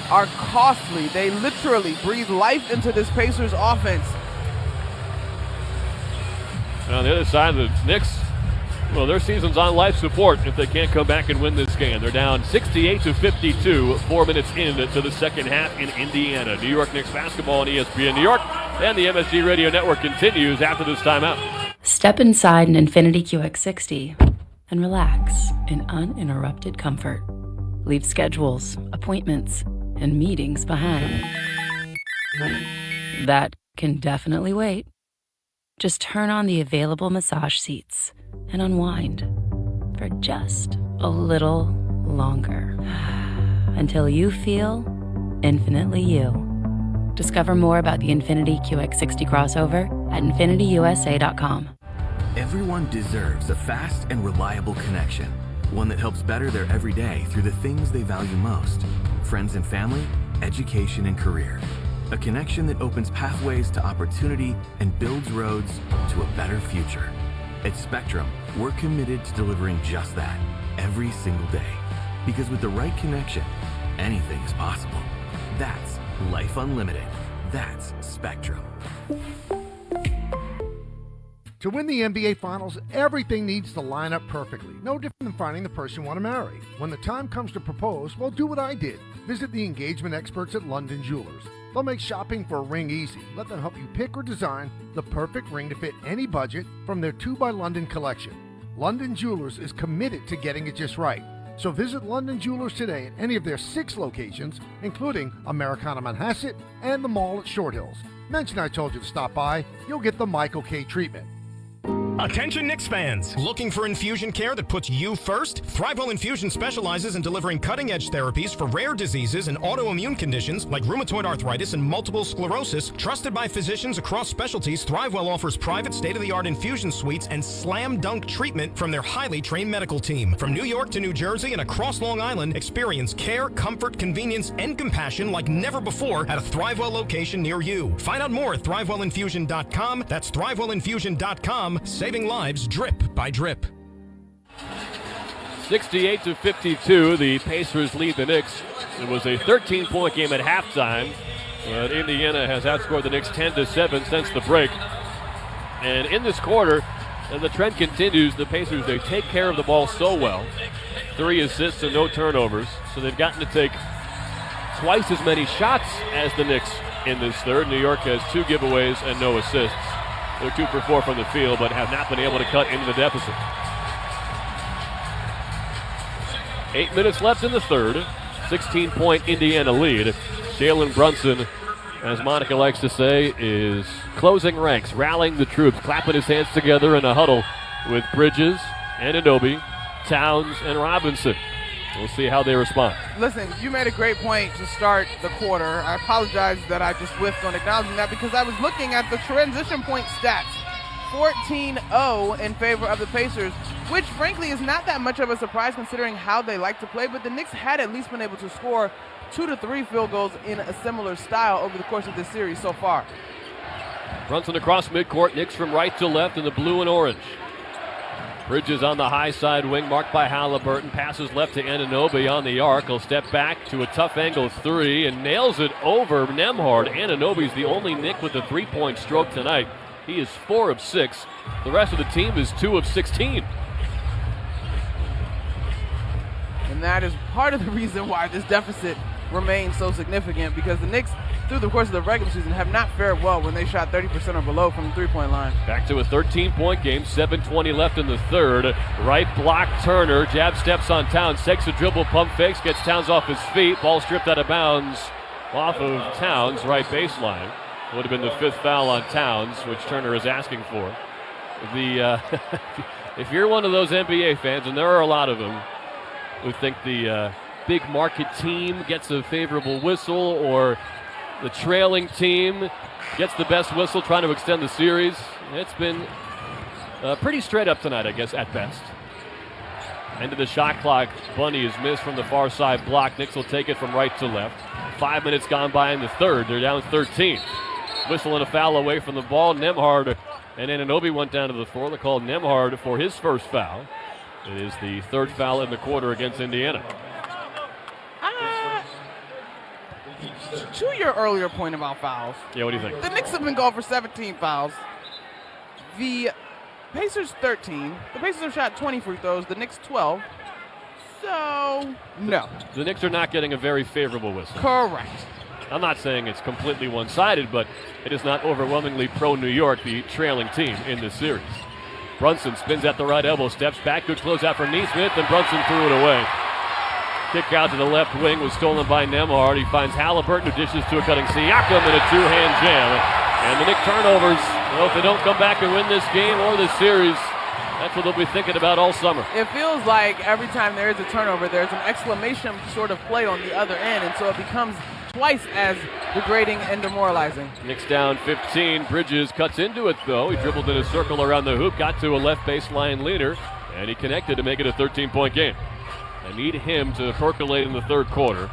are costly. They literally breathe life into this Pacers offense. And on the other side, the Knicks, well, their season's on life support if they can't come back and win this game. They're down 68-52, 4 minutes into the second half in Indiana. New York Knicks basketball on ESPN New York, and the MSG Radio Network continues after this timeout. Step inside an Infiniti QX60 and relax in uninterrupted comfort. Leave schedules, appointments, and meetings behind. That can definitely wait. Just turn on the available massage seats and unwind for just a little longer until you feel infinitely you. Discover more about the Infiniti QX60 crossover at InfinityUSA.com. Everyone deserves a fast and reliable connection, one that helps better their everyday through the things they value most: friends and family, education and career. A connection that opens pathways to opportunity and builds roads to a better future. At Spectrum, we're committed to delivering just that every single day. Because with the right connection, anything is possible. That's Life Unlimited. That's Spectrum. To win the NBA Finals, everything needs to line up perfectly. No different than finding the person you want to marry. When the time comes to propose, well, do what I did. Visit the engagement experts at London Jewelers. They'll make shopping for a ring easy. Let them help you pick or design the perfect ring to fit any budget from their 2 by London collection. London Jewelers is committed to getting it just right. So visit London Jewelers today at any of their 6 locations, including Americana Manhasset and the mall at Short Hills. Mention I told you to stop by. You'll get the Michael K treatment. Attention Knicks fans! Looking for infusion care that puts you first? ThriveWell Infusion specializes in delivering cutting-edge therapies for rare diseases and autoimmune conditions like rheumatoid arthritis and multiple sclerosis. Trusted by physicians across specialties, ThriveWell offers private state-of-the-art infusion suites and slam-dunk treatment from their highly trained medical team. From New York to New Jersey and across Long Island, experience care, comfort, convenience, and compassion like never before at a ThriveWell location near you. Find out more at ThriveWellInfusion.com. That's ThriveWellInfusion.com. Saving lives drip by drip. 68-52, the Pacers lead the Knicks. It was a 13-point game at halftime, but Indiana has outscored the Knicks 10-7 since the break. And in this quarter, and the trend continues, the Pacers, they take care of the ball so well. 3 assists and no turnovers, so they've gotten to take twice as many shots as the Knicks in this third. New York has 2 giveaways and no assists. They're 2 for 4 from the field, but have not been able to cut into the deficit. 8 minutes left in the third. 16-point Indiana lead. Jalen Brunson, as Monica likes to say, is closing ranks, rallying the troops, clapping his hands together in a huddle with Bridges, Anunoby, Towns, and Robinson. We'll see how they respond. Listen, you made a great point to start the quarter. I apologize that I just whiffed on acknowledging that because I was looking at the transition point stats. 14-0 in favor of the Pacers, which frankly is not that much of a surprise considering how they like to play, but the Knicks had at least been able to score 2 to 3 field goals in a similar style over the course of this series so far. Brunson across midcourt, Knicks from right to left in the blue and orange. Bridges on the high side wing, marked by Halliburton. Passes left to Anunoby on the arc. He'll step back to a tough angle 3 and nails it over Nembhard. Anunoby's the only Knick with a 3-point stroke tonight. He is 4 of 6. The rest of the team is 2 of 16. And that is part of the reason why this deficit remains so significant, because the Knicks through the course of the regular season have not fared well when they shot 30% or below from the three-point line. Back to a 13-point game, 7:20 left in the third. Right block, Turner, jab steps on Towns, takes a dribble, pump fakes, gets Towns off his feet, ball stripped out of bounds off of Towns, right baseline. Would have been the fifth foul on Towns, which Turner is asking for. If you're one of those NBA fans, and there are a lot of them, who think the big market team gets a favorable whistle, or the trailing team gets the best whistle trying to extend the series, it's been pretty straight up tonight, I guess, at best. End of the shot clock. Bunny is missed from the far side block. Knicks will take it from right to left. 5 minutes gone by in the third. They're down 13. Whistle and a foul away from the ball. Nembhard and Anunoby went down to the floor. They called Nembhard for his first foul. It is the third foul in the quarter against Indiana. To your earlier point about fouls. Yeah, what do you think? The Knicks have been going for 17 fouls. The Pacers 13. The Pacers have shot 20 free throws. The Knicks 12. So, no. The Knicks are not getting a very favorable whistle. Correct. I'm not saying it's completely one-sided, but it is not overwhelmingly pro-New York, the trailing team in this series. Brunson spins at the right elbow, steps back, good closeout for Nesmith, and Brunson threw it away. Kick out to the left wing was stolen by Nembhard. He finds Halliburton, who dishes to a cutting Siakam in a two-hand jam. And the Knicks turnovers, well, if they don't come back and win this game or this series, that's what they'll be thinking about all summer. It feels like every time there is a turnover, there's an exclamation sort of play on the other end, and so it becomes twice as degrading and demoralizing. Knicks down 15. Bridges cuts into it, though. He dribbled in a circle around the hoop, got to a left baseline leaner, and he connected to make it a 13-point game. I need him to percolate in the third quarter.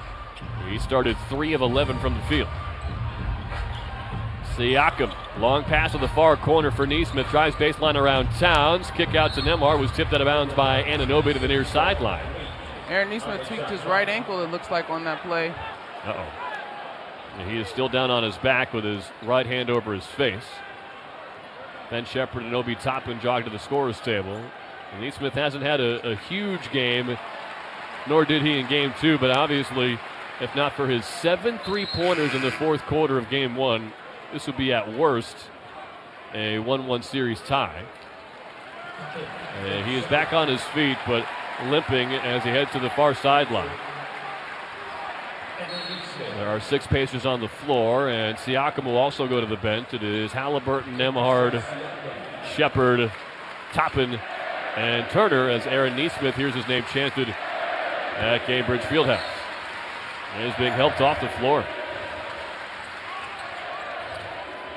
He started 3 of 11 from the field. Siakam, long pass to the far corner for Nesmith, drives baseline around Towns. Kick out to Nembhard, was tipped out of bounds by Anunoby to the near sideline. Aaron Nesmith tweaked his right ankle, it looks like, on that play. And he is still down on his back with his right hand over his face. Ben Shepherd and Obi Toppin jog to the scorer's table. And Nesmith hasn't had a huge game, nor did he in game 2, but obviously, if not for his 7 3-pointers in the fourth quarter of game 1, this would be at worst a 1-1 series tie. And he is back on his feet, but limping as he heads to the far sideline. There are 6 Pacers on the floor, and Siakam will also go to the bench. It is Halliburton, Nembhard, Shepherd, Toppin, and Turner as Aaron Nesmith hears his name chanted at Cambridge Fieldhouse. And is being helped off the floor.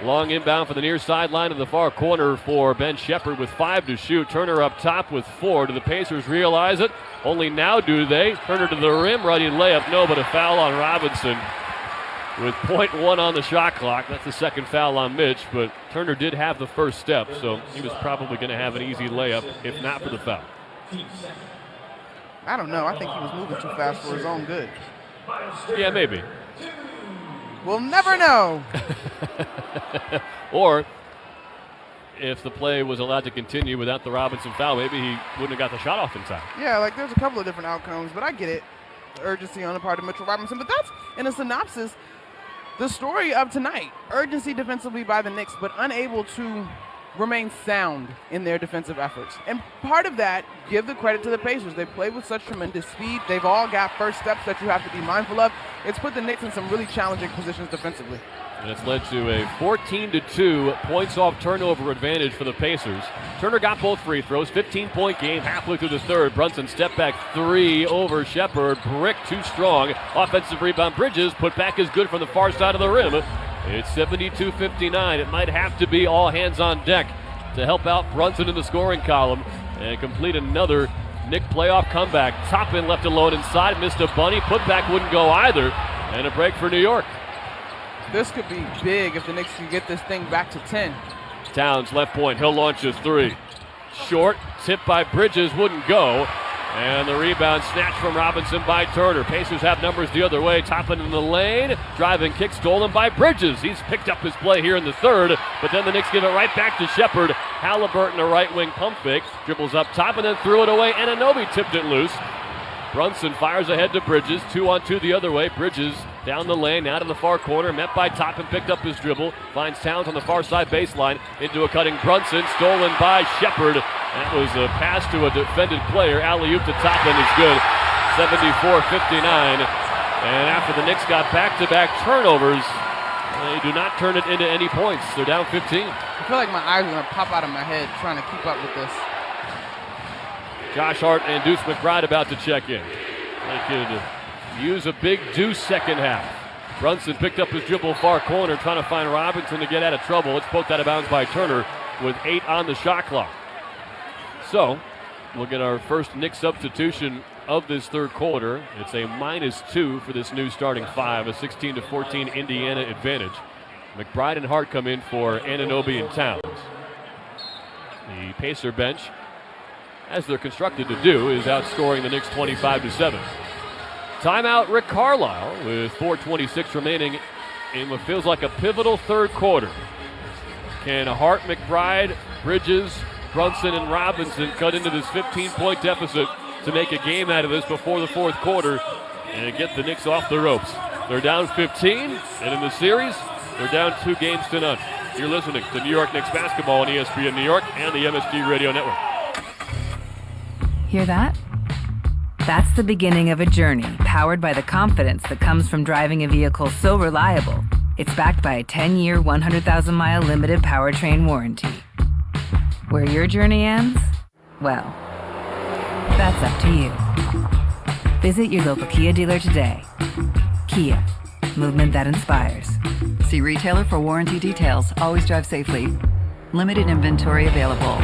Long inbound for the near sideline of the far corner for Ben Shepherd with 5 to shoot. Turner up top with 4. Do the Pacers realize it? Only now do they. Turner to the rim, ready layup. No, but a foul on Robinson with 0.1 on the shot clock. That's the second foul on Mitch, but Turner did have the first step, so he was probably going to have an easy layup if not for the foul. I don't know. I think he was moving too fast for his own good. Yeah, maybe. We'll never know. Or if the play was allowed to continue without the Robinson foul, maybe he wouldn't have got the shot off in time. Yeah, like there's a couple of different outcomes, but I get it. Urgency on the part of Mitchell Robinson. But that's, in a synopsis, the story of tonight. Urgency defensively by the Knicks, but unable to remain sound in their defensive efforts. And part of that, give the credit to the Pacers. They play with such tremendous speed. They've all got first steps that you have to be mindful of. It's put the Knicks in some really challenging positions defensively. And it's led to a 14-2 points off turnover advantage for the Pacers. Turner got both free throws, 15-point game halfway through the third. Brunson step back 3 over Shepherd, brick too strong. Offensive rebound, Bridges, put back is good from the far side of the rim. It's 72-59. It might have to be all hands on deck to help out Brunson in the scoring column and complete another Knick playoff comeback. Toppin left alone inside, missed a bunny, put back wouldn't go either, and a break for New York. This could be big if the Knicks can get this thing back to 10. Towns left point, he'll launch a 3. Short, tipped by Bridges, wouldn't go. And the rebound snatched from Robinson by Turner. Pacers have numbers the other way. Toppin in the lane. Driving kick stolen by Bridges. He's picked up his play here in the third. But then the Knicks give it right back to Shepherd. Halliburton, a right wing pump fake. Dribbles up top and then threw it away. Anunoby tipped it loose. Brunson fires ahead to Bridges. 2-on-2 the other way. Bridges down the lane, out of the far corner, met by Toppin, picked up his dribble, finds Towns on the far side baseline, into a cutting Brunson, stolen by Shepard. That was a pass to a defended player. Alley-oop to Toppin is good. 74-59. And after the Knicks got back-to-back turnovers, they do not turn it into any points. They're down 15. I feel like my eyes are going to pop out of my head trying to keep up with this. Josh Hart and Deuce McBride about to check in. They could use a big Deuce second half. Brunson picked up his dribble far corner, trying to find Robinson to get out of trouble. It's poked out of bounds by Turner with 8 on the shot clock. So, we'll get our first Knicks substitution of this third quarter. It's a -2 for this new starting 5, a 16-14 Indiana advantage. McBride and Hart come in for Anunoby and Towns. The Pacer bench, as they're constructed to do, is outscoring the Knicks 25-7. Timeout, Rick Carlisle, with 4:26 remaining in what feels like a pivotal third quarter. Can Hart, McBride, Bridges, Brunson, and Robinson cut into this 15-point deficit to make a game out of this before the fourth quarter and get the Knicks off the ropes? They're down 15, and in the series, they're down 2-0. You're listening to New York Knicks basketball on ESPN New York and the MSG Radio Network. Hear that? That's the beginning of a journey powered by the confidence that comes from driving a vehicle so reliable, it's backed by a 10-year, 100,000-mile limited powertrain warranty. Where your journey ends? Well, that's up to you. Visit your local Kia dealer today. Kia, movement that inspires. See retailer for warranty details. Always drive safely. Limited inventory available.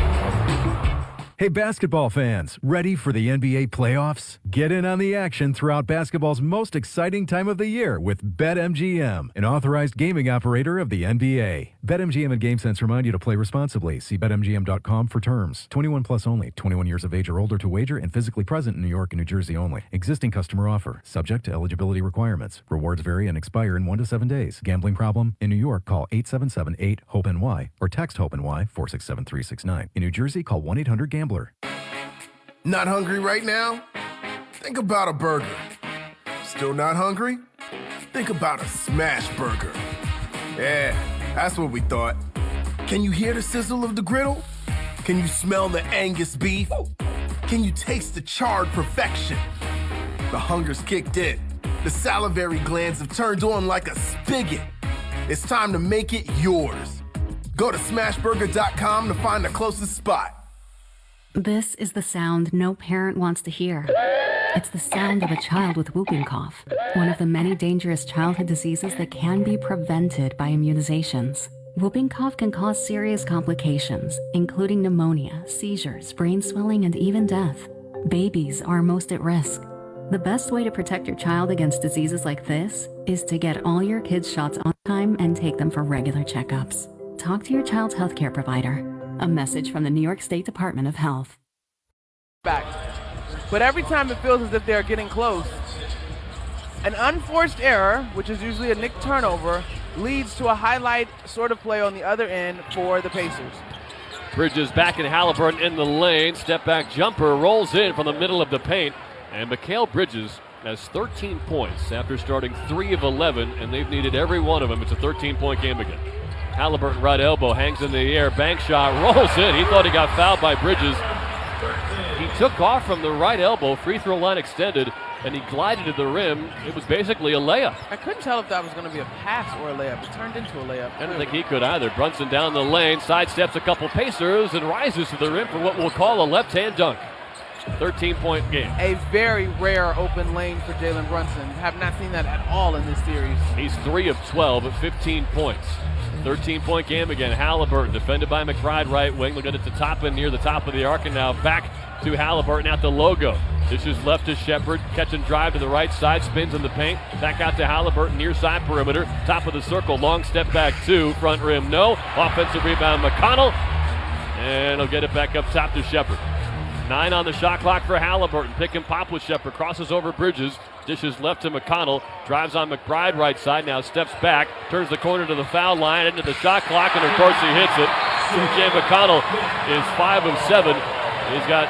Hey basketball fans, ready for the NBA playoffs? Get in on the action throughout basketball's most exciting time of the year with BetMGM, an authorized gaming operator of the NBA. BetMGM and GameSense remind you to play responsibly. See BetMGM.com for terms. 21 plus only. 21 years of age or older to wager and physically present in New York and New Jersey only. Existing customer offer. Subject to eligibility requirements. Rewards vary and expire in 1 to 7 days. Gambling problem? In New York, call 877-8-HOPE-NY or text HOPE-NY 467-369. In New Jersey, call 1-800-GAMBLER. Not hungry right now? Think about a burger. Still not hungry? Think about a smash burger. Yeah, that's what we thought. Can you hear the sizzle of the griddle? Can you smell the Angus beef? Can you taste the charred perfection? The hunger's kicked in. The salivary glands have turned on like a spigot. It's time to make it yours. Go to smashburger.com to find the closest spot. This is the sound no parent wants to hear. It's the sound of a child with whooping cough, one of the many dangerous childhood diseases that can be prevented by immunizations. Whooping cough can cause serious complications, including pneumonia, seizures, brain swelling, and even death. Babies are most at risk. The best way to protect your child against diseases like this is to get all your kids' shots on time and take them for regular checkups. Talk to your child's healthcare provider. A message from the New York State Department of Health. Back. But every time it feels as if they're getting close, an unforced error, which is usually a Knick turnover, leads to a highlight sort of play on the other end for the Pacers. Bridges back in Halliburton in the lane. Step back jumper rolls in from the middle of the paint. And Mikal Bridges has 13 points after starting 3 of 11, and they've needed every one of them. It's a 13-point game again. Halliburton right elbow, hangs in the air, bank shot, rolls in. He thought he got fouled by Bridges. He took off from the right elbow, free throw line extended, and he glided to the rim. It was basically a layup. I couldn't tell if that was going to be a pass or a layup. It turned into a layup. I don't think he could either. Brunson down the lane, sidesteps a couple Pacers, and rises to the rim for what we'll call a left-hand dunk. 13-point game. A very rare open lane for Jalen Brunson. Have not seen that at all in this series. He's 3 of 12 at 15 points. 13-point game again. Halliburton defended by McBride right wing. Look at it to Toppin near the top of the arc, and now back to Halliburton at the logo. This is left to Shepard. Catch and drive to the right side. Spins in the paint. Back out to Halliburton near side perimeter. Top of the circle. Long step back 2. Front rim no. Offensive rebound McConnell. And he'll get it back up top to Shepard. 9 on the shot clock for Halliburton. Pick and pop with Shepard. Crosses over Bridges. Dishes left to McConnell. Drives on McBride right side. Now steps back. Turns the corner to the foul line. Into the shot clock. And of course he hits it. TJ McConnell is 5 of 7. He's got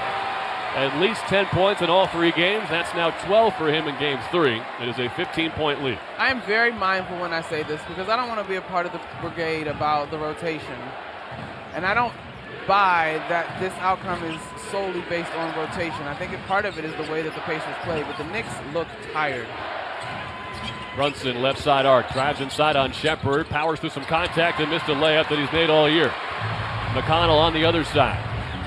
at least 10 points in all 3 games. That's now 12 for him in Game 3. It is a 15-point lead. I am very mindful when I say this because I don't want to be a part of the brigade about the rotation. And I don't buy that this outcome is solely based on rotation. I think part of it is the way that the Pacers play, but the Knicks look tired. Brunson, left side arc, drives inside on Shepard, powers through some contact and missed a layup that he's made all year. McConnell on the other side.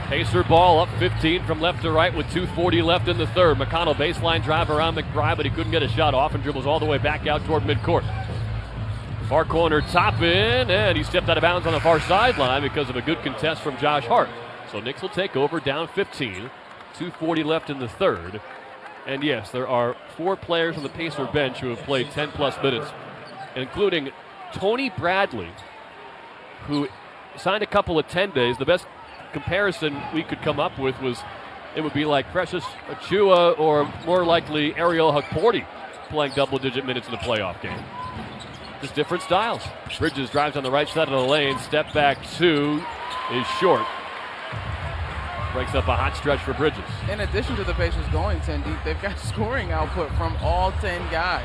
Pacer ball up 15 from left to right with 2:40 left in the third. McConnell baseline drive around McBride, but he couldn't get a shot off and dribbles all the way back out toward midcourt. Far corner, Toppin, and he stepped out of bounds on the far sideline because of a good contest from Josh Hart. So Knicks will take over, down 15. 2:40 left in the third. And yes, there are 4 players on the Pacer bench who have played 10-plus minutes, including Tony Bradley, who signed a couple of 10-days. The best comparison we could come up with was it would be like Precious Achiuwa or more likely Ariel Hukporti playing double-digit minutes in a playoff game. Just different styles. Bridges drives on the right side of the lane. Step back 2 is short. Breaks up a hot stretch for Bridges. In addition to the Pacers going 10 deep, they've got scoring output from all 10 guys.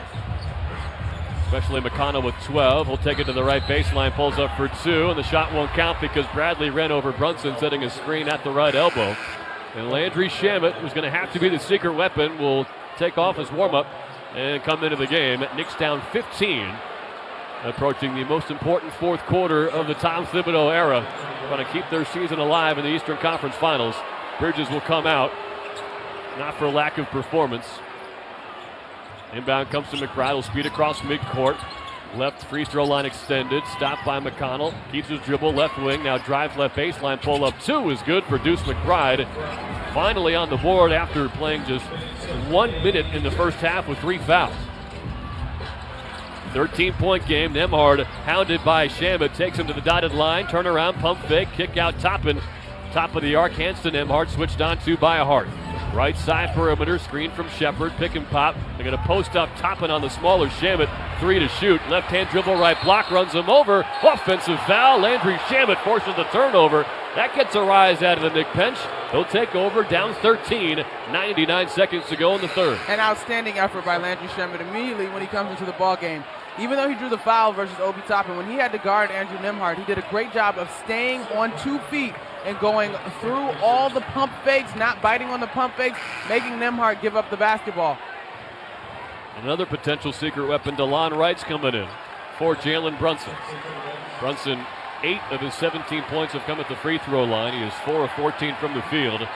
Especially McConnell with 12. He'll take it to the right baseline, pulls up for 2, and the shot won't count because Bradley ran over Brunson, setting a screen at the right elbow. And Landry Shamet, who's going to have to be the secret weapon, will take off his warm-up and come into the game. Knicks down 15, approaching the most important fourth quarter of the Tom Thibodeau era. Going to keep their season alive in the Eastern Conference Finals. Bridges will come out, not for lack of performance. Inbound comes to McBride. Will speed across midcourt. Left free throw line extended. Stopped by McConnell. Keeps his dribble left wing. Now drives left baseline. Pull up 2 is good for Deuce McBride. Finally on the board after playing just 1 minute in the first half with 3 fouls. 13-point game. Nembhard hounded by Shamet. Takes him to the dotted line. Turnaround, pump fake, kick out Toppin. Top of the arc, hands to Nembhard. Switched on to by Hart. Right side perimeter, screen from Shepard. Pick and pop. They're going to post up Toppin on the smaller Shamet. 3 to shoot. Left hand dribble, right block, runs him over. Offensive foul. Landry Shamet forces the turnover. That gets a rise out of the Knick bench. He'll take over, down 13. 99 seconds to go in the third. An outstanding effort by Landry Shamet immediately when he comes into the ball game. Even though he drew the foul versus Obi Toppin, when he had to guard Andrew Nembhard, he did a great job of staying on 2 feet and going through all the pump fakes, not biting on the pump fakes, making Nembhard give up the basketball. Another potential secret weapon, DeLon Wright's coming in for Jalen Brunson. Brunson, 8 of his 17 points have come at the free throw line. He is 4 of 14 from the field.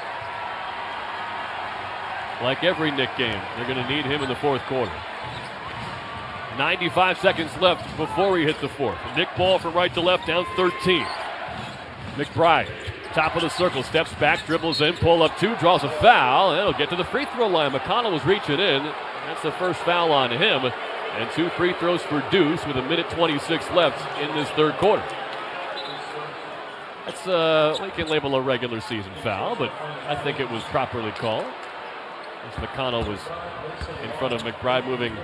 Like every Knick game, they're going to need him in the fourth quarter. 95 seconds left before we hit the fourth. Knick ball from right to left, down 13. McBride, top of the circle, steps back, dribbles in, pull up 2, draws a foul, and he'll get to the free throw line. McConnell was reaching in. That's the first foul on him. And 2 free throws for Deuce with 1:26 left in this third quarter. That's we can label a regular season foul, but I think it was properly called. As McConnell was in front of McBride, moving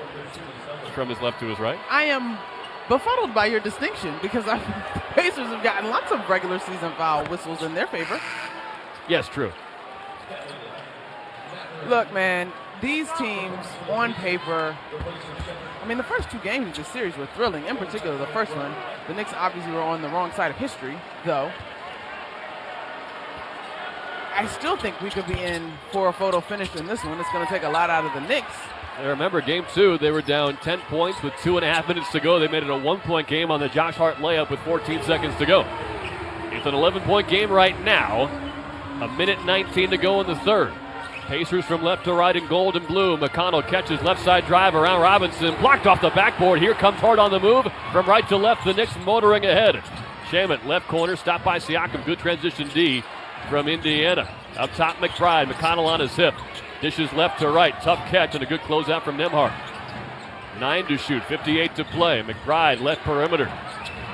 from his left to his right. I am befuddled by your distinction because the Pacers have gotten lots of regular season foul whistles in their favor. Yes, true. Look, man, these teams on paper, I mean, the first 2 games of this series were thrilling. In particular, the first one. The Knicks obviously were on the wrong side of history, though. I still think we could be in for a photo finish in this one. It's going to take a lot out of the Knicks. I remember game 2, they were down 10 points with 2.5 minutes to go. They made it a 1-point game on the Josh Hart layup with 14 seconds to go. It's an 11-point game right now. 1:19 to go in the third. Pacers from left to right in gold and blue. McConnell catches left side drive around Robinson. Blocked off the backboard. Here comes Hart on the move. From right to left, the Knicks motoring ahead. Shamet, left corner, stopped by Siakam. Good transition D from Indiana. Up top, McBride. McConnell on his hip. Dishes left to right. Tough catch and a good closeout from Nembhard. 9 to shoot, 58 to play. McBride, left perimeter.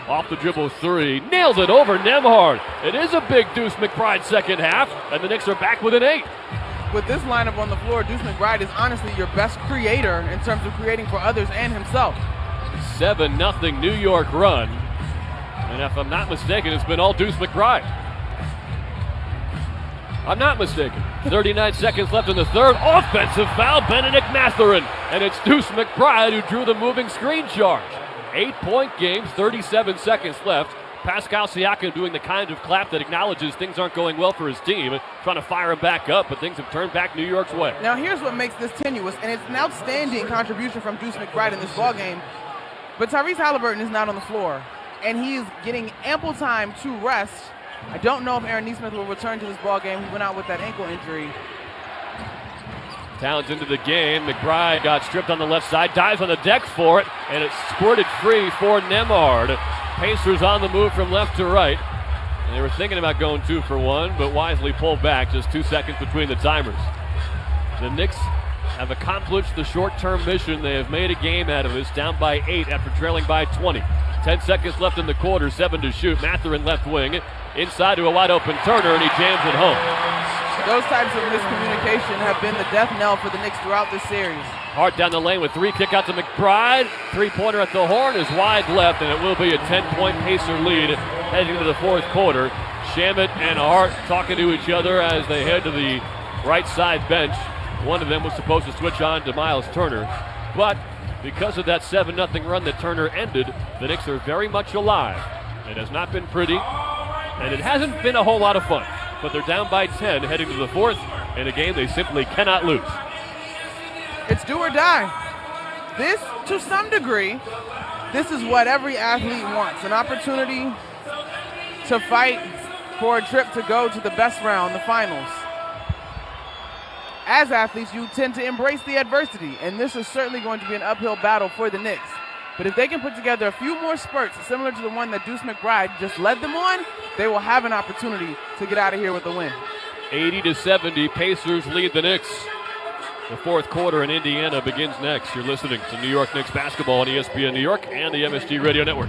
Off the dribble 3. Nails it over Nembhard. It is a big Deuce McBride second half, and the Knicks are back with an 8. With this lineup on the floor, Deuce McBride is honestly your best creator in terms of creating for others and himself. 7-0 New York run. And if I'm not mistaken, it's been all Deuce McBride. I'm not mistaken. 39 seconds left in the third. Offensive foul, Benedict Mathurin. And it's Deuce McBride who drew the moving screen charge. 8-point game, 37 seconds left. Pascal Siakam doing the kind of clap that acknowledges things aren't going well for his team, trying to fire him back up, but things have turned back New York's way. Now here's what makes this tenuous, and it's an outstanding contribution from Deuce McBride in this ballgame, but Tyrese Halliburton is not on the floor, and he is getting ample time to rest. I don't know if Aaron Nesmith will return to this ballgame. He went out with that ankle injury. Towns into the game. McBride got stripped on the left side, dives on the deck for it, and it's squirted free for Nembhard. Pacers on the move from left to right. And they were thinking about going 2 for 1, but wisely pulled back. Just 2 seconds between the timers. The Knicks have accomplished the short-term mission. They have made a game out of this, down by 8 after trailing by 20. 10 seconds left in the quarter, 7 to shoot. Mathurin left wing, inside to a wide-open Turner, and he jams it home. Those types of miscommunication have been the death knell for the Knicks throughout this series. Hart down the lane with 3, kick out to McBride. 3-pointer at the horn is wide left, and it will be a 10-point Pacer lead heading into the fourth quarter. Shamet and Hart talking to each other as they head to the right side bench. One of them was supposed to switch on to Miles Turner, but because of that 7-0 run that Turner ended, the Knicks are very much alive. It has not been pretty, and it hasn't been a whole lot of fun, but they're down by 10 heading to the fourth in a game they simply cannot lose. It's do or die. This, to some degree, this is what every athlete wants, an opportunity to fight for a trip to go to the best round, the finals. As athletes, you tend to embrace the adversity, and this is certainly going to be an uphill battle for the Knicks. But if they can put together a few more spurts similar to the one that Deuce McBride just led them on, they will have an opportunity to get out of here with a win. 80-70, Pacers lead the Knicks. The fourth quarter in Indiana begins next. You're listening to New York Knicks basketball on ESPN New York and the MSG Radio Network.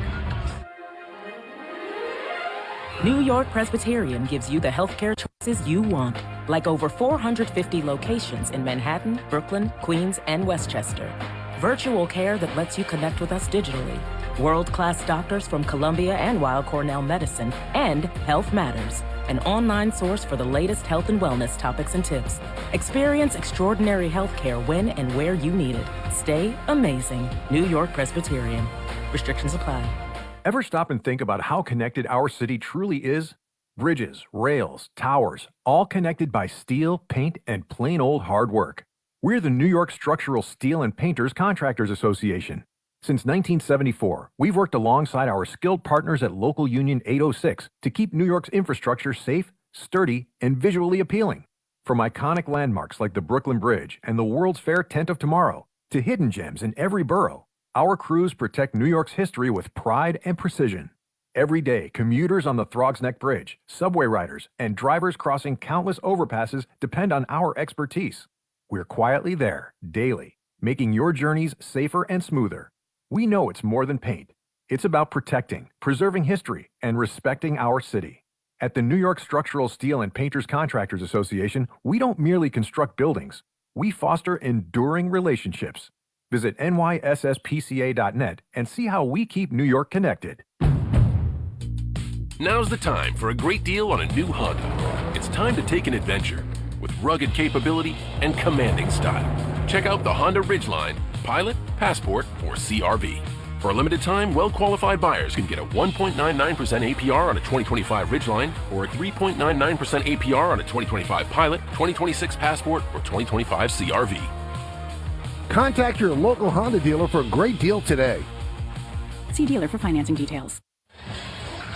New York Presbyterian gives you the healthcare choices you want, like over 450 locations in Manhattan, Brooklyn, Queens, and Westchester. Virtual care that lets you connect with us digitally. World-class doctors from Columbia and Weill Cornell Medicine, and Health Matters, an online source for the latest health and wellness topics and tips. Experience extraordinary healthcare when and where you need it. Stay amazing. New York Presbyterian. Restrictions apply. Ever stop and think about how connected our city truly is? Bridges, rails, towers, all connected by steel, paint, and plain old hard work. We're the New York Structural Steel and Painters Contractors Association. Since 1974, we've worked alongside our skilled partners at Local Union 806 to keep New York's infrastructure safe, sturdy, and visually appealing. From iconic landmarks like the Brooklyn Bridge and the World's Fair Tent of Tomorrow to hidden gems in every borough, our crews protect New York's history with pride and precision. Every day, commuters on the Throgs Neck Bridge, subway riders, and drivers crossing countless overpasses depend on our expertise. We're quietly there, daily, making your journeys safer and smoother. We know it's more than paint. It's about protecting, preserving history, and respecting our city. At the New York Structural Steel and Painters Contractors Association, we don't merely construct buildings. We foster enduring relationships. Visit nysspca.net and see how we keep New York connected. Now's the time for a great deal on a new Honda. It's time to take an adventure with rugged capability and commanding style. Check out the Honda Ridgeline, Pilot, Passport, or CR-V. For a limited time, well-qualified buyers can get a 1.99% APR on a 2025 Ridgeline or a 3.99% APR on a 2025 Pilot, 2026 Passport, or 2025 CR-V. Contact your local Honda dealer for a great deal today. See dealer for financing details.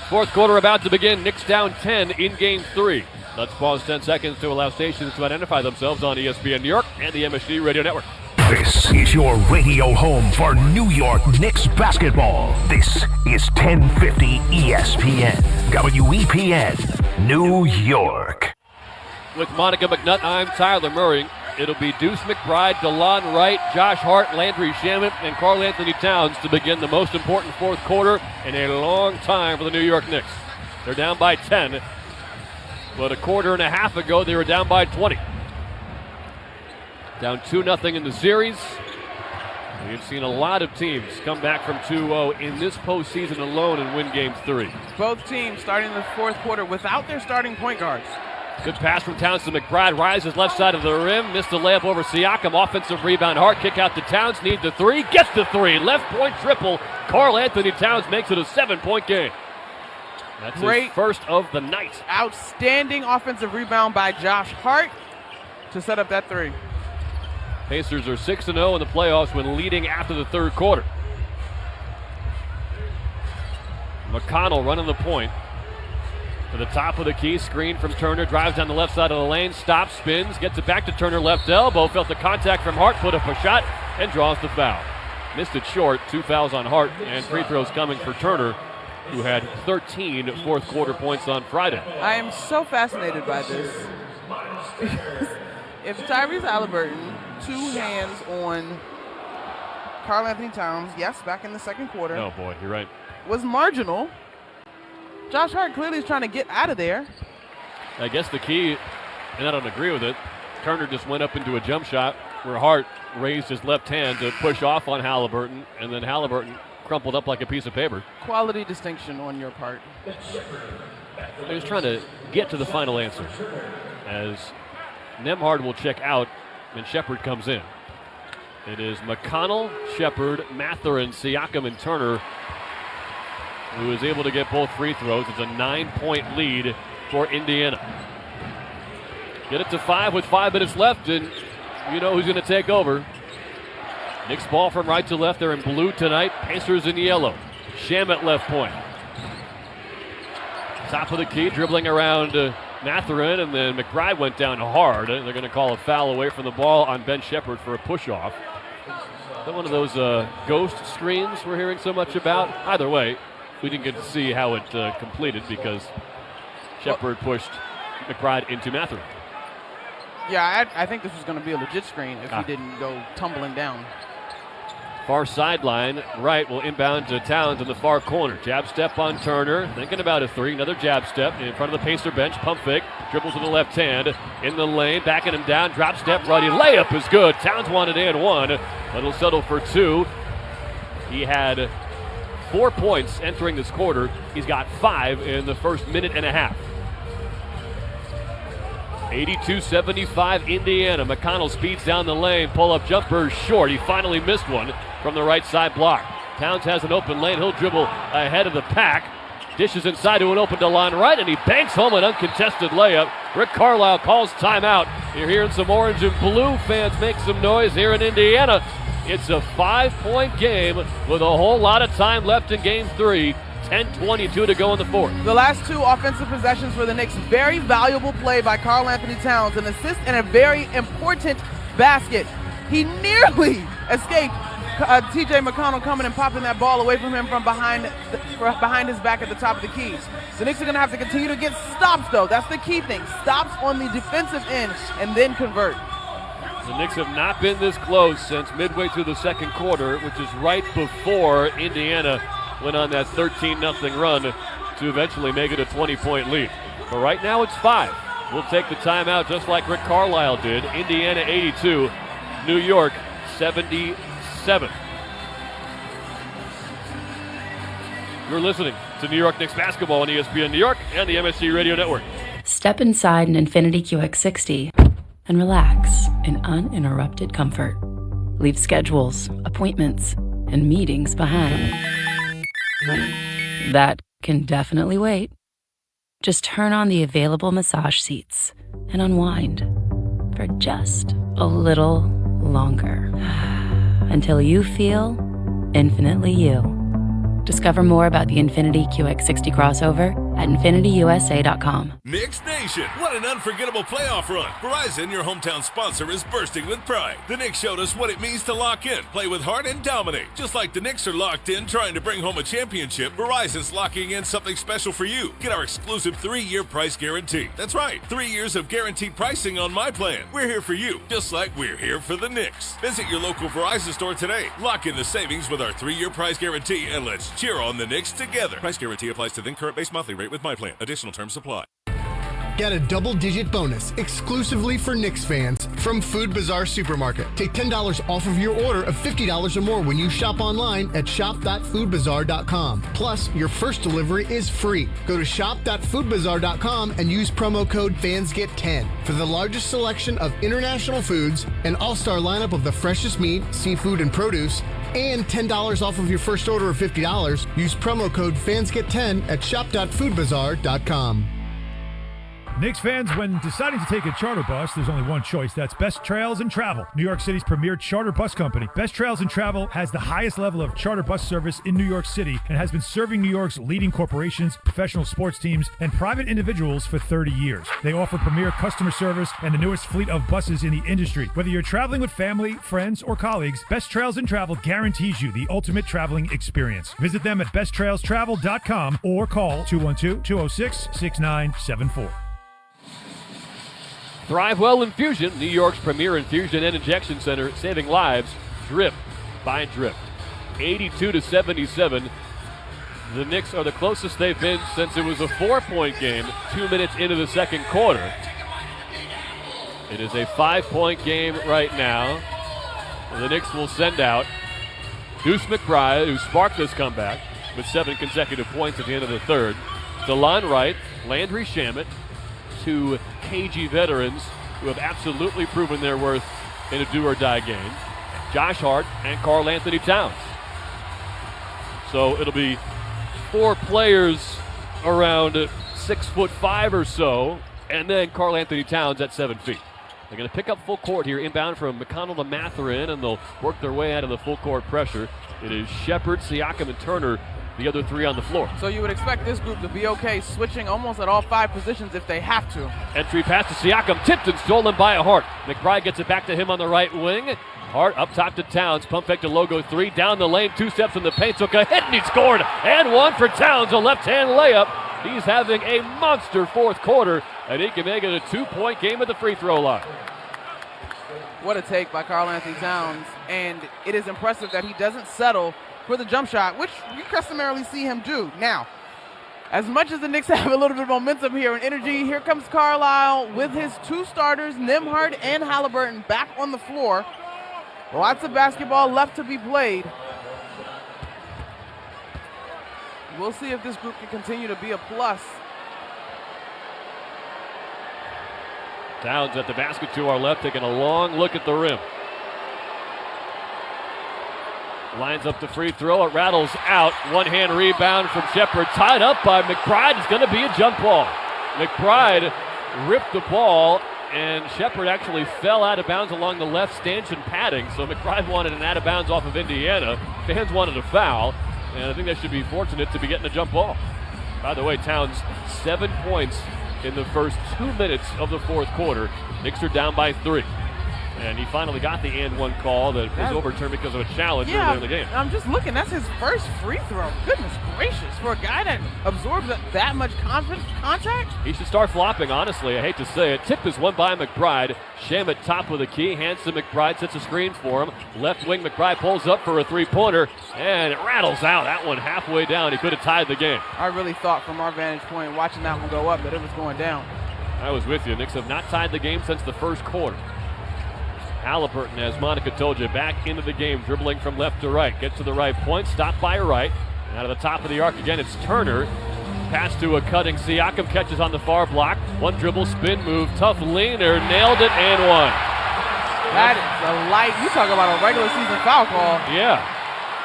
Fourth quarter about to begin. Knicks down 10 in Game 3. Let's pause 10 seconds to allow stations to identify themselves on ESPN New York and the MSG Radio Network. This is your radio home for New York Knicks basketball. This is 1050 ESPN, WEPN, New York. With Monica McNutt, I'm Tyler Murray. It'll be Deuce McBride, DeLon Wright, Josh Hart, Landry Shamet, and Karl Anthony Towns to begin the most important fourth quarter in a long time for the New York Knicks. They're down by 10, but a quarter and a half ago they were down by 20. Down 2-0 in the series. We've seen a lot of teams come back from 2-0 in this postseason alone and win Game 3. Both teams starting the fourth quarter without their starting point guards. Good pass from Towns to McBride. Rises left side of the rim. Missed the layup over Siakam. Offensive rebound. Hart kick out to Towns. Needs the three. Gets the three. Left point triple. Karl Anthony Towns makes it a 7-point game. That's his first of the night. Outstanding offensive rebound by Josh Hart to set up that three. Pacers are 6-0 in the playoffs when leading after the third quarter. McConnell running the point. To the top of the key, screen from Turner, drives down the left side of the lane, stops, spins, gets it back to Turner, left elbow, felt the contact from Hart, put up a shot, and draws the foul. Missed it short, 2 fouls on Hart, and free throws coming for Turner, who had 13 fourth quarter points on Friday. I am so fascinated by this. If Tyrese Halliburton, 2 hands on Karl Anthony Towns, yes, back in the second quarter. Oh boy, you're right. Was marginal. Josh Hart clearly is trying to get out of there. I guess the key, and I don't agree with it, Turner just went up into a jump shot where Hart raised his left hand to push off on Halliburton, and then Halliburton crumpled up like a piece of paper. Quality distinction on your part. I was trying to get to the final answer as Nembhard will check out and Shepard comes in. It is McConnell, Shepard, Mathurin, Siakam, and Turner who is able to get both free throws. It's a 9-point lead for Indiana. Get it to 5 with 5 minutes left, and you know who's going to take over. Knicks ball from right to left. They're in blue tonight. Pacers in yellow. Shamet left point. Top of the key, dribbling around Mathurin, and then McBride went down hard. They're going to call a foul away from the ball on Ben Shepard for a push-off. Is that one of those ghost screens we're hearing so much about? Either way, we didn't get to see how it completed because Shepard pushed McBride into Mathurin. Yeah, I think this was going to be a legit screen if he didn't go tumbling down. Far sideline, right, will inbound to Towns in the far corner. Jab step on Turner, thinking about a three. Another jab step in front of the Pacer bench. Pump fake, dribbles with the left hand. In the lane, backing him down. Drop step, ready. Layup is good. Towns wanted and one, but he'll settle for 2. He had 4 points entering this quarter. He's got 5 in the first minute and a half. 82-75 Indiana. McConnell speeds down the lane. Pull-up jumper short. He finally missed one from the right side block. Towns has an open lane. He'll dribble ahead of the pack. Dishes inside to an open DeLon Wright, and he banks home an uncontested layup. Rick Carlisle calls timeout. You're hearing some orange and blue fans make some noise here in Indiana. It's a 5-point game with a whole lot of time left in game 3. 10:22 to go in the fourth. The last 2 offensive possessions for the Knicks. Very valuable play by Karl Anthony Towns. An assist and a very important basket. He nearly escaped T.J. McConnell coming and popping that ball away from him from behind his back at the top of the key. The Knicks are going to have to continue to get stops, though. That's the key thing. Stops on the defensive end and then convert. The Knicks have not been this close since midway through the second quarter, which is right before Indiana went on that 13-0 run to eventually make it a 20-point lead. But right now it's 5. We'll take the timeout just like Rick Carlisle did. Indiana 82, New York 77. You're listening to New York Knicks basketball on ESPN New York and the MSG Radio Network. Step inside an Infiniti QX60 and relax in uninterrupted comfort. Leave schedules, appointments, and meetings behind. That can definitely wait. Just turn on the available massage seats and unwind for just a little longer until you feel infinitely you. Discover more about the Infiniti QX60 crossover at InfinityUSA.com. Knicks Nation, what an unforgettable playoff run. Verizon, your hometown sponsor, is bursting with pride. The Knicks showed us what it means to lock in, play with heart, and dominate. Just like the Knicks are locked in trying to bring home a championship, Verizon's locking in something special for you. Get our exclusive 3-year price guarantee. That's right, 3 years of guaranteed pricing on my plan. We're here for you, just like we're here for the Knicks. Visit your local Verizon store today. Lock in the savings with our 3-year price guarantee, and let's cheer on the Knicks together. Price guarantee applies to then current base monthly rate with my plan. Additional terms apply. Get a double-digit bonus exclusively for Knicks fans from Food Bazaar Supermarket. Take $10 off of your order of $50 or more when you shop online at shop.foodbazaar.com. Plus, your first delivery is free. Go to shop.foodbazaar.com and use promo code FANSGET10 for the largest selection of international foods, an all-star lineup of the freshest meat, seafood, and produce, and $10 off of your first order of $50. Use promo code FANSGET10 at shop.foodbazaar.com. Knicks fans, when deciding to take a charter bus, there's only one choice. That's Best Trails and Travel, New York City's premier charter bus company. Best Trails and Travel has the highest level of charter bus service in New York City and has been serving New York's leading corporations, professional sports teams, and private individuals for 30 years. They offer premier customer service and the newest fleet of buses in the industry. Whether you're traveling with family, friends, or colleagues, Best Trails and Travel guarantees you the ultimate traveling experience. Visit them at besttrailstravel.com or call 212-206-6974. Thrivewell Infusion, New York's premier infusion and injection center, saving lives drip by drip. 82-77. The Knicks are the closest they've been since it was a 4-point game 2 minutes into the second quarter. It is a 5-point game right now. The Knicks will send out Deuce McBride, who sparked this comeback with 7 consecutive points at the end of the third. DeLon Wright, Landry Shamet, 2 cagey veterans who have absolutely proven their worth in a do-or-die game. Josh Hart and Karl Anthony Towns. So it'll be 4 players around 6'5" or so, and then Karl Anthony Towns at 7 feet. They're going to pick up full court here, inbound from McConnell to Mathurin, and they'll work their way out of the full court pressure. It is Shepard, Siakam, and Turner, the other 3 on the floor. So you would expect this group to be okay switching almost at all 5 positions if they have to. Entry pass to Siakam, tipped and stolen by Hart. McBride gets it back to him on the right wing. Hart up top to Towns, pump fake to Logo 3, down the lane, 2 steps in the paint, took a hit and he scored. And 1 for Towns, a left-hand layup. He's having a monster fourth quarter, and he can make it a 2-point game at the free throw line. What a take by Karl Anthony Towns, and it is impressive that he doesn't settle for the jump shot, which you customarily see him do. Now, as much as the Knicks have a little bit of momentum here and energy, here comes Carlisle with his 2 starters, Nembhard and Halliburton, back on the floor. Lots of basketball left to be played. We'll see if this group can continue to be a plus. Towns at the basket to our left, taking a long look at the rim. Lines up the free throw, it rattles out. One-hand rebound from Shepard, tied up by McBride. It's going to be a jump ball. McBride ripped the ball, and Shepard actually fell out of bounds along the left stanchion padding, so McBride wanted an out of bounds off of Indiana. Fans wanted a foul, and I think they should be fortunate to be getting a jump ball. By the way, Towns, 7 points in the first 2 minutes of the fourth quarter. Knicks are down by 3. And he finally got the and one call that was overturned because of a challenge earlier in the game. I'm just looking. That's his first free throw. Goodness gracious. For a guy that absorbs that much contact? He should start flopping, honestly. I hate to say it. Tip is won by McBride. Shamet top with a key. Hands to McBride. Sets a screen for him. Left wing McBride pulls up for a three-pointer. And it rattles out. That one halfway down. He could have tied the game. I really thought from our vantage point, watching that one go up, that it was going down. I was with you. Knicks have not tied the game since the first quarter. Halliburton, as Monica told you, back into the game, dribbling from left to right. Gets to the right point, stopped by right. And out of the top of the arc again, it's Turner. Pass to a cutting Siakam, catches on the far block. One dribble, spin move, tough leaner, nailed it, and one. That is a light. You talk about a regular season foul call. Yeah.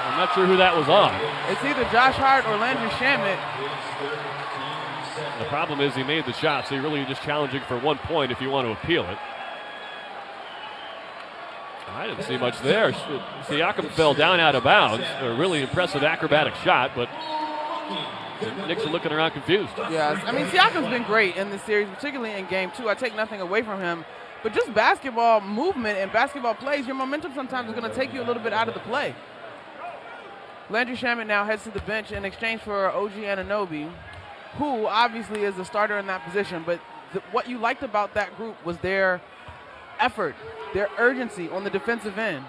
I'm not sure who that was on. It's either Josh Hart or Landry Shamet. The problem is he made the shot, so you're really just challenging for 1 point if you want to appeal it. I didn't see much there. Siakam fell down out of bounds. A really impressive acrobatic shot, but the Knicks are looking around confused. Yeah, I mean, Siakam's been great in this series, particularly in game 2. I take nothing away from him, but just basketball movement and basketball plays, your momentum sometimes is going to take you a little bit out of the play. Landry Shamet now heads to the bench in exchange for OG Anunoby, who obviously is a starter in that position, but what you liked about that group was their effort, their urgency on the defensive end.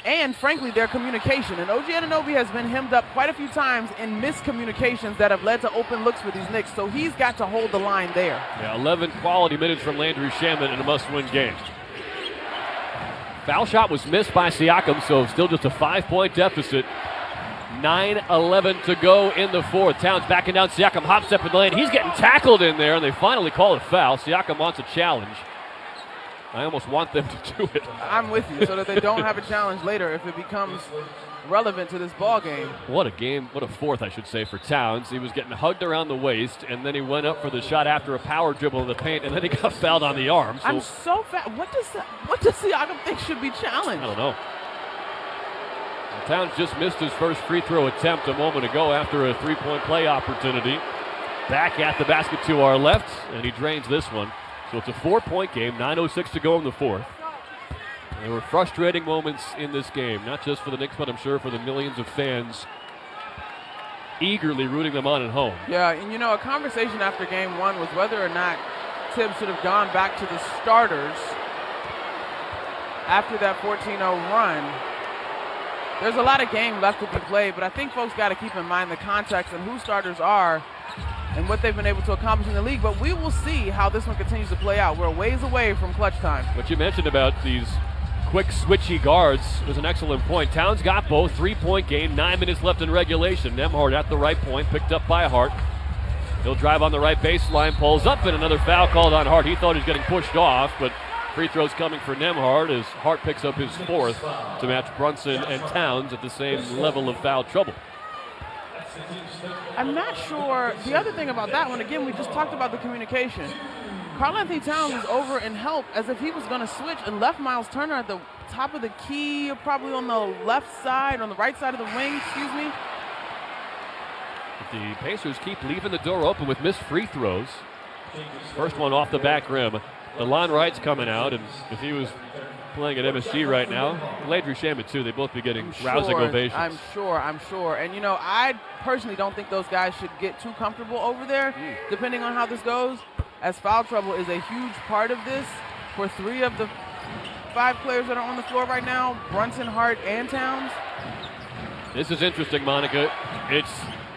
and frankly their communication. And OG Anunoby has been hemmed up quite a few times in miscommunications that have led to open looks for these Knicks, so he's got to hold the line there. Yeah, 11 quality minutes from Landry Shamet in a must-win game. Foul shot was missed by Siakam, so still just a 5-point deficit. 9:11 to go in the fourth. Towns backing down. Siakam hop step in the lane. He's getting tackled in there, and they finally call a foul. Siakam wants a challenge. I almost want them to do it. I'm with you, so that they don't have a challenge later if it becomes relevant to this ball game. What a game, what a fourth, I should say, for Towns. He was getting hugged around the waist, and then he went up for the shot after a power dribble in the paint, and then he got fouled on the arm. So I'm so fat. What does Siakam think should be challenged? I don't know. Towns just missed his first free throw attempt a moment ago after a three-point play opportunity. Back at the basket to our left, and he drains this one. So it's a 4-point game, 9:06 to go in the fourth. There were frustrating moments in this game, not just for the Knicks, but I'm sure for the millions of fans eagerly rooting them on at home. Yeah, and you know, a conversation after game one was whether or not Tibbs should have gone back to the starters after that 14-0 run. There's a lot of game left to be played, but I think folks got to keep in mind the context and who starters are and what they've been able to accomplish in the league. But we will see how this one continues to play out. We're a ways away from clutch time. What you mentioned about these quick switchy guards was an excellent point. Towns got both. 3-point game, 9 minutes left in regulation. Nembhard at the right point, picked up by Hart. He'll drive on the right baseline, pulls up, and another foul called on Hart. He thought he was getting pushed off, but free throws coming for Nembhard as Hart picks up his fourth to match Brunson and Towns at the same level of foul trouble. I'm not sure. The other thing about that one, again, we just talked about the communication. Karl-Anthony Towns was over in help as if he was going to switch and left Miles Turner at the top of the key, probably on the left side, on the right side of the wing, excuse me. The Pacers keep leaving the door open with missed free throws. First one off the back rim. Delon Wright's coming out, and if he was playing at MSG right now, Landry Shamet too, they'd both be getting rousing ovations. I'm sure. And you know, I personally don't think those guys should get too comfortable over there, depending on how this goes, as foul trouble is a huge part of this for 3 of the 5 players that are on the floor right now, Brunson, Hart, and Towns. This is interesting, Monica. It's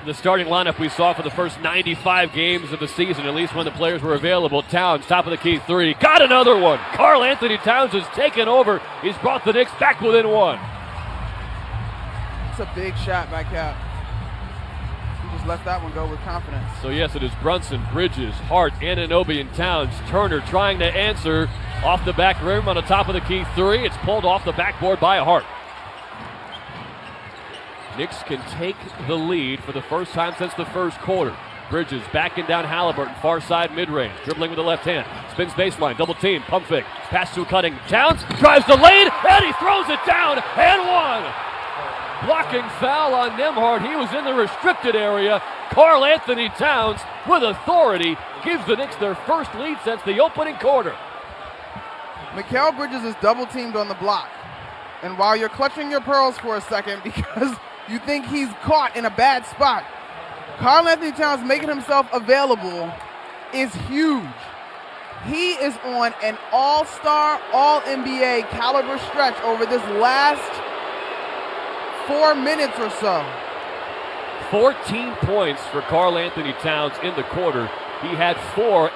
the starting lineup we saw for the first 95 games of the season, at least when the players were available. Towns, top of the key 3. Got another one. Karl-Anthony Towns has taken over. He's brought the Knicks back within 1. It's a big shot by Cap. He just let that one go with confidence. So yes, it is Brunson, Bridges, Hart, Anunoby, and Towns. Turner trying to answer off the back rim on the top of the key 3. It's pulled off the backboard by Hart. Knicks can take the lead for the first time since the first quarter. Bridges backing down Halliburton, far side mid-range, dribbling with the left hand. Spins baseline, double team, pump fake. Pass to Cutting. Towns drives the lane, and he throws it down, and 1. Blocking foul on Nembhard. He was in the restricted area. Karl-Anthony Towns, with authority, gives the Knicks their first lead since the opening quarter. Mikal Bridges is double teamed on the block. And while you're clutching your pearls for a second because you think he's caught in a bad spot, Karl-Anthony Towns making himself available is huge. He is on an all-star, all-NBA caliber stretch over this last 4 minutes or so. 14 points for Karl-Anthony Towns in the quarter. He had 4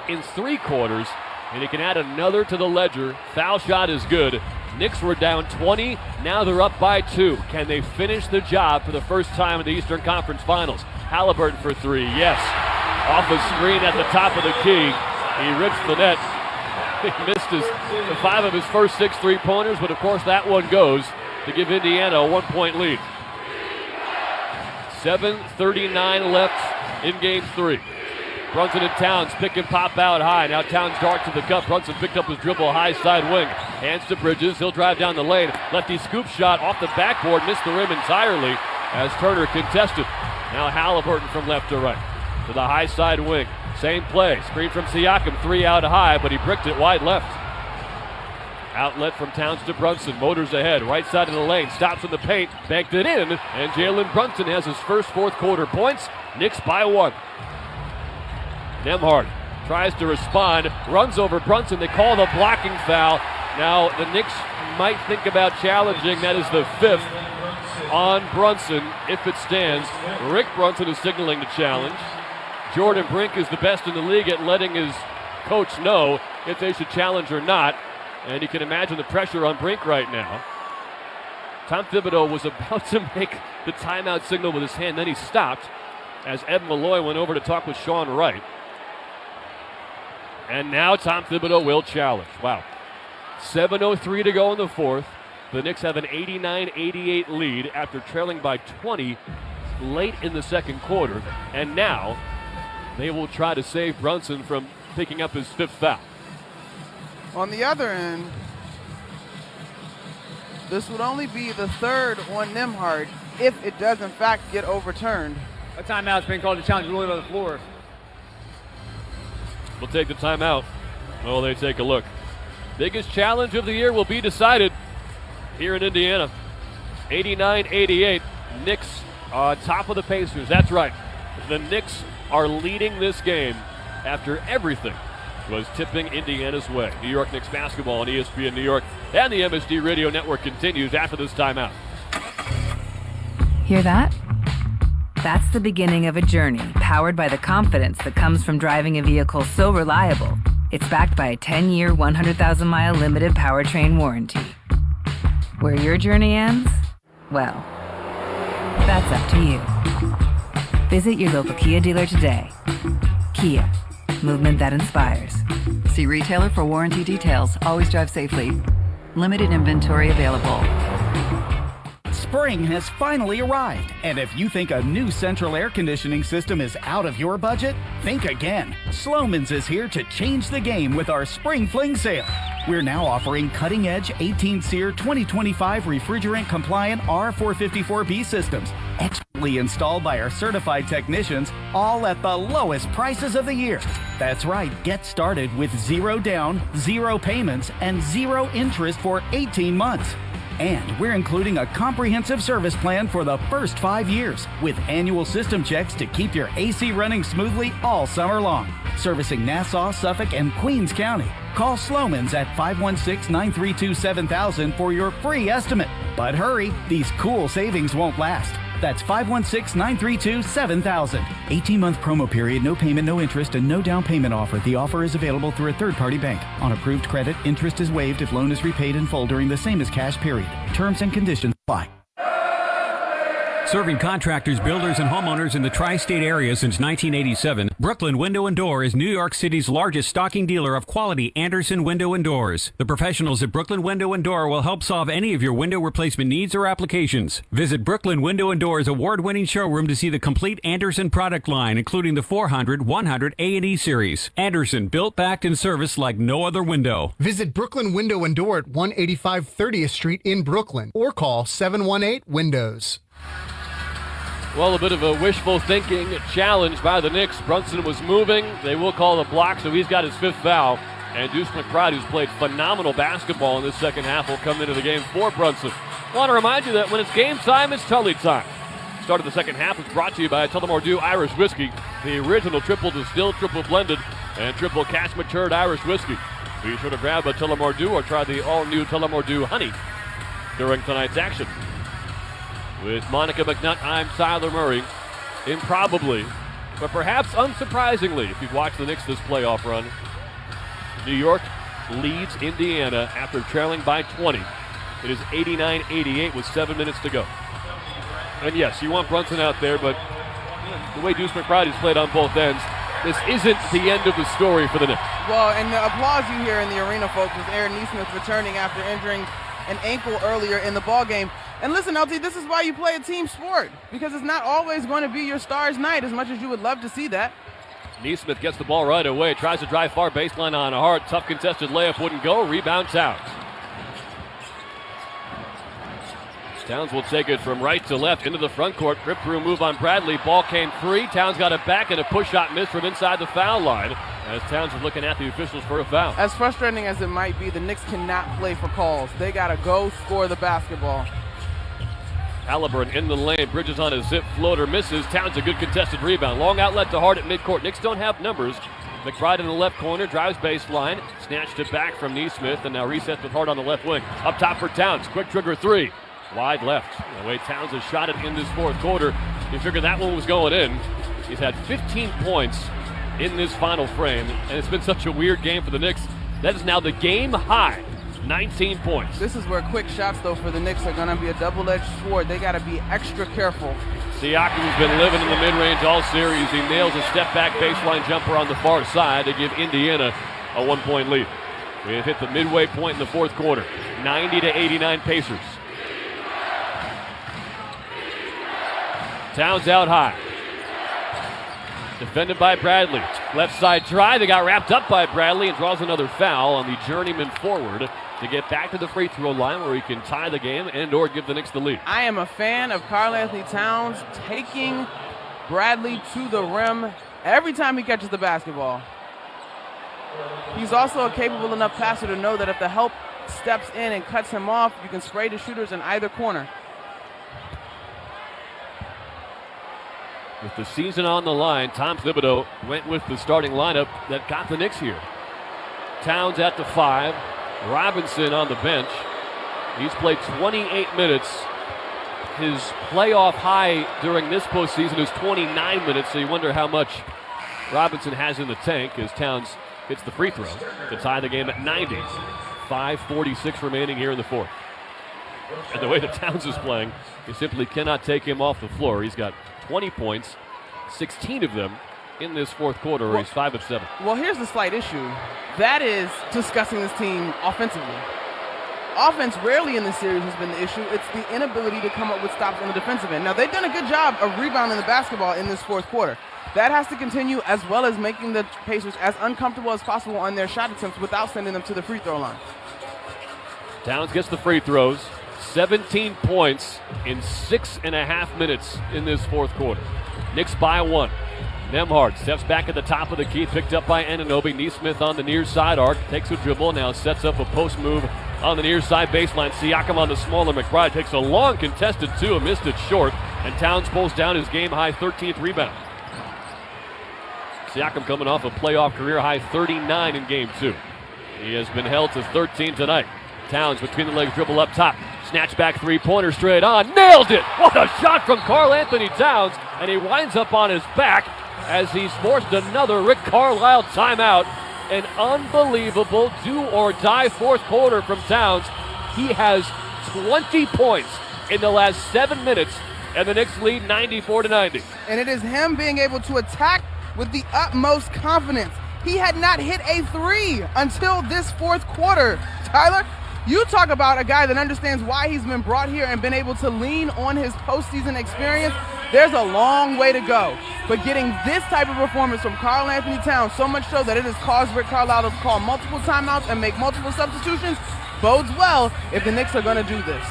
in 3 quarters, and he can add another to the ledger. Foul shot is good. Knicks were down 20, now they're up by 2. Can they finish the job for the first time in the Eastern Conference Finals? Halliburton for 3, yes. Off a screen at the top of the key. He rips the net. He missed 5 of his first 6 3-pointers, but of course that one goes to give Indiana a 1-point lead. 7:39 left in game 3. Brunson and Towns pick and pop out high. Now Towns darts to the cup. Brunson picked up his dribble high side wing. Hands to Bridges. He'll drive down the lane. Lefty scoop shot off the backboard. Missed the rim entirely as Turner contested. Now Halliburton from left to right to the high side wing. Same play. Screen from Siakam. 3 out high, but he bricked it wide left. Outlet from Towns to Brunson. Motors ahead. Right side of the lane. Stops in the paint. Banked it in. And Jalen Brunson has his first fourth quarter points. Knicks by 1. Nembhard tries to respond, runs over Brunson. They call the blocking foul. Now the Knicks might think about challenging. That is the 5th on Brunson if it stands. Rick Brunson is signaling the challenge. Jordan Brink is the best in the league at letting his coach know if they should challenge or not. And you can imagine the pressure on Brink right now. Tom Thibodeau was about to make the timeout signal with his hand, then he stopped as Ed Malloy went over to talk with Sean Wright. And now Tom Thibodeau will challenge. Wow. 7:03 to go in the 4th. The Knicks have an 89-88 lead after trailing by 20 late in the second quarter. And now they will try to save Brunson from picking up his 5th foul. On the other end, this would only be the 3rd on Nembhard if it does in fact get overturned. A timeout's been called to challenge ruling on the floor. We'll take the timeout. Oh, they take a look. Biggest challenge of the year will be decided here in Indiana. 89-88. Knicks on top of the Pacers. That's right. The Knicks are leading this game after everything was tipping Indiana's way. New York Knicks basketball on ESPN New York and the MSD Radio Network continues after this timeout. Hear that? That's the beginning of a journey powered by the confidence that comes from driving a vehicle so reliable, it's backed by a 10-year, 100,000-mile limited powertrain warranty. Where your journey ends? Well, that's up to you. Visit your local Kia dealer today. Kia, movement that inspires. See retailer for warranty details. Always drive safely. Limited inventory available. Spring has finally arrived, and if you think a new central air conditioning system is out of your budget, think again. Sloman's is here to change the game with our Spring Fling sale. We're now offering cutting-edge 18-SEER 2025 refrigerant-compliant R454B systems, expertly installed by our certified technicians, all at the lowest prices of the year. That's right, get started with 0 down, 0 payments, and 0 interest for 18 months. And we're including a comprehensive service plan for the first 5 years with annual system checks to keep your AC running smoothly all summer long. Servicing Nassau, Suffolk, and Queens County. Call Sloman's at 516-932-7000 for your free estimate. But hurry, these cool savings won't last. That's 516-932-7000. 18-month promo period, no payment, no interest, and no down payment offer. The offer is available through a third-party bank. On approved credit, interest is waived if loan is repaid in full during the same as cash period. Terms and conditions apply. Serving contractors, builders, and homeowners in the tri-state area since 1987, Brooklyn Window & Door is New York City's largest stocking dealer of quality Andersen window and doors. The professionals at Brooklyn Window & Door will help solve any of your window replacement needs or applications. Visit Brooklyn Window & Door's award-winning showroom to see the complete Andersen product line, including the 400, 100, A&E series. Andersen, built, backed, and serviced like no other window. Visit Brooklyn Window & Door at 185 30th Street in Brooklyn or call 718-WINDOWS. Well, a bit of a wishful thinking challenge by the Knicks. Brunson was moving. They will call the block, so he's got his 5th foul. And Deuce McBride, who's played phenomenal basketball in this second half, will come into the game for Brunson. I want to remind you that when it's game time, it's Tully time. Start of the second half is brought to you by Tullamore Dew Irish Whiskey, the original triple distilled, triple blended, and triple cask matured Irish whiskey. Be sure to grab a Tullamore Dew or try the all-new Tullamore Dew Honey during tonight's action. With Monica McNutt, I'm Tyler Murray. Improbably, but perhaps unsurprisingly, if you've watched the Knicks this playoff run, New York leads Indiana after trailing by 20. It is 89-88 with 7 minutes to go. And yes, you want Brunson out there, but the way Deuce McBride has played on both ends, this isn't the end of the story for the Knicks. Well, and the applause you hear in the arena, folks, is Aaron Nesmith returning after injuring an ankle earlier in the ballgame. And listen, LT, this is why you play a team sport, because it's not always going to be your star's night, as much as you would love to see that. Nesmith gets the ball right away, tries to drive far baseline on Hart. Tough contested layup, wouldn't go. Rebound Towns. Towns will take it from right to left into the front court. Rip through move on Bradley. Ball came free. Towns got it back, and a push shot missed from inside the foul line, as Towns is looking at the officials for a foul. As frustrating as it might be, the Knicks cannot play for calls. They got to go score the basketball. Halliburton in the lane. Bridges on a zip floater. Misses. Towns a good contested rebound. Long outlet to Hart at midcourt. Knicks don't have numbers, McBride in the left corner, drives baseline, snatched it back from Neesmith, and now resets with Hart on the left wing. Up top for Towns, quick trigger three. Wide left. The way Towns has shot it in this fourth quarter, you figured that one was going in. He's had 15 points in this final frame, and it's been such a weird game for the Knicks. That is now the game high, 19 points. This is where quick shots, though, for the Knicks are going to be a double-edged sword. They got to be extra careful. Siakam's been living in the mid-range all series. He nails a step-back baseline jumper on the far side to give Indiana a 1-point lead. We have hit the midway point in the fourth quarter, 90-89 Pacers. Towns out high. Defended by Bradley. Left side try. They got wrapped up by Bradley and draws another foul on the journeyman forward to get back to the free throw line where he can tie the game and or give the Knicks the lead. I am a fan of Karl-Anthony Towns taking Bradley to the rim every time he catches the basketball. He's also a capable enough passer to know that if the help steps in and cuts him off, you can spray the shooters in either corner. With the season on the line, Tom Thibodeau went with the starting lineup that got the Knicks here. Towns at the 5, Robinson on the bench. He's played 28 minutes. His playoff high during this postseason is 29 minutes, so you wonder how much Robinson has in the tank as Towns hits the free throw to tie the game at 90. 5:46 remaining here in the fourth. And the way that Towns is playing, you simply cannot take him off the floor. He's got 20 points, 16 of them in this fourth quarter, where he's 5 of 7. Well, here's the slight issue. That is discussing this team offensively. Offense rarely in this series has been the issue. It's the inability to come up with stops on the defensive end. Now, they've done a good job of rebounding the basketball in this fourth quarter. That has to continue, as well as making the Pacers as uncomfortable as possible on their shot attempts without sending them to the free throw line. Towns gets the free throws. 17 points in 6.5 minutes in this fourth quarter. Knicks by 1. Nembhard steps back at the top of the key, picked up by Anunoby. Neesmith on the near side arc, takes a dribble, now sets up a post move on the near side baseline. Siakam on the smaller. McBride takes a long contested 2, missed it short, and Towns pulls down his game-high 13th rebound. Siakam coming off a playoff career-high 39 in Game 2. He has been held to 13 tonight. Towns between the legs, dribble up top. Snatch back three-pointer straight on. Nailed it! What a shot from Karl-Anthony Towns. And he winds up on his back as he's forced another Rick Carlisle timeout. An unbelievable do-or-die fourth quarter from Towns. He has 20 points in the last 7 minutes, and the Knicks lead 94-90. And it is him being able to attack with the utmost confidence. He had not hit a 3 until this fourth quarter. Tyler, you talk about a guy that understands why he's been brought here and been able to lean on his postseason experience. There's a long way to go. But getting this type of performance from Karl-Anthony Towns, so much so that it has caused Rick Carlisle to call multiple timeouts and make multiple substitutions, bodes well if the Knicks are going to do this.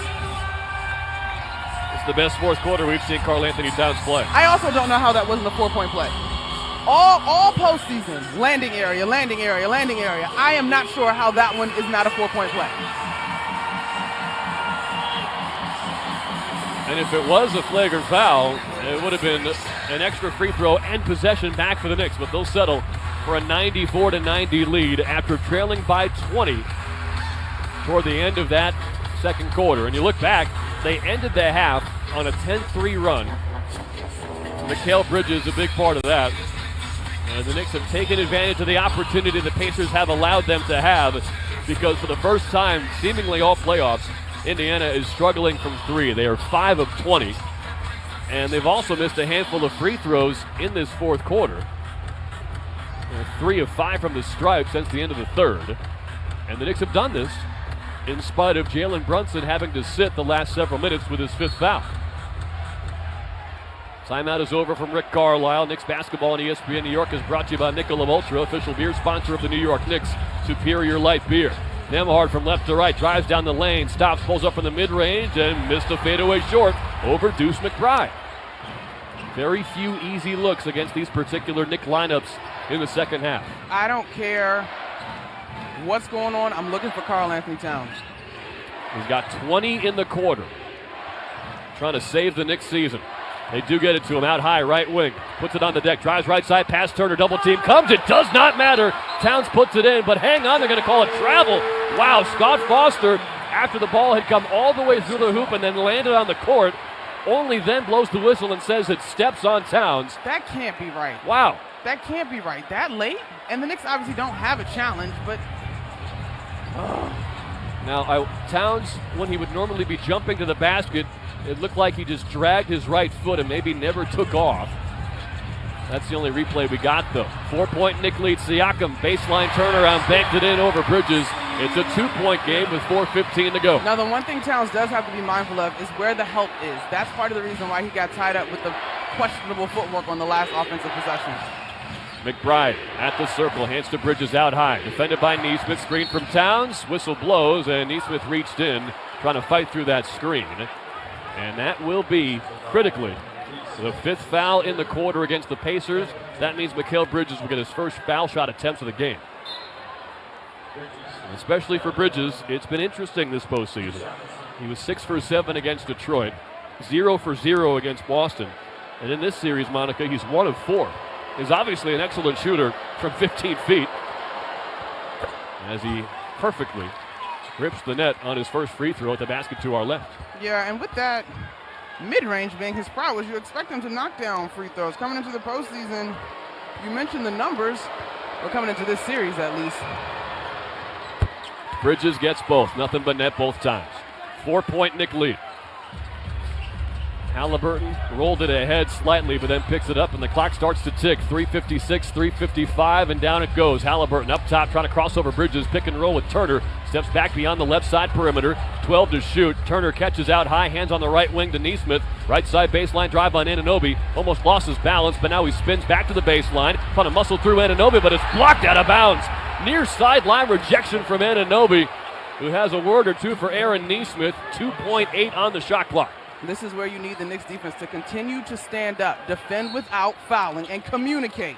It's the best fourth quarter we've seen Karl-Anthony Towns play. I also don't know how that wasn't a 4-point play. All postseason, landing area. I am not sure how that one is not a 4-point play. And if it was a flagrant foul, it would have been an extra free throw and possession back for the Knicks, but they'll settle for a 94-90 lead after trailing by 20 toward the end of that second quarter. And you look back, they ended the half on a 10-3 run. Mikal Bridges a big part of that. And the Knicks have taken advantage of the opportunity the Pacers have allowed them to have, because for the first time, seemingly all playoffs, Indiana is struggling from 3. They are 5 of 20. And they've also missed a handful of free throws in this fourth quarter. 3 of 5 from the stripe since the end of the third. And the Knicks have done this in spite of Jalen Brunson having to sit the last several minutes with his 5th foul. Timeout is over from Rick Carlisle. Knicks basketball on ESPN New York is brought to you by Michelob Ultra, official beer sponsor of the New York Knicks. Superior light beer. Nembhard from left to right, drives down the lane, stops, pulls up from the mid-range, and missed a fadeaway short over Deuce McBride. Very few easy looks against these particular Knick lineups in the second half. I don't care what's going on. I'm looking for Karl-Anthony Towns. He's got 20 in the quarter. Trying to save the Knicks season. They do get it to him out high, right wing. Puts it on the deck, drives right side, pass Turner, double team, comes, it does not matter. Towns puts it in, but hang on, they're going to call it travel. Wow, Scott Foster, after the ball had come all the way through the hoop and then landed on the court, only then blows the whistle and says it steps on Towns. That can't be right. Wow. That can't be right. That late? And the Knicks obviously don't have a challenge, but... Now, Towns, when he would normally be jumping to the basket, it looked like he just dragged his right foot and maybe never took off. That's the only replay we got, though. 4-point Knick lead. Siakam, baseline turnaround, banked it in over Bridges. It's a 2-point game with 4:15 to go. Now, the one thing Towns does have to be mindful of is where the help is. That's part of the reason why he got tied up with the questionable footwork on the last offensive possession. McBride at the circle, hands to Bridges out high. Defended by Neesmith, screen from Towns. Whistle blows, and Neesmith reached in, trying to fight through that screen. And that will be, critically, the 5th foul in the quarter against the Pacers. That means Mikal Bridges will get his first foul shot attempt of the game. And especially for Bridges, it's been interesting this postseason. He was 6 for 7 against Detroit, 0 for 0 against Boston. And in this series, Monica, he's 1 of 4. He's obviously an excellent shooter from 15 feet as he perfectly grips the net on his first free throw at the basket to our left. Yeah, and with that mid-range being his prowess, you expect him to knock down free throws. Coming into the postseason, you mentioned the numbers, or coming into this series at least. Bridges gets both, nothing but net both times. 4-point Knick lead. Halliburton rolled it ahead slightly, but then picks it up, and the clock starts to tick. 3:56, 3:55, and down it goes. Halliburton up top, trying to cross over Bridges. Pick and roll with Turner. Steps back beyond the left side perimeter. 12 to shoot. Turner catches out high, hands on the right wing to Neesmith. Right side baseline drive on Anunoby. Almost lost his balance, but now he spins back to the baseline. Trying to muscle through Anunoby, but it's blocked out of bounds. Near sideline rejection from Anunoby, who has a word or two for Aaron Neesmith. 2.8 on the shot clock. This is where you need the Knicks defense to continue to stand up, defend without fouling, and communicate.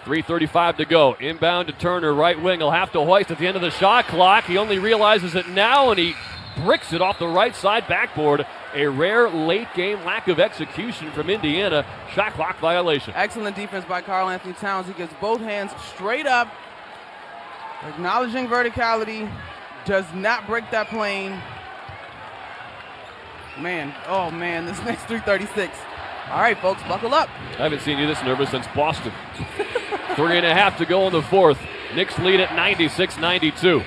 3:35 to go. Inbound to Turner, right wing. He'll have to hoist at the end of the shot clock. He only realizes it now, and he bricks it off the right side backboard. A rare late game lack of execution from Indiana. Shot clock violation. Excellent defense by Karl Anthony Towns. He gets both hands straight up, acknowledging verticality, does not break that plane. Man, oh man, this next 3:36. All right, folks, buckle up. I haven't seen you this nervous since Boston. 3.5 to go in the fourth. Knicks lead at 96-92.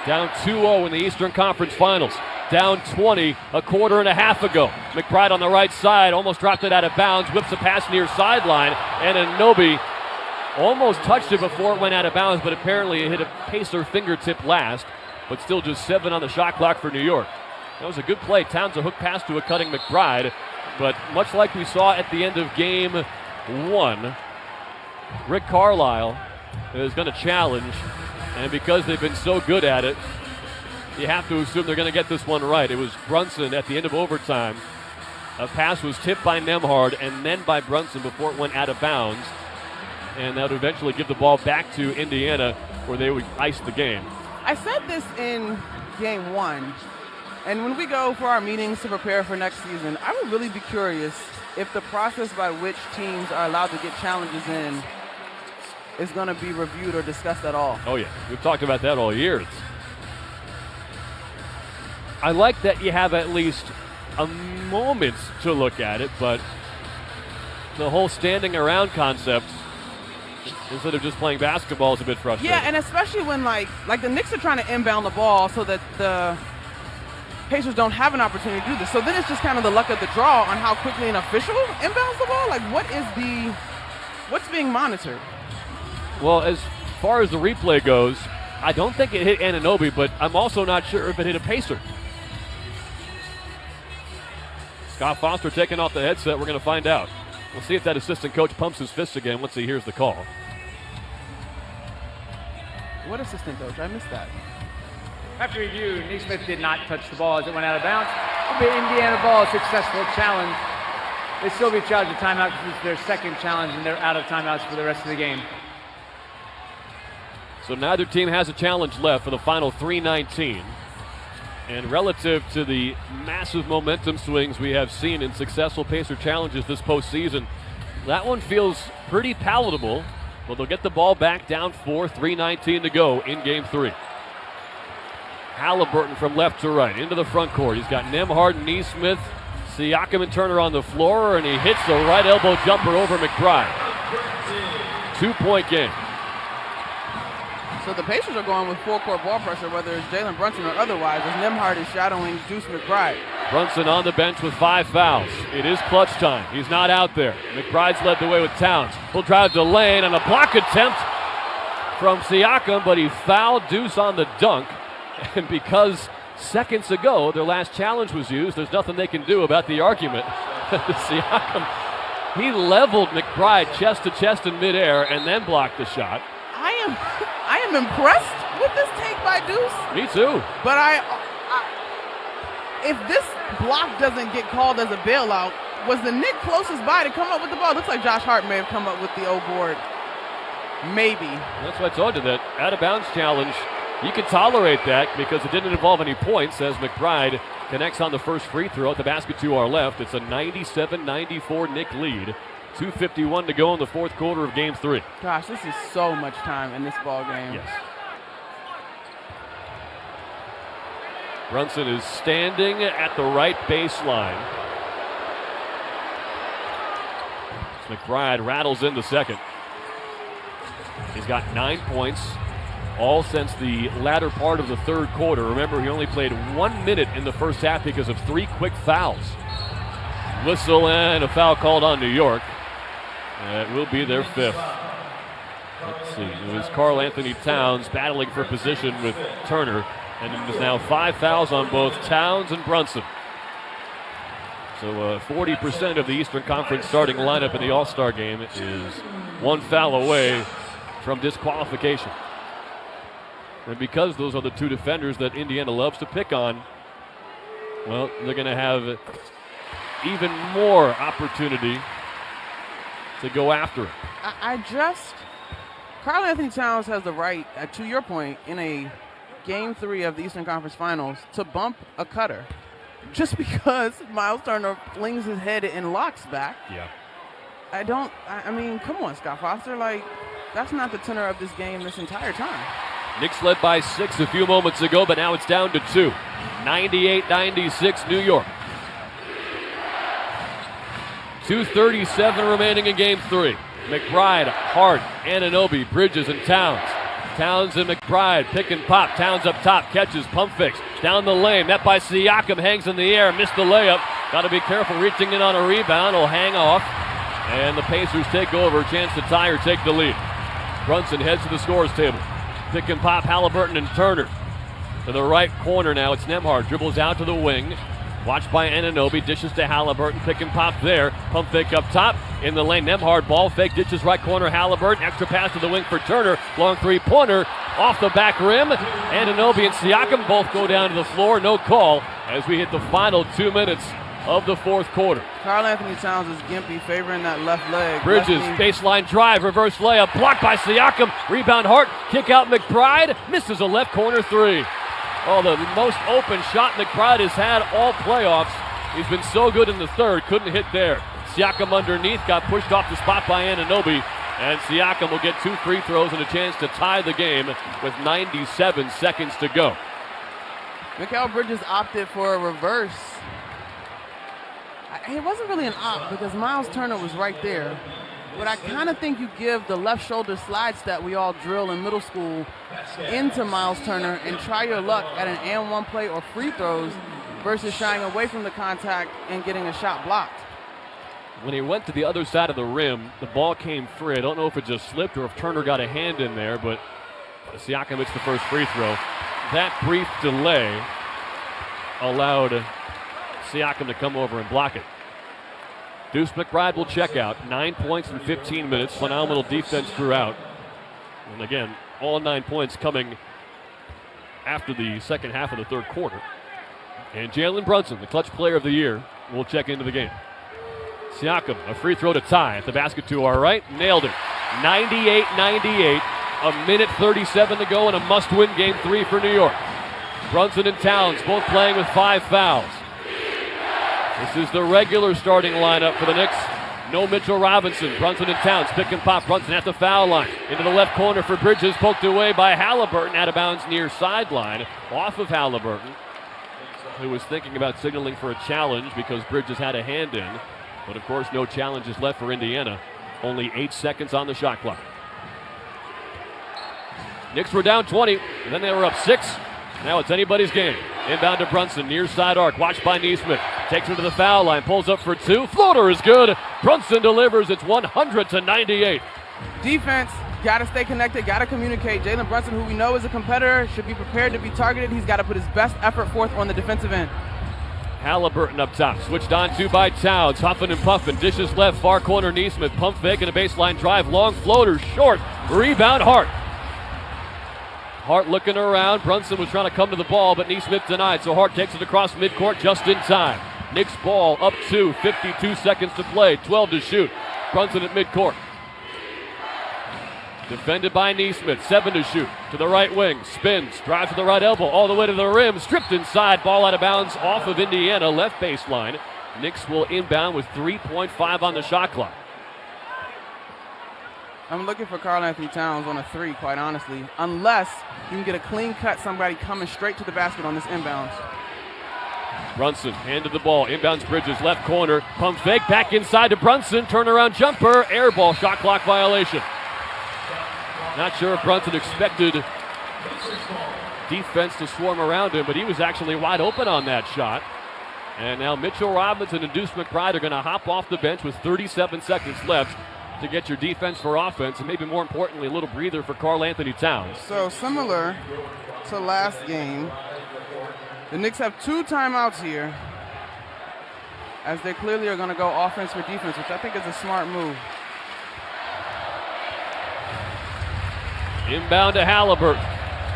Down 2-0 in the Eastern Conference Finals. Down 20 a quarter and a half ago. McBride on the right side, almost dropped it out of bounds, whips a pass near sideline, and Anunoby almost touched it before it went out of bounds, but apparently it hit a Pacer fingertip last, but still just 7 on the shot clock for New York. That was a good play. Towns a hook pass to a cutting McBride. But much like we saw at the end of game 1, Rick Carlisle is going to challenge. And because they've been so good at it, you have to assume they're going to get this one right. It was Brunson at the end of overtime. A pass was tipped by Nembhard and then by Brunson before it went out of bounds. And that would eventually give the ball back to Indiana where they would ice the game. I said this in game 1. And when we go for our meetings to prepare for next season, I would really be curious if the process by which teams are allowed to get challenges in is going to be reviewed or discussed at all. Oh, yeah. We've talked about that all year. I like that you have at least a moment to look at it, but the whole standing around concept, instead of just playing basketball, is a bit frustrating. Yeah, and especially when, like the Knicks are trying to inbound the ball so that the Pacers don't have an opportunity to do this. So then it's just kind of the luck of the draw on how quickly an official inbounds the ball. Like, what's being monitored? Well, as far as the replay goes, I don't think it hit Anunoby, but I'm also not sure if it hit a Pacer. Scott Foster taking off the headset. We're going to find out. We'll see if that assistant coach pumps his fists again once he hears the call. What assistant coach? I missed that. After review, Neesmith did not touch the ball as it went out of bounds. It'll be Indiana ball, successful challenge. They still be charged a timeout because it's their second challenge and they're out of timeouts for the rest of the game. So neither team has a challenge left for the final 3:19. And relative to the massive momentum swings we have seen in successful Pacer challenges this postseason, that one feels pretty palatable. But they'll get the ball back down 4, 3:19 to go in game 3. Halliburton from left to right into the front court. He's got Nembhard and Neesmith, Siakam and Turner on the floor, and he hits the right elbow jumper over McBride. 2-point game. So the Pacers are going with full-court ball pressure, whether it's Jalen Brunson or otherwise, as Nembhard is shadowing Deuce McBride. Brunson on the bench with 5 fouls. It is clutch time. He's not out there. McBride's led the way with Towns. He'll drive to lane and a block attempt from Siakam, but he fouled Deuce on the dunk. And because seconds ago their last challenge was used, there's nothing they can do about the argument. Siakam, he leveled McBride chest to chest in midair and then blocked the shot. I am impressed with this take by Deuce. Me too. But if this block doesn't get called as a bailout, was the Knick closest by to come up with the ball? Looks like Josh Hart may have come up with the O board. Maybe. That's why I told you that out of bounds challenge, you can tolerate that because it didn't involve any points as McBride connects on the first free throw at the basket to our left. It's a 97-94 Knick lead. 2:51 to go in the fourth quarter of game 3. Gosh, this is so much time in this ball game. Yes. Brunson is standing at the right baseline. McBride rattles in the second. He's got 9 points, all since the latter part of the third quarter. Remember, he only played 1 minute in the first half because of 3 quick fouls. Whistle and a foul called on New York. It will be their 5th. Let's see. It was Karl Anthony Towns battling for position with Turner. And it is now 5 fouls on both Towns and Brunson. So 40% of the Eastern Conference starting lineup in the All-Star game is 1 foul away from disqualification. And because those are the 2 defenders that Indiana loves to pick on, well, they're going to have even more opportunity to go after it. Karl Anthony Towns has the right, to your point, in a Game 3 of the Eastern Conference Finals to bump a cutter. Just because Miles Turner flings his head and locks back. Yeah. I mean, come on, Scott Foster. Like, that's not the tenor of this game this entire time. Knicks led by 6 a few moments ago, but now it's down to 2. 98-96 New York. 2:37 remaining in game 3. McBride, Hart, Anunoby, Bridges, and Towns. Towns and McBride pick and pop. Towns up top, catches, pump fakes. Down the lane, met by Siakam, hangs in the air, missed the layup. Got to be careful reaching in on a rebound. Will hang off. And the Pacers take over, chance to tie or take the lead. Brunson heads to the scores table. Pick and pop, Halliburton and Turner. To the right corner now, it's Nembhard. Dribbles out to the wing. Watched by Anunoby, dishes to Halliburton, pick and pop there. Pump fake up top, in the lane, Nembhard, ball fake, ditches right corner, Halliburton, extra pass to the wing for Turner, long 3-pointer, off the back rim. Anunoby and Siakam both go down to the floor, no call, as we hit the final 2 minutes of the fourth quarter. Karl Anthony Towns is gimpy, favoring that left leg. Bridges, baseline drive, reverse layup, blocked by Siakam, rebound Hart, kick out McBride, misses a left corner 3. Oh, the most open shot McBride has had all playoffs. He's been so good in the third, couldn't hit there. Siakam underneath, got pushed off the spot by Anunoby, and Siakam will get 2 free throws and a chance to tie the game with 97 seconds to go. Mikal Bridges opted for a reverse. It wasn't really an opt because Miles Turner was right there. But I kind of think you give the left shoulder slide step we all drill in middle school into Miles Turner and try your luck at an and-one play or free throws versus shying away from the contact and getting a shot blocked. When he went to the other side of the rim, the ball came free. I don't know if it just slipped or if Turner got a hand in there, but Siakam hits the first free throw. That brief delay allowed Siakam to come over and block it. Deuce McBride will check out. 9 points in 15 minutes. Phenomenal defense throughout. And again, all 9 points coming after the second half of the third quarter. And Jalen Brunson, the clutch player of the year, will check into the game. Siakam, a free throw to tie at the basket to our right. Nailed it. 98-98. A minute 37 to go in a must-win game 3 for New York. Brunson and Towns both playing with 5 fouls. This is the regular starting lineup for the Knicks. No Mitchell Robinson. Brunson and Towns pick and pop. Brunson at the foul line. Into the left corner for Bridges. Poked away by Halliburton. Out of bounds near sideline. Off of Halliburton, who was thinking about signaling for a challenge because Bridges had a hand in. But of course, no challenges left for Indiana. Only 8 seconds on the shot clock. Knicks were down 20, and then they were up 6. Now it's anybody's game. Inbound to Brunson, near side arc, watched by Neesmith. Takes her to the foul line, pulls up for 2. Floater is good. Brunson delivers. It's 100-98. Defense, got to stay connected, got to communicate. Jalen Brunson, who we know is a competitor, should be prepared to be targeted. He's got to put his best effort forth on the defensive end. Halliburton up top, switched on to by Towns, huffing and puffing, dishes left, far corner Neesmith, pump fake and a baseline drive, long floater, short, rebound Hart. Hart looking around, Brunson was trying to come to the ball, but Neesmith denied, so Hart takes it across midcourt just in time. Knicks ball up 2, 52 seconds to play, 12 to shoot. Brunson at midcourt. Defended by Neesmith, 7 to shoot. To the right wing, spins, drives to the right elbow, all the way to the rim, stripped inside, ball out of bounds off of Indiana, left baseline. Knicks will inbound with 3.5 on the shot clock. I'm looking for Karl-Anthony Towns on a 3, quite honestly, unless you can get a clean cut, somebody coming straight to the basket on this inbounds. Brunson handed the ball, inbounds Bridges, left corner, pump fake, back inside to Brunson, turnaround jumper, air ball, shot clock violation. Not sure if Brunson expected defense to swarm around him, but he was actually wide open on that shot. And now Mitchell Robinson and Deuce McBride are going to hop off the bench with 37 seconds left to get your defense for offense, and maybe more importantly, a little breather for Karl-Anthony Towns. So similar to last game, the Knicks have 2 timeouts here, as they clearly are going to go offense for defense, which I think is a smart move. Inbound to Halliburton.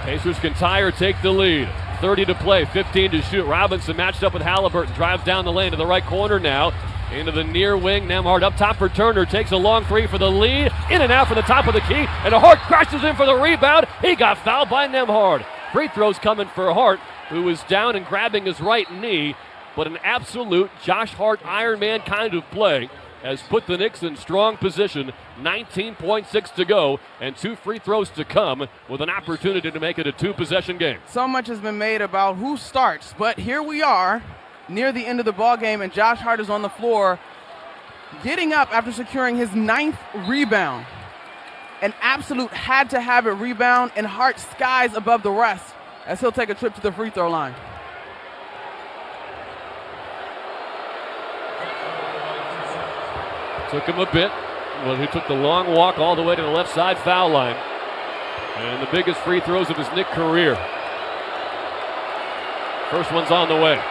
Pacers can tie or take the lead. 30 to play, 15 to shoot. Robinson matched up with Halliburton. Drives down the lane to the right corner now. Into the near wing. Nembhard up top for Turner. Takes a long 3 for the lead. In and out for the top of the key. And Hart crashes in for the rebound. He got fouled by Nembhard. Free throws coming for Hart, who was down and grabbing his right knee. But an absolute Josh Hart Iron Man kind of play has put the Knicks in strong position. 19.6 to go and 2 free throws to come with an opportunity to make it a 2-possession game. So much has been made about who starts, but here we are near the end of the ball game, and Josh Hart is on the floor getting up after securing his 9th rebound. An absolute had-to-have-it rebound, and Hart skies above the rest as he'll take a trip to the free throw line. Took him a bit. Well, he took the long walk all the way to the left side foul line. And the biggest free throws of his Knick career. First one's on the way.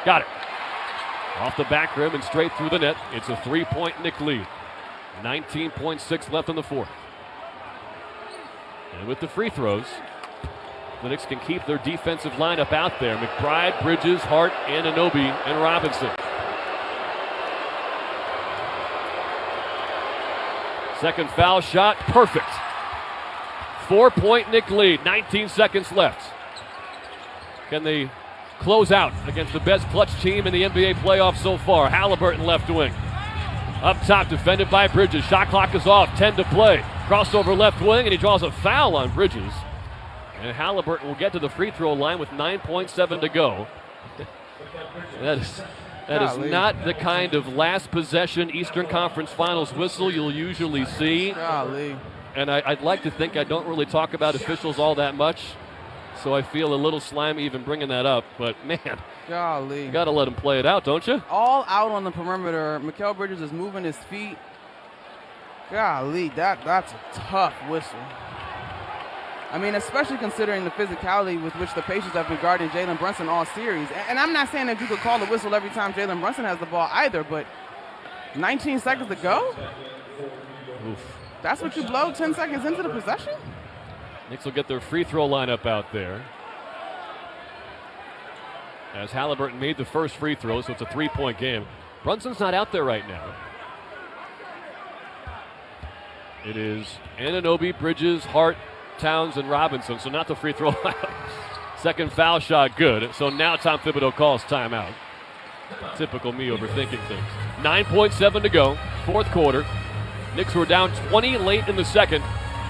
Got it. Off the back rim and straight through the net. It's a 3-point Knick lead. 19.6 left in the fourth. And with the free throws, the Knicks can keep their defensive lineup out there. McBride, Bridges, Hart, Anunoby, and Robinson. Second foul shot, perfect. 4-point Knick lead, 19 seconds left. Can they close out against the best clutch team in the NBA playoffs so far? Halliburton left wing. Up top, defended by Bridges. Shot clock is off, 10 to play. Crossover left wing, and he draws a foul on Bridges. And Halliburton will get to the free throw line with 9.7 to go. That is not the kind of last possession Eastern Conference Finals whistle you'll usually see. Golly. And I'd like to think I don't really talk about officials all that much, so I feel a little slimy even bringing that up. But, man, golly, you got to let him play it out, don't you? All out on the perimeter. Mikal Bridges is moving his feet. Golly, that's a tough whistle. I mean, especially considering the physicality with which the Pacers have been guarding Jalen Brunson all series. And I'm not saying that you could call the whistle every time Jalen Brunson has the ball either, but 19 seconds to go? Oof. That's what you blow 10 seconds into the possession? Knicks will get their free throw lineup out there. As Halliburton made the first free throw, so it's a 3-point game. Brunson's not out there right now. It is Anunoby, Bridges, Hart, Towns, and Robinson, so not the free throw lineup. Second foul shot good. So now Tom Thibodeau calls timeout. Typical me overthinking things. 9.7 to go, fourth quarter. Knicks were down 20 late in the second.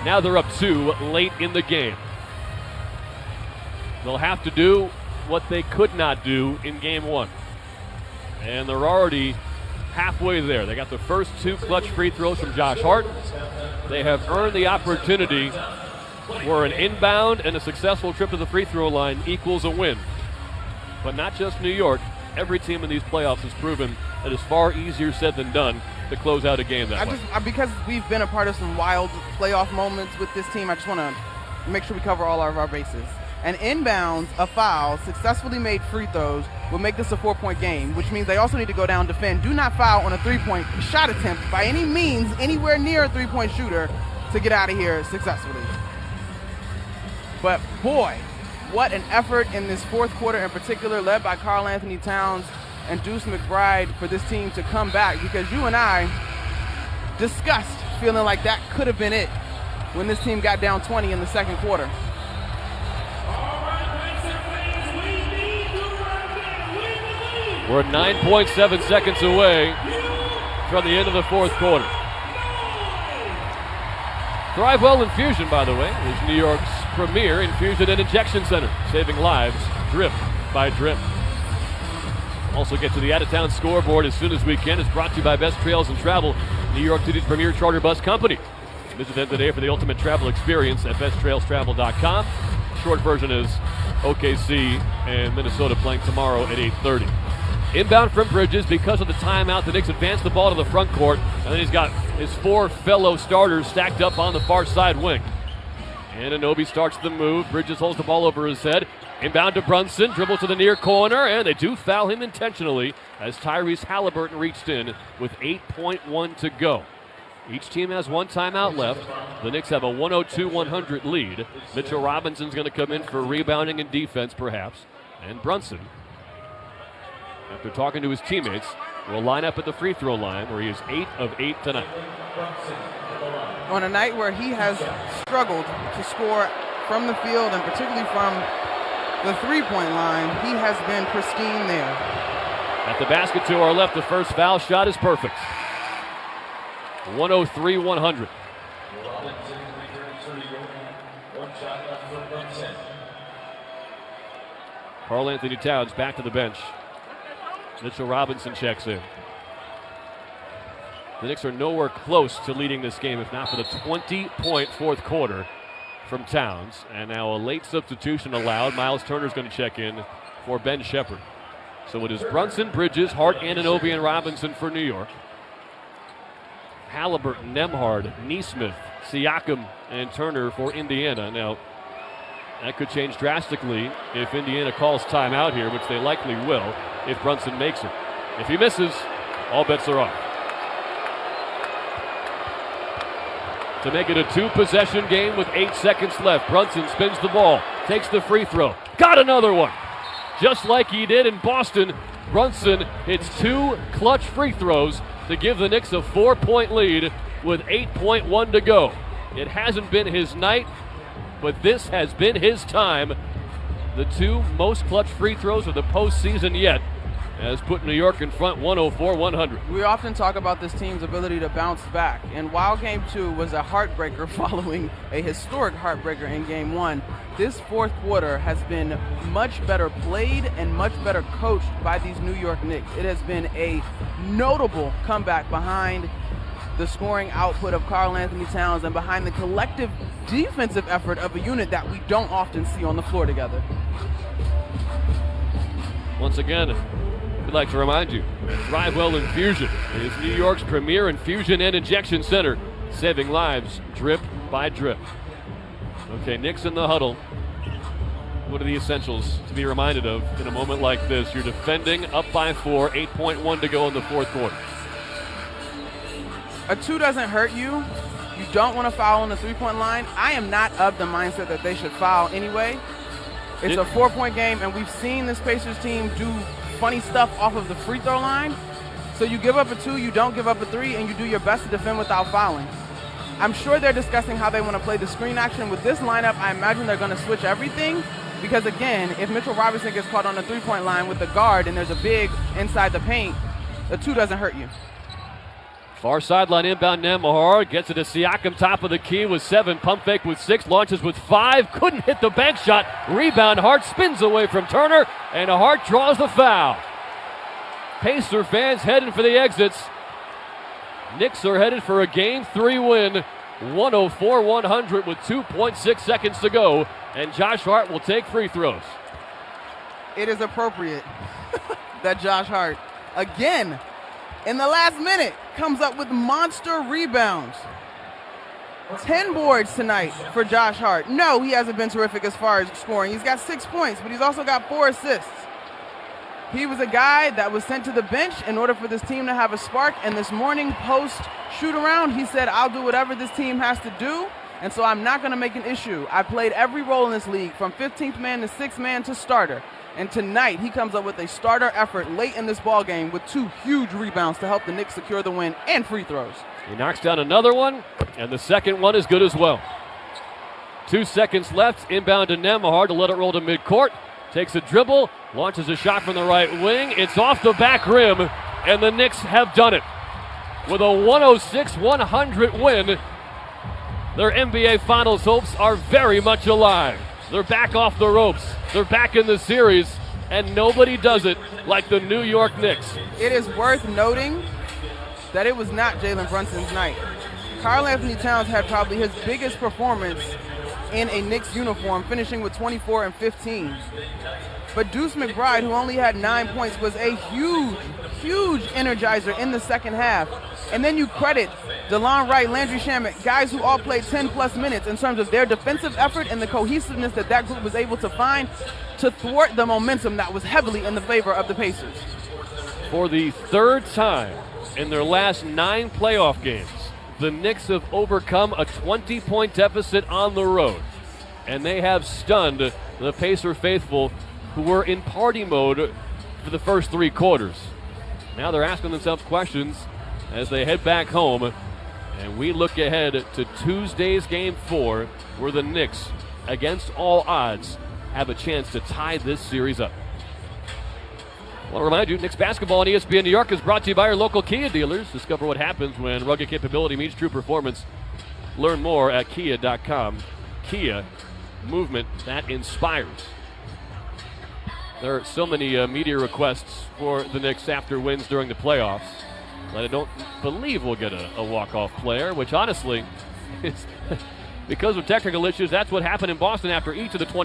Now they're up 2 late in the game. They'll have to do what they could not do in game 1. And they're already halfway there. They got the first 2 clutch free throws from Josh Hart. They have earned the opportunity where an inbound and a successful trip to the free throw line equals a win. But not just New York. Every team in these playoffs has proven that it's far easier said than done to close out a game that way. Because we've been a part of some wild playoff moments with this team, I just want to make sure we cover all of our bases. An inbounds, a foul, successfully made free throws will make this a 4-point game, which means they also need to go down, defend, do not foul on a 3-point shot attempt by any means anywhere near a 3-point shooter to get out of here successfully. But boy, what an effort in this fourth quarter in particular, led by Karl Anthony Towns and Deuce McBride, for this team to come back, because you and I discussed feeling like that could have been it when this team got down 20 in the second quarter. We're 9.7 seconds away from the end of the fourth quarter. Thrivewell Infusion, by the way, is New York's premier infusion and injection center, saving lives drip by drip. Also get to the out-of-town scoreboard as soon as we can. It's brought to you by Best Trails and Travel, New York City's premier charter bus company. Visit them today for the ultimate travel experience at besttrailstravel.com. Short version is OKC and Minnesota playing tomorrow at 8:30. Inbound from Bridges. Because of the timeout, the Knicks advance the ball to the front court, and then he's got his 4 fellow starters stacked up on the far side wing. Anunoby starts the move. Bridges holds the ball over his head. Inbound to Brunson, dribble to the near corner, and they do foul him intentionally as Tyrese Halliburton reached in with 8.1 to go. Each team has 1 timeout left. The Knicks have a 102-100 lead. Mitchell Robinson's going to come in for rebounding and defense, perhaps. And Brunson, after talking to his teammates, will line up at the free throw line, where he is 8 of 8 tonight. On a night where he has struggled to score from the field, and particularly from the three-point line, he has been pristine there. At the basket to our left, the first foul shot is perfect. 103-100. Karl Anthony Towns back to the bench. Mitchell Robinson checks in. The Knicks are nowhere close to leading this game, if not for the 20-point fourth quarter from Towns. And now a late substitution allowed. Miles Turner's going to check in for Ben Shepherd. So it is Brunson, Bridges, Hart, Anunoby, and Robinson for New York. Halliburton, Nembhard, Nesmith, Siakam, and Turner for Indiana. Now, that could change drastically if Indiana calls timeout here, which they likely will if Brunson makes it. If he misses, all bets are off. To make it a 2-possession game with 8 seconds left, Brunson spins the ball, takes the free throw, got another one. Just like he did in Boston, Brunson hits 2 clutch free throws to give the Knicks a 4-point lead with 8.1 to go. It hasn't been his night, but this has been his time. The 2 most clutch free throws of the postseason yet has put New York in front 104-100. We often talk about this team's ability to bounce back, and while Game 2 was a heartbreaker following a historic heartbreaker in Game 1, this fourth quarter has been much better played and much better coached by these New York Knicks. It has been a notable comeback behind the scoring output of Karl Anthony Towns and behind the collective defensive effort of a unit that we don't often see on the floor together. Once again, we'd like to remind you that Thrivewell Infusion is New York's premier infusion and injection center, saving lives drip by drip. Okay, Knicks in the huddle. What are the essentials to be reminded of in a moment like this? You're defending up by 4, 8.1 to go in the fourth quarter. A 2 doesn't hurt you. You don't want to foul on the three-point line. I am not of the mindset that they should foul anyway. It's a 4-point game, and we've seen this Pacers team do funny stuff off of the free throw line. So you give up a 2, you don't give up a 3, and you do your best to defend without fouling. I'm sure they're discussing how they want to play the screen action. With this lineup, I imagine they're going to switch everything. Because, again, if Mitchell Robinson gets caught on the three-point line with the guard and there's a big inside the paint, the 2 doesn't hurt you. Far sideline inbound, Nembhard gets it to Siakam, top of the key with 7, pump fake with 6, launches with 5, couldn't hit the bank shot. Rebound, Hart spins away from Turner, and Hart draws the foul. Pacer fans heading for the exits. Knicks are headed for a Game 3 win, 104-100 with 2.6 seconds to go, and Josh Hart will take free throws. It is appropriate that Josh Hart, again, in the last minute, comes up with monster rebounds. 10 boards tonight for Josh Hart. No, he hasn't been terrific as far as scoring. He's got 6 points, but he's also got 4 assists. He was a guy that was sent to the bench in order for this team to have a spark, and this morning post shoot-around, he said, I'll do whatever this team has to do, and so I'm not going to make an issue. I played every role in this league, from 15th man to 6th man to starter. And tonight, he comes up with a starter effort late in this ball game with 2 huge rebounds to help the Knicks secure the win and free throws. He knocks down another one, and the second one is good as well. 2 seconds left, inbound to Nembhard to let it roll to midcourt. Takes a dribble, launches a shot from the right wing. It's off the back rim, and the Knicks have done it. With a 106-100 win, their NBA Finals hopes are very much alive. They're back off the ropes. They're back in the series, and nobody does it like the New York Knicks. It is worth noting that it was not Jalen Brunson's night. Karl Anthony Towns had probably his biggest performance in a Knicks uniform, finishing with 24 and 15. But Deuce McBride, who only had 9 points, was a huge energizer in the second half. And then you credit DeLon Wright, Landry Shamet, guys who all played 10-plus minutes in terms of their defensive effort and the cohesiveness that that group was able to find to thwart the momentum that was heavily in the favor of the Pacers. For the third time in their last 9 playoff games, the Knicks have overcome a 20-point deficit on the road. And they have stunned the Pacer faithful, who were in party mode for the first 3 quarters. Now they're asking themselves questions as they head back home, and we look ahead to Tuesday's Game 4, where the Knicks, against all odds, have a chance to tie this series up. I want to remind you, Knicks basketball on ESPN New York is brought to you by our local Kia dealers. Discover what happens when rugged capability meets true performance. Learn more at kia.com. Kia, movement that inspires. There are so many media requests for the Knicks after wins during the playoffs. But I don't believe we'll get a walk-off player, which honestly is because of technical issues. That's what happened in Boston after each of the 20